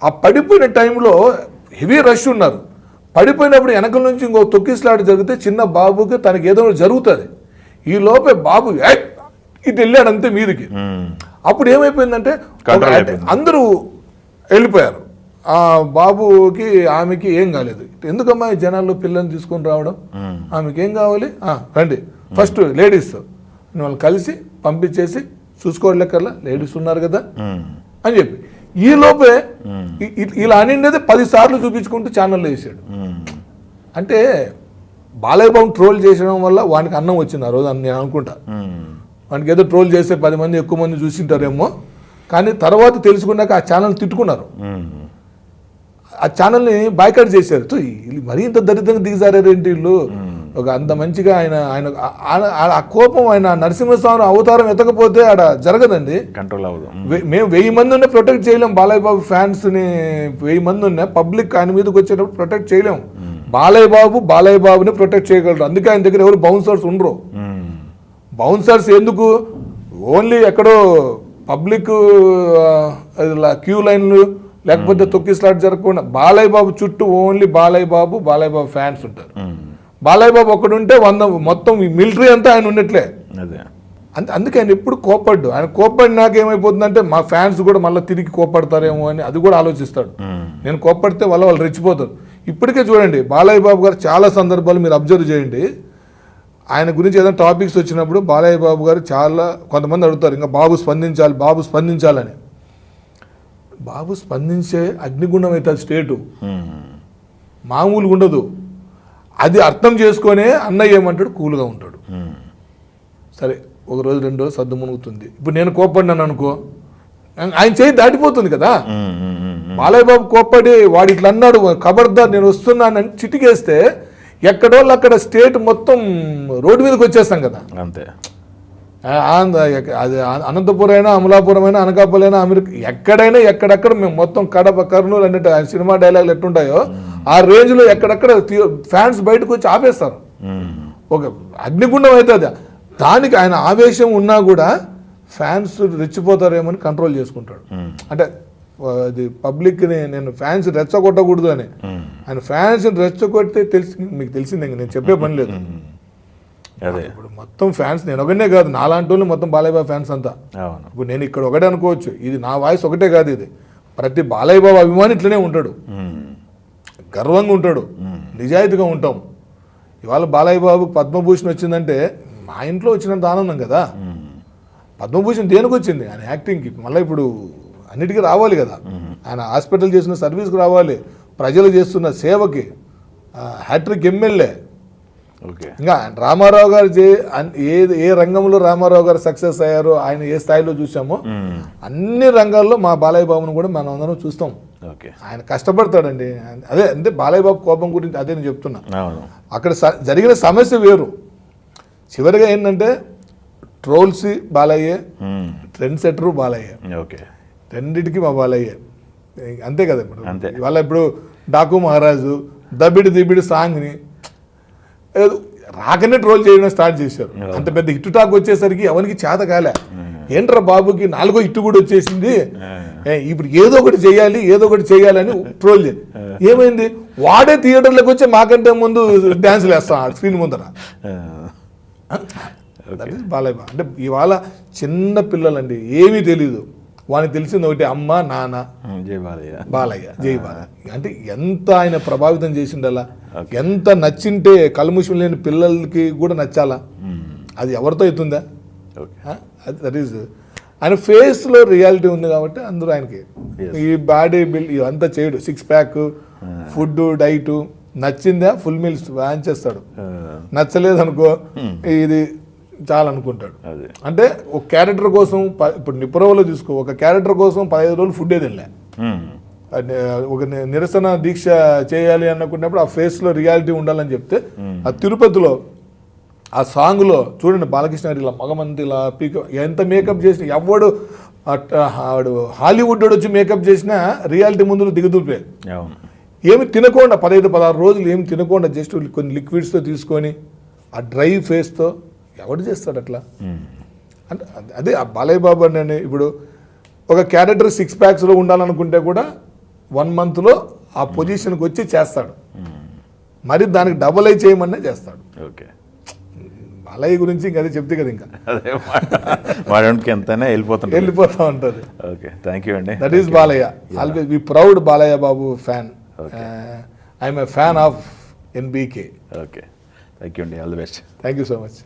ఆ పడిపోయిన టైంలో హెవీ రష్ ఉన్నారు. పడిపోయినప్పుడు వెనకల నుంచి ఇంకో తొక్కిసలాట జరిగితే చిన్న బాబుకి తనకి ఏదో ఒకటి జరుగుతుంది. ఈ లోపే బాబు ఇటు వెళ్ళాడు అంతే మీదికి. అప్పుడు ఏమైపోయిందంటే అందరూ వెళ్ళిపోయారు. ఆ బాబుకి ఆమెకి ఏం కాలేదు. ఎందుకమ్మా ఈ జనాల్లో పిల్లల్ని తీసుకొని రావడం, ఆమెకి ఏం కావాలి, రండి ఫస్ట్ లేడీస్ వాళ్ళు కలిసి పంపించేసి చూసుకోలేకల్లా లేడీస్ ఉన్నారు కదా అని చెప్పి ఈ లోపే ఇలా అనిండేది 10 సార్లు చూపించుకుంటూ ఛానల్లో వేసాడు. అంటే బాలయ్య బాబు ట్రోల్ చేసడం వల్ల వానికి అన్నం వచ్చింది ఆ రోజు అని నేను అనుకుంటా. వానికి ఏదో ట్రోల్ చేస్తే 10 మంది ఎక్కువ మంది చూసింటారేమో, కానీ తర్వాత తెలుసుకున్నాక ఆ ఛానల్ తిట్టుకున్నారు, ఆ ఛానల్ని బాయ్కాట్ చేశారు. మరీ ఇంత దరిద్రంగా దిగజారేంటి వీళ్ళు, ఒక అంత మంచిగా ఆయన ఆ కోపం ఆయన నరసింహస్వామి అవతారం ఎత్తకపోతే ఆడ జరగదండి, కంట్రోల్ అవ్వదు. మేము 1000 మంది ఉన్నా ప్రొటెక్ట్ చేయలేం. బాలయ్య బాబు ఫ్యాన్స్ని 1000 మంది ఉన్నా పబ్లిక్ ఆయన మీదకి వచ్చేటప్పుడు ప్రొటెక్ట్ చేయలేము. బాలయ్య బాబుని ప్రొటెక్ట్ చేయగలరు. అందుకే ఆయన దగ్గర ఎవరు బౌన్సర్స్ ఉండరు. బౌన్సర్స్ ఎందుకు, ఓన్లీ ఎక్కడో పబ్లిక్ క్యూ లైన్లు లేకపోతే తొక్కిసలాట జరగకుండా బాలయ్య బాబు చుట్టూ ఓన్లీ బాలయ్య బాబు ఫ్యాన్స్ ఉంటారు. బాలయ్య బాబు ఒక్కడుంటే 100 మొత్తం మిలిటరీ అంతా ఆయన ఉన్నట్లే. అందుకే ఆయన ఎప్పుడు కోపడ్డు. ఆయన కోపడినాక ఏమైపోతుందంటే మా ఫ్యాన్స్ కూడా మళ్ళీ తిరిగి కోపడతారేమో అని అది కూడా ఆలోచిస్తాడు. నేను కోపడితే వాళ్ళు రెచ్చిపోతారు. ఇప్పటికే చూడండి బాలయ్య బాబు గారు చాలా సందర్భాలు మీరు అబ్జర్వ్ చేయండి, ఆయన గురించి ఏదైనా టాపిక్స్ వచ్చినప్పుడు బాలయ్య బాబు గారు చాలా కొంతమంది అడుగుతారు ఇంకా బాబు స్పందించాలని. బాబు స్పందించే అగ్నిగుండం అవుతుంది స్టేటు, మామూలుగా ఉండదు. అది అర్థం చేసుకొనే అన్నయ్య ఏమంటాడు, కూల్గా ఉంటాడు. సరే ఒక రోజు 2 రోజులు సర్దు మునుగుతుంది. ఇప్పుడు నేను కోప్పడినాను అనుకో, ఆయన చేయి దాటిపోతుంది కదా. బాలయ్య బాబు కోప్పడి వాడు ఇట్లా అన్నాడు ఖబర్దార్ నేను వస్తున్నానని చిటికేస్తే ఎక్కడోళ్ళు అక్కడ స్టేట్ మొత్తం రోడ్డు మీదకి వచ్చేస్తాం కదా. అంతే. అది అనంతపురం అయినా అమలాపురం అయినా అనకాపల్లి అయినా అమెరికా ఎక్కడైనా ఎక్కడెక్కడ మేము మొత్తం కడప కర్నూలు అన్నట్టు సినిమా డైలాగులు ఎట్టుంటాయో ఆ రేంజ్లో ఎక్కడెక్కడ ఫ్యాన్స్ బయటకు వచ్చి ఆపేస్తారు. ఒక అగ్నిగుండం అవుతుంది. దానికి ఆయన ఆవేశం ఉన్నా కూడా ఫ్యాన్స్ రెచ్చిపోతారేమని కంట్రోల్ చేసుకుంటాడు. అంటే అది పబ్లిక్ని నేను ఫ్యాన్స్ రెచ్చగొట్టకూడదు అని, ఆయన ఫ్యాన్స్ రెచ్చగొడితే మీకు తెలిసిందే, నేను చెప్పే పని లేదు. ఇప్పుడు మొత్తం ఫ్యాన్స్ నేను ఒకనే కాదు, నాలాంటి వాళ్ళు మొత్తం బాలయ్య బాబు ఫ్యాన్స్ అంతా. ఇప్పుడు నేను ఇక్కడ ఒకటే అనుకోవచ్చు, ఇది నా వాయిస్ ఒకటే కాదు, ఇది ప్రతి బాలయ్య బాబు అభిమాని ఇట్లనే ఉంటాడు, గర్వంగా ఉంటాడు, నిజాయితీగా ఉంటాం. ఇవాళ బాలయ్య బాబు పద్మభూషణ్ వచ్చిందంటే మా ఇంట్లో వచ్చినంత ఆనందం కదా. పద్మభూషణ్ దేనికి వచ్చింది, ఆయన యాక్టింగ్కి. మళ్ళీ ఇప్పుడు అన్నిటికీ రావాలి కదా, ఆయన హాస్పిటల్ చేసిన సర్వీస్కి రావాలి, ప్రజలు చేస్తున్న సేవకి, హ్యాట్రిక్ ఎమ్మెల్యే. ఇంకా రామారావు గారు ఏ రంగంలో రామారావు గారు సక్సెస్ అయ్యారో, ఆయన ఏ స్థాయిలో చూసామో అన్ని రంగాల్లో మా బాలయ్య బాబును కూడా మనం అందరం చూస్తాం. ఆయన కష్టపడతాడండి. అదే అంటే బాలయ్య బాబు కోపం గురించి అదే నేను చెప్తున్నా. అక్కడ జరిగిన సమస్య వేరు. చివరిగా ఏంటంటే ట్రోల్స్ బాలయ్యే, ట్రెండ్ సెటరు బాలయ్యే, రెండింటికి మా బాలయ్యే, అంతే కదా. ఇవాళ ఇప్పుడు డాకు మహారాజు దబిడి సాంగ్ని రాకనే ట్రోల్ చేయడం స్టార్ట్ చేశారు. అంత పెద్ద హిట్ టాక్ వచ్చేసరికి ఎవరికి చేత కాలే. ఏంట్రా బాబుకి 4వ హిట్ కూడా వచ్చేసింది, ఇప్పుడు ఏదో ఒకటి చేయాలని ట్రోల్ చేయాలి. ఏమైంది, వాడే థియేటర్లోకి వచ్చి మాకంటే ముందు డ్యాన్సులు వేస్తాం స్క్రీన్ ముందర. బాలయ్య అంటే ఇవాళ చిన్న పిల్లలండి, ఏమీ తెలీదు, వానికి తెలిసింది ఒకటి అమ్మ నాన్న, జై బాలయ్య. అంటే ఎంత ఆయన ప్రభావితం చేసిండలా, ఎంత నచ్చింటే కల్ముషం లేని పిల్లలకి కూడా నచ్చాలా, అది ఎవరితో అవుతుందా? దట్ ఈస్ ఆయన ఫేస్లో రియాలిటీ ఉంది కాబట్టి అందరూ ఆయనకి ఈ బాడీ బిల్డ్ ఇవంతా చేయడు. 6 ప్యాక్, ఫుడ్, డైట్ నచ్చిందా ఫుల్ మీల్స్ వ్యాన్ చేస్తాడు, నచ్చలేదు అనుకో ఇది చాలా అనుకుంటాడు. అంటే ఒక క్యారెక్టర్ కోసం ఇప్పుడు నిపురవలో చూసుకో, ఒక క్యారెక్టర్ కోసం 15 రోజులు ఫుడ్ తినలే. ఒక నిరసన దీక్ష చేయాలి అనుకున్నప్పుడు ఆ ఫేస్లో రియాలిటీ ఉండాలని చెప్తే ఆ తిరుపతిలో ఆ సాంగ్లో చూడండి బాలకృష్ణ గారు ఇలా మగమంది ఇలా ఎంత మేకప్ చేసిన ఎవడు హాలీవుడ్ వచ్చి మేకప్ చేసినా రియాలిటీ ముందు దిగదులిపే. ఏమి తినకుండా 15-16 రోజులు ఏమి తినకుండా జస్ట్ కొన్ని లిక్విడ్స్తో తీసుకొని ఆ డ్రై ఫేస్తో ఎవడు చేస్తాడు అట్లా? అంటే అదే ఆ బాలయ్య బాబు అని ఇప్పుడు ఒక క్యారెక్టర్ 6 ప్యాక్స్లో ఉండాలనుకుంటే కూడా 1 మంత్లో ఆ పొజిషన్కి వచ్చి చేస్తాడు. మరి దానికి డబుల్ అయి చేయమనే చేస్తాడు. ఓకే, బాలయ్య గురించి ఇంకా అదే చెప్తే కదా ఇంకా అదే వాడికి ఎంతైనా వెళ్ళిపోతుంది. వెళ్ళిపోతూ ఉంటుంది. ఓకే, థ్యాంక్ యూ అండి. That is Balayya. Always we proud Balayya Babu fan. I'm a fan of NBK. Okay, thank you అండి. All the best. Thank you so much.